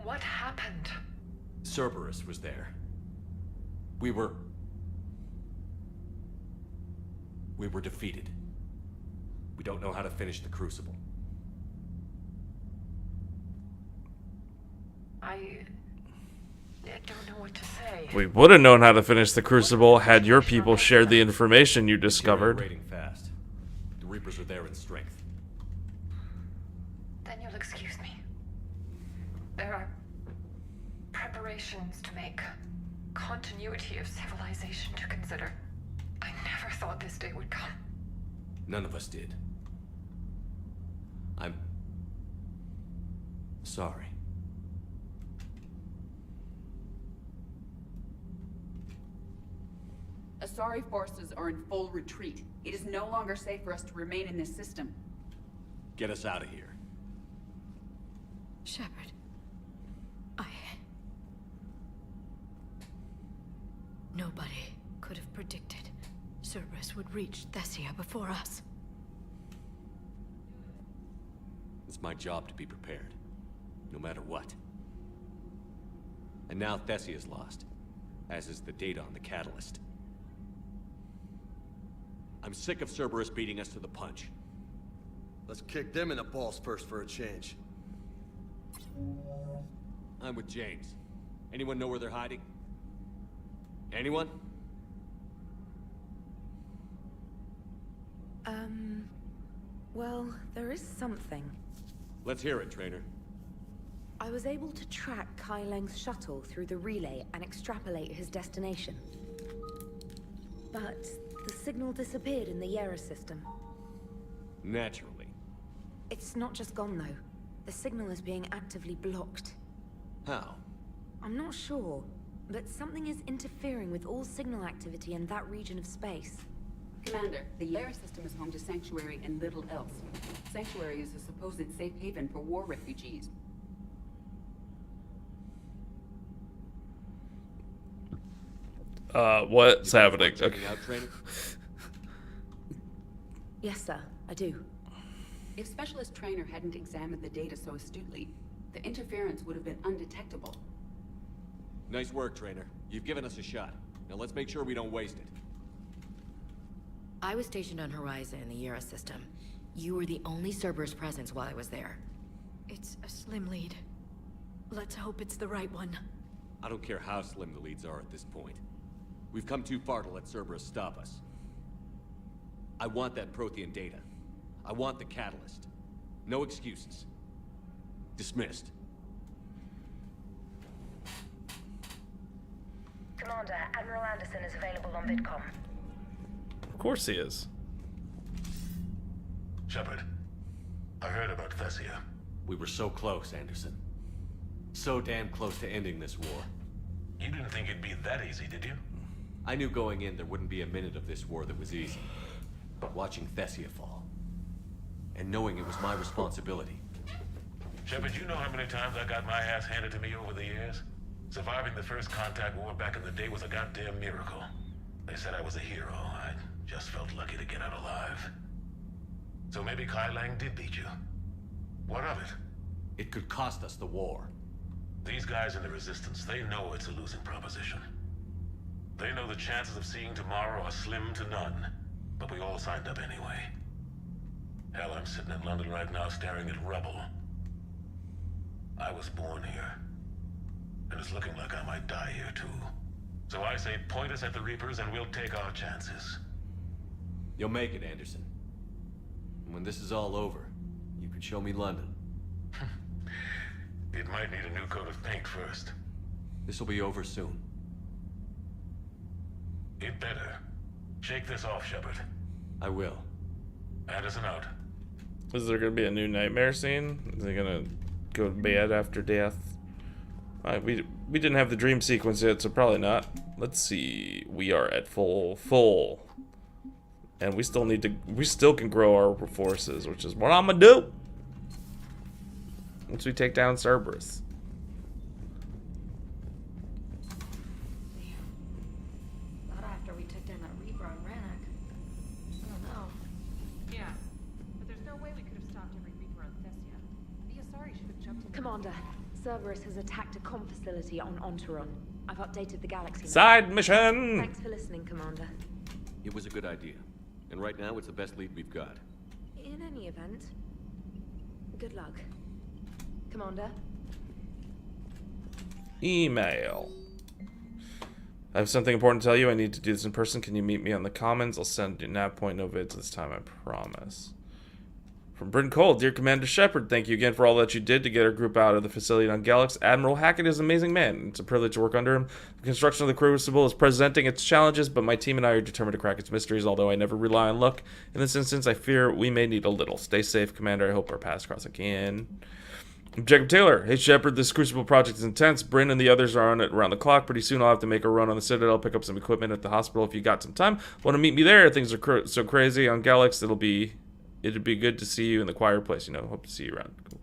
What happened? Cerberus was there. We were defeated. We don't know how to finish the Crucible. I don't know what to say. We would have known how to finish the Crucible had your people shared the information you discovered. Deteriorating fast. The Reapers are there in strength. Then you'll excuse me. There are preparations to make. Continuity of civilization to consider. I never thought this day would come. None of us did. I'm sorry. Asari forces are in full retreat. It is no longer safe for us to remain in this system. Get us out of here. Shepard. Nobody could have predicted Cerberus would reach Thessia before us. It's my job to be prepared. no matter what. And now Thessia's lost, as is the data on the catalyst. I'm sick of Cerberus beating us to the punch. Let's kick them in the balls first for a change. I'm with James. Anyone know where they're hiding? Anyone? Well, there is something. Let's hear it, Trainer. I was able to track Kai Leng's shuttle through the relay and extrapolate his destination. But the signal disappeared in the Yera system. Naturally. It's not just gone, though. The signal is being actively blocked. How? I'm not sure, but something is interfering with all signal activity in that region of space. Commander, the Yera system is home to Sanctuary and little else. Sanctuary is a supposed safe haven for war refugees. What's happening? Okay. Out, Trainer? Yes, sir, I do. If Specialist Trainer hadn't examined the data so astutely, the interference would have been undetectable. Nice work, Trainer. You've given us a shot. Now let's make sure we don't waste it. I was stationed on Horizon in the Yera system. You were the only Cerberus presence while I was there. It's a slim lead. Let's hope it's the right one. I don't care how slim the leads are at this point. We've come too far to let Cerberus stop us. I want that Prothean data. I want the catalyst. No excuses. Dismissed. Commander, Admiral Anderson is available on VidCom. Of course he is. Shepard, I heard about Thessia. We were so close, Anderson. So damn close to ending this war. You didn't think it'd be that easy, did you? I knew going in there wouldn't be a minute of this war that was easy. Watching Thessia fall. And knowing it was my responsibility. Shepard, you know how many times I got my ass handed to me over the years? Surviving the first contact war back in the day was a goddamn miracle. They said I was a hero. I just felt lucky to get out alive. So maybe Kai Lang did beat you. What of it? It could cost us the war. These guys in the Resistance, they know it's a losing proposition. They know the chances of seeing tomorrow are slim to none. But we all signed up anyway. Hell, I'm sitting in London right now staring at rubble. I was born here. And it's looking like I might die here too. So I say point us at the Reapers and we'll take our chances. You'll make it, Anderson. And when this is all over, you can show me London. It might need a new coat of paint first. This'll be over soon. It better. Shake this off, Shepard. I will. Anderson out. Is there gonna be a new nightmare scene? Is he gonna go to bed after death? We didn't have the dream sequence yet, so probably not. Let's see. We are at full. And we still can grow our forces, which is what I'm gonna do. Once we take down Cerberus. Not after we took down that Reaper on Rannoch. I don't know. Yeah, but there's no way we could have stopped every Reaper on Thessia. The Asari should have jumped in. Commander, Cerberus has attacked a comm facility on Ontaron. I've updated the galaxy map. Side mission! Thanks for listening, Commander. It was a good idea. And right now, it's the best lead we've got. In any event, good luck. Commander? Email. I have something important to tell you. I need to do this in person. Can you meet me on the Commons? I'll send you nav point no vids this time, I promise. From Bryn Cole, dear Commander Shepard, thank you again for all that you did to get our group out of the facility on Galax. Admiral Hackett is an amazing man. It's a privilege to work under him. The construction of the Crucible is presenting its challenges, but my team and I are determined to crack its mysteries, although I never rely on luck. In this instance, I fear we may need a little. Stay safe, Commander. I hope our paths cross again. Jacob Taylor, hey Shepard, this Crucible project is intense. Bryn and the others are on it around the clock. Pretty soon I'll have to make a run on the Citadel, pick up some equipment at the hospital if you got some time. Want to meet me there? Things are so crazy on Galax. It'd be good to see you in the quiet place. Hope to see you around. Cool.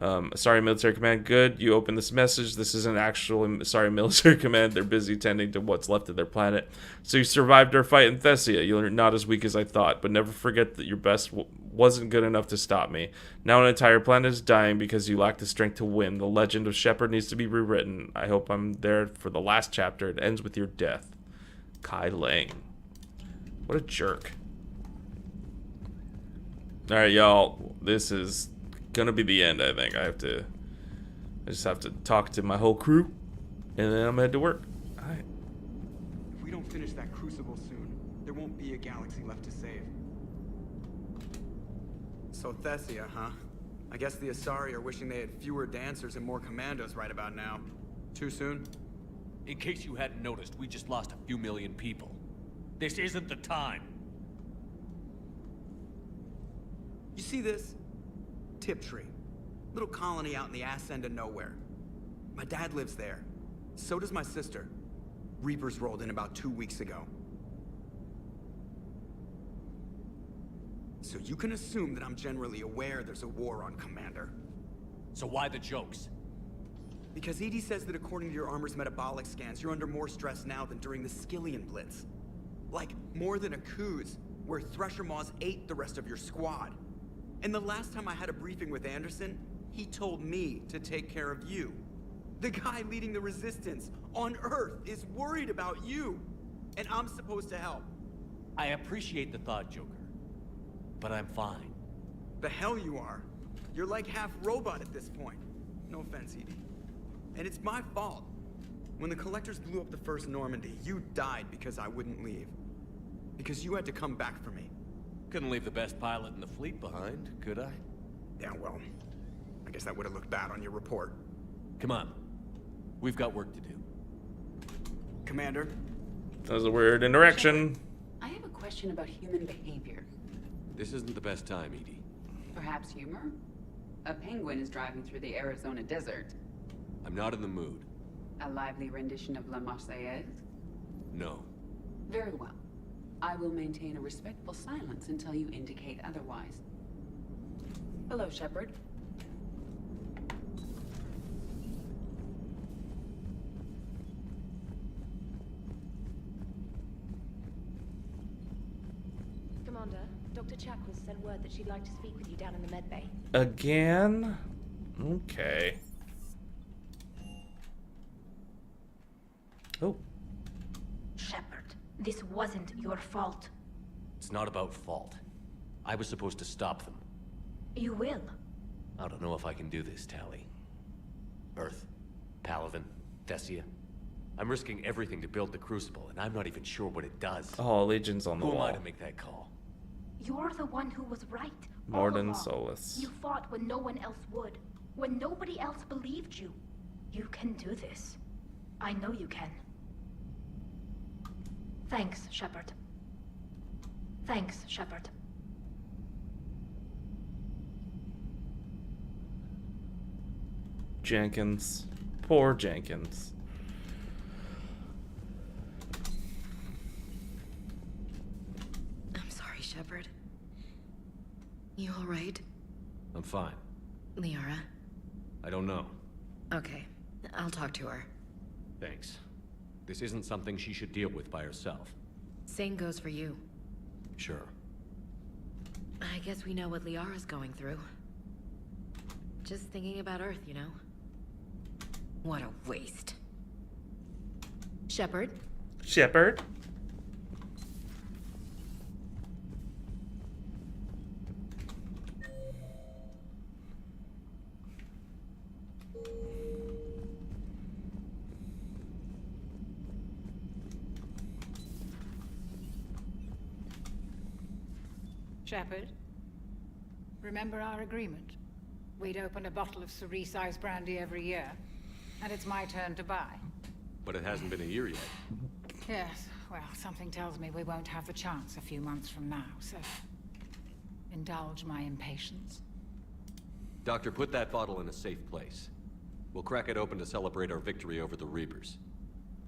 Sorry, military command. Good. You opened this message. This isn't actual sorry, military command. They're busy tending to what's left of their planet. So you survived our fight in Thessia. You're not as weak as I thought. But never forget that your best wasn't good enough to stop me. Now an entire planet is dying because you lack the strength to win. The legend of Shepard needs to be rewritten. I hope I'm there for the last chapter. It ends with your death. Kai Lang. What a jerk. Alright, y'all. This is gonna be the end, I think. I just have to talk to my whole crew, and then I'm head to work. Alright. If we don't finish that crucible soon, there won't be a galaxy left to save. So Thessia, huh? I guess the Asari are wishing they had fewer dancers and more commandos right about now. Too soon? In case you hadn't noticed, we just lost a few million people. This isn't the time. You see this? Tiptree. Little colony out in the ass end of nowhere. My dad lives there. So does my sister. Reapers rolled in about 2 weeks ago. So you can assume that I'm generally aware there's a war on, Commander. So why the jokes? Because EDI says that according to your armor's metabolic scans, you're under more stress now than during the Skillian Blitz. Like, more than a Kuz, where Thresher Maws ate the rest of your squad. And the last time I had a briefing with Anderson, he told me to take care of you. The guy leading the resistance on Earth is worried about you. And I'm supposed to help. I appreciate the thought, Joker. But I'm fine. The hell you are. You're like half robot at this point. No offense, EDI. And it's my fault. When the Collectors blew up the first Normandy, you died because I wouldn't leave. Because you had to come back for me. Couldn't leave the best pilot in the fleet behind, could I? Yeah, well, I guess that would have looked bad on your report. Come on. We've got work to do. Commander? That was a weird interaction. I have a question about human behavior. This isn't the best time, EDI. Perhaps humor? A penguin is driving through the Arizona desert. I'm not in the mood. A lively rendition of La Marseillaise? No. Very well. I will maintain a respectful silence until you indicate otherwise. Hello, Shepard. Commander, Dr. Chakwas sent word that she'd like to speak with you down in the medbay. Again? Okay. Oh. Shepard, this wasn't your fault. It's not about fault. I was supposed to stop them. You will. I don't know if I can do this, Tali. Earth, Paladin, Thessia. I'm risking everything to build the Crucible, and I'm not even sure what it does. Oh, Legion's on the Who wall. am I to make that call? You're the one who was right. Morden all along. Solus. You fought when no one else would. When nobody else believed you. You can do this. I know you can. Thanks, Shepard. Thanks, Shepard. Jenkins. Poor Jenkins. I'm sorry, Shepard. You alright? I'm fine. Liara? I don't know. Okay, I'll talk to her. Thanks. This isn't something she should deal with by herself. Same goes for you. Sure. I guess we know what Liara's going through. Just thinking about Earth, you know? What a waste. Shepard? Shepard? Shepard, remember our agreement? We'd open a bottle of cerise brandy every year, and it's my turn to buy. But it hasn't been a year yet. Yes, well, something tells me we won't have the chance a few months from now, so indulge my impatience. Doctor, put that bottle in a safe place. We'll crack it open to celebrate our victory over the Reapers.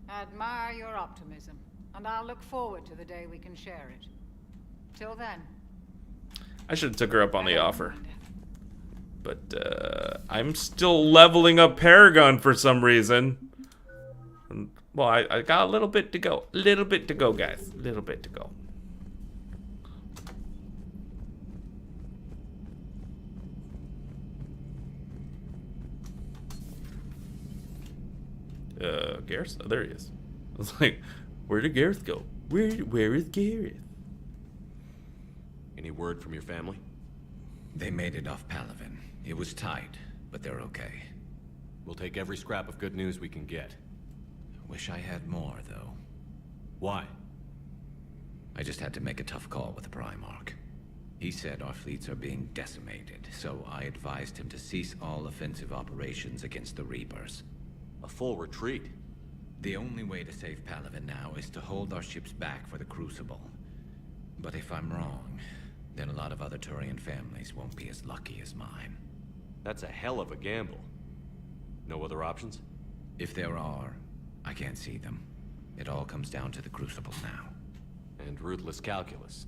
Admire your optimism, and I'll look forward to the day we can share it. Till then. I should have took her up on the offer. But I'm still leveling up Paragon for some reason. Well, I got a little bit to go. A little bit to go, guys. A little bit to go. Gareth? Oh, there he is. I was like, where did Gareth go? Where is Gareth? Any word from your family? They made it off Palaven. It was tight, but they're okay. We'll take every scrap of good news we can get. Wish I had more, though. Why? I just had to make a tough call with the Primarch. He said our fleets are being decimated, so I advised him to cease all offensive operations against the Reapers. A full retreat? The only way to save Palaven now is to hold our ships back for the Crucible. But if I'm wrong, then a lot of other Turian families won't be as lucky as mine. That's a hell of a gamble. No other options? If there are, I can't see them. It all comes down to the Crucible now. And ruthless calculus.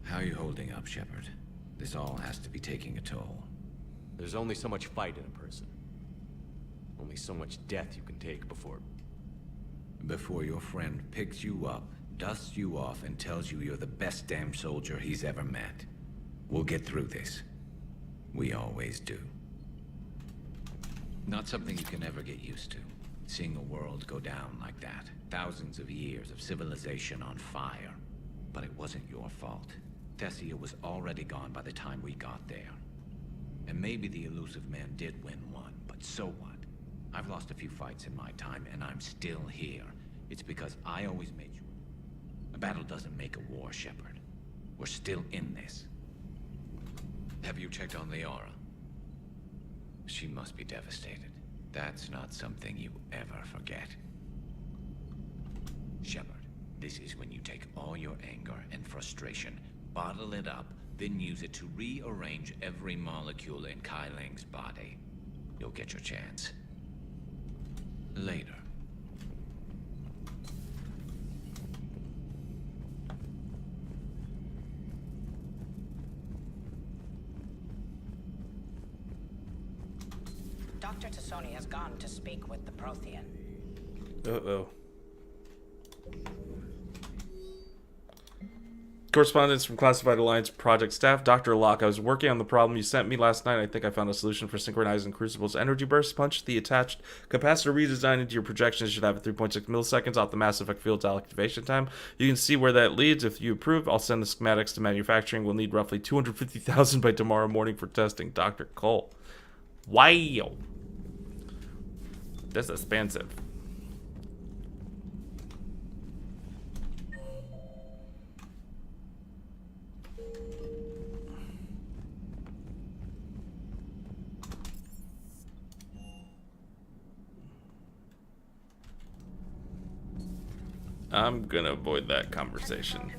How are you holding up, Shepard? This all has to be taking a toll. There's only so much fight in a person. Only so much death you can take before your friend picks you up, dusts you off, and tells you you're the best damn soldier he's ever met. We'll get through this. We always do. Not something you can ever get used to. Seeing a world go down like that. Thousands of years of civilization on fire. But it wasn't your fault. Thessia was already gone by the time we got there. And maybe the elusive man did win one, but so what? I've lost a few fights in my time, and I'm still here. It's because I always made sure. A battle doesn't make a war, Shepard. We're still in this. Have you checked on Liara? She must be devastated. That's not something you ever forget. Shepard, this is when you take all your anger and frustration, bottle it up, then use it to rearrange every molecule in Kai Ling's body. You'll get your chance. Later. Dr. Tassoni has gone to speak with the Prothean. Uh-oh. Correspondence from Classified Alliance Project staff. Dr. Locke, I was working on the problem you sent me last night. I think I found a solution for synchronizing Crucible's energy burst. Punch the attached capacitor redesign into your projections. Should have a 3.6 milliseconds off the Mass Effect field's activation time. You can see where that leads. If you approve, I'll send the schematics to manufacturing. We'll need roughly 250,000 by tomorrow morning for testing. Dr. Cole. Wow. That's expensive. I'm gonna avoid that conversation.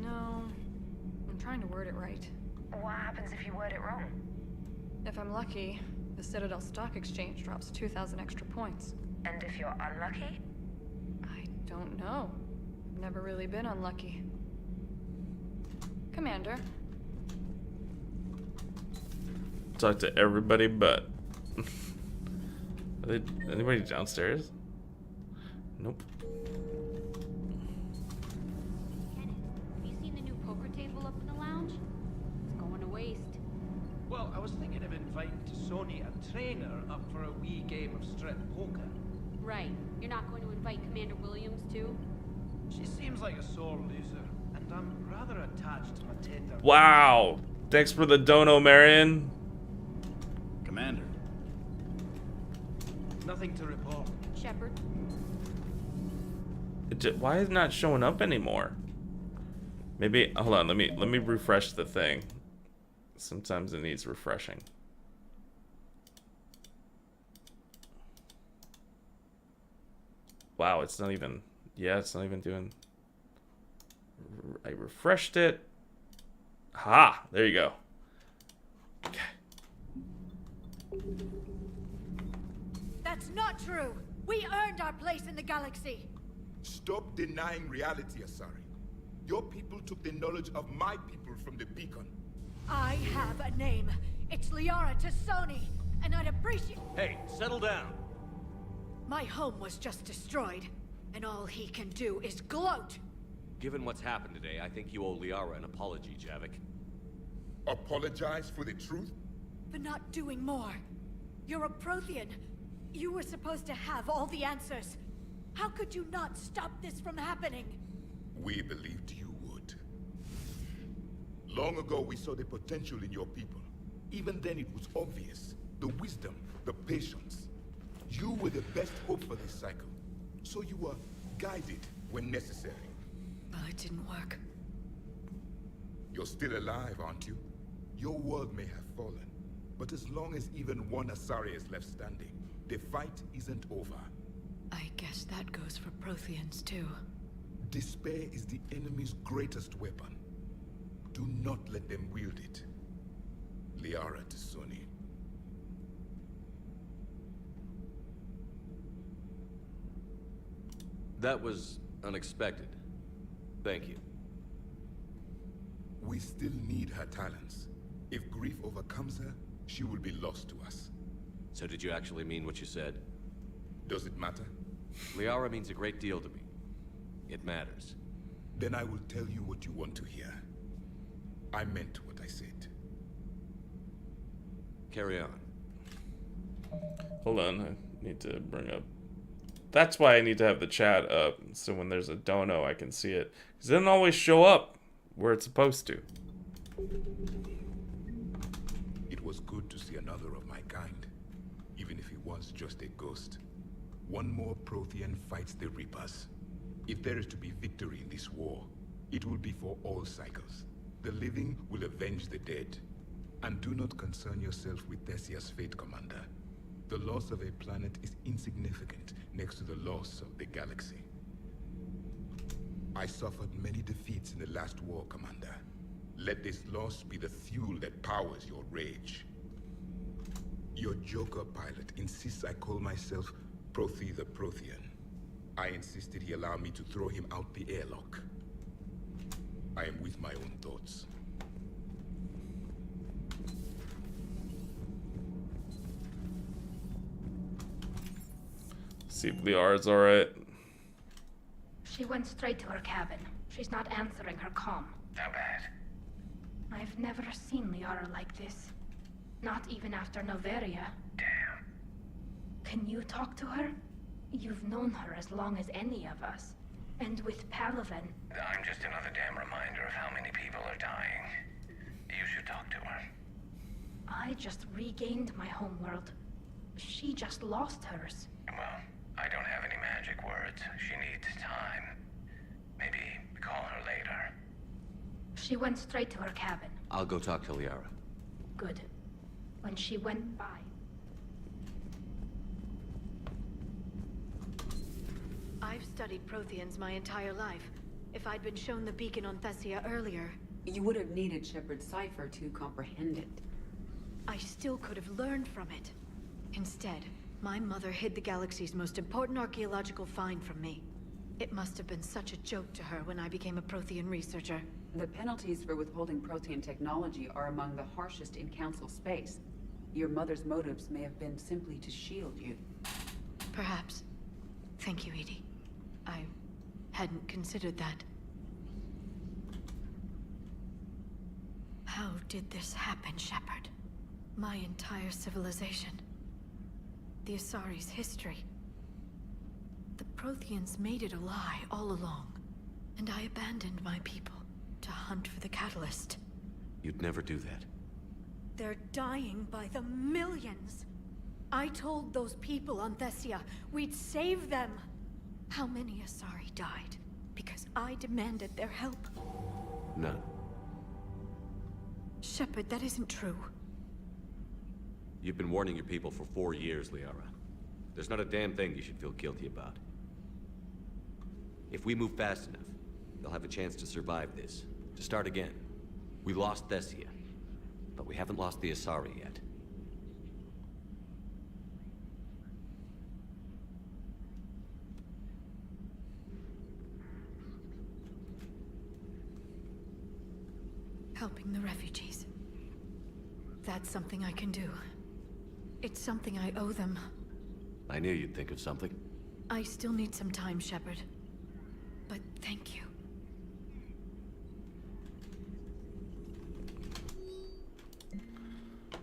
No. I'm trying to word it right. What happens if you word it wrong? If I'm lucky, the Citadel Stock Exchange drops 2,000 extra points. And if you're unlucky? I don't know. I've never really been unlucky. Commander. Talk to everybody but... Anybody downstairs? Nope. Have you seen the new poker table up in the lounge? It's going to waste. Well, I was thinking of inviting Tassoni and Trainer up for a wee game of strip poker. Right. You're not going to invite Commander Williams, too? She seems like a sore loser, and I'm rather attached to my tender. Wow. Thanks for the dono, Marion. Commander. Nothing to report. Shepard. Why is it not showing up anymore? Maybe hold on, let me refresh the thing. Sometimes it needs refreshing. Wow, it's not even, yeah, it's not even doing. I refreshed it. Ha, there you go. Okay. That's not true. We earned our place in the galaxy. Stop denying reality, Asari. Your people took the knowledge of my people from the beacon. I have a name. It's Liara Tassoni, and I'd appreciate... Hey, settle down. My home was just destroyed, and all he can do is gloat. Given what's happened today, I think you owe Liara an apology, Javik. Apologize for the truth? For not doing more. You're a Prothean. You were supposed to have all the answers. How could you not stop this from happening? We believed you would. Long ago, we saw the potential in your people. Even then, it was obvious. The wisdom, the patience. You were the best hope for this cycle. So you were guided when necessary. Well, it didn't work. You're still alive, aren't you? Your world may have fallen, but as long as even one Asari is left standing, the fight isn't over. I guess that goes for Protheans, too. Despair is the enemy's greatest weapon. Do not let them wield it. Liara Tassoni. That was unexpected. Thank you. We still need her talents. If grief overcomes her, she will be lost to us. So did you actually mean what you said? Does it matter? Liara means a great deal to me. It matters. Then I will tell you what you want to hear. I meant what I said. Carry on. Hold on, I need to bring up... That's why I need to have the chat up, so when there's a dono I can see it. Because it doesn't always show up where it's supposed to. It was good to see another of my kind, even if he was just a ghost. One more Prothean fights the Reapers. If there is to be victory in this war, it will be for all cycles. The living will avenge the dead. And do not concern yourself with Thessia's fate, Commander. The loss of a planet is insignificant next to the loss of the galaxy. I suffered many defeats in the last war, Commander. Let this loss be the fuel that powers your rage. Your Joker pilot insists I call myself Prothe the Prothean. I insisted he allow me to throw him out the airlock. I am with my own thoughts. See if Liara's alright. She went straight to her cabin. She's not answering her comm. How bad? I've never seen Liara like this. Not even after Noveria. Damn. Can you talk to her? You've known her as long as any of us. And with Palaven... I'm just another damn reminder of how many people are dying. You should talk to her. I just regained my homeworld. She just lost hers. Well, I don't have any magic words. She needs time. Maybe call her later. She went straight to her cabin. I'll go talk to Liara. Good. When she went by... I've studied Protheans my entire life. If I'd been shown the beacon on Thessia earlier... You would have needed Shepard's cipher to comprehend it. I still could have learned from it. Instead, my mother hid the galaxy's most important archaeological find from me. It must have been such a joke to her when I became a Prothean researcher. The penalties for withholding Prothean technology are among the harshest in Council space. Your mother's motives may have been simply to shield you. Perhaps. Thank you, Edie. I hadn't considered that. How did this happen, Shepard? My entire civilization. The Asari's history. The Protheans made it a lie all along, and I abandoned my people to hunt for the catalyst. You'd never do that. They're dying by the millions. I told those people on Thessia we'd save them. How many Asari died because I demanded their help? None. Shepard, that isn't true. You've been warning your people for 4 years, Liara. There's not a damn thing you should feel guilty about. If we move fast enough, they'll have a chance to survive this. To start again. We lost Thessia, but we haven't lost the Asari yet. Helping the refugees. That's something I can do. It's something I owe them. I knew you'd think of something. I still need some time, Shepard. But thank you.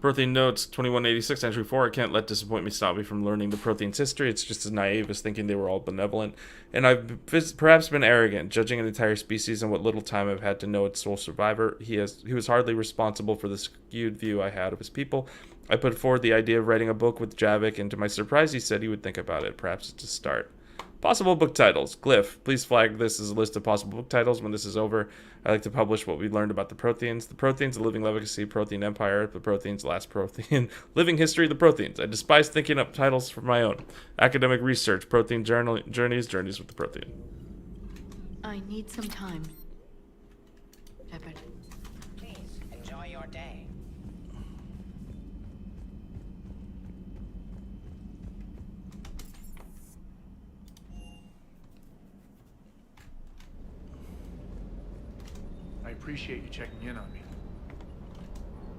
Prothean notes 2186 entry 4. I can't let disappointment stop me from learning the Prothean's history. It's just as naive as thinking they were all benevolent, and I've perhaps been arrogant, judging an entire species on what little time I've had to know its sole survivor. He was hardly responsible for the skewed view I had of his people. I put forward the idea of writing a book with Javik, and to my surprise he said he would think about it. Perhaps it's a start. Possible book titles. Glyph, please flag this as a list of possible book titles when this is over. I like to publish what we learned about the Protheans. The Protheans, The Living Legacy, Prothean Empire, The Protheans, Last Prothean, Living History of the Protheans. I despise thinking up titles for my own. Academic research, Prothean Journeys with the Prothean. I need some time. Shepard. Please, enjoy your day. I appreciate you checking in on me.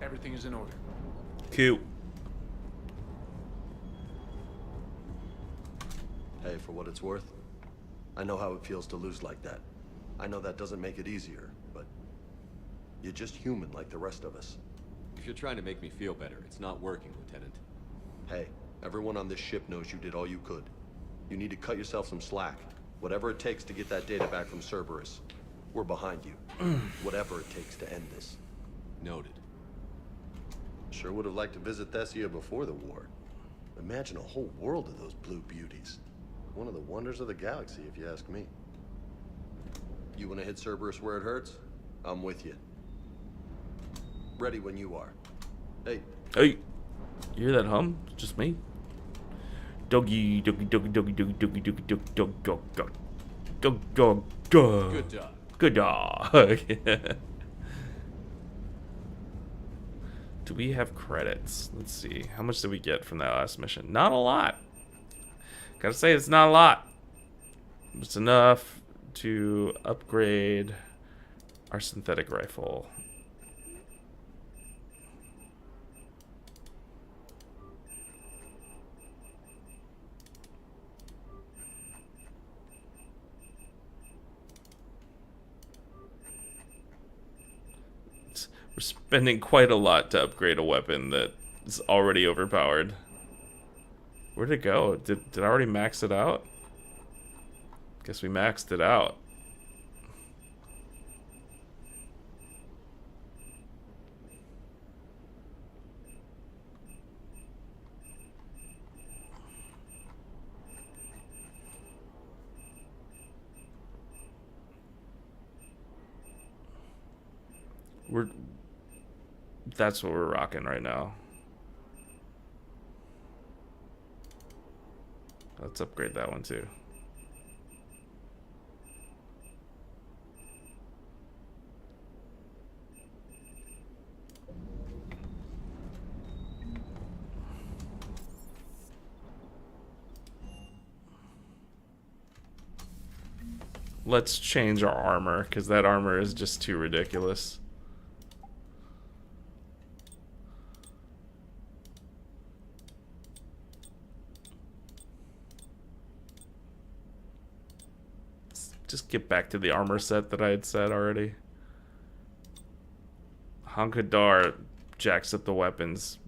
Everything is in order. Cute. Hey, for what it's worth, I know how it feels to lose like that. I know that doesn't make it easier, but you're just human like the rest of us. If you're trying to make me feel better, it's not working, Lieutenant. Hey, everyone on this ship knows you did all you could. You need to cut yourself some slack. Whatever it takes to get that data back from Cerberus. We're behind you. Whatever it takes to end this. Noted. Sure would have liked to visit Thessia before the war. Imagine a whole world of those blue beauties. One of the wonders of the galaxy, if you ask me. You want to hit Cerberus where it hurts? I'm with you. Ready when you are. Hey. Hey. You hear that hum? Just me? Doggy, doggy, doggy, doggy, doggy, doggy, doggy, doggy, dog, dog, dog, dog, dog, dog. Good dog. Good dog. Do we have credits? Let's see. How much did we get from that last mission? Not a lot. Gotta say, it's not a lot. It's enough to upgrade our synthetic rifle. We're spending quite a lot to upgrade a weapon that is already overpowered. Where'd it go? Did I already max it out? Guess we maxed it out. That's what we're rocking right now. Let's upgrade that one too. Let's change our armor, because that armor is just too ridiculous. Just get back to the armor set that I had said already. Hankadar jacks up the weapons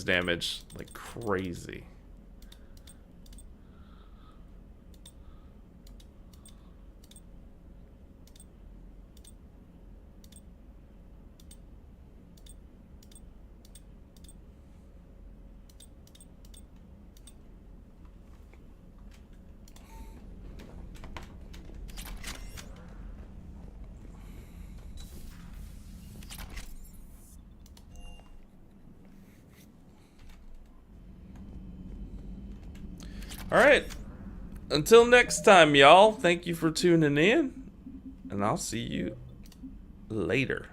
damage like crazy. Alright, until next time, y'all, thank you for tuning in, and I'll see you later.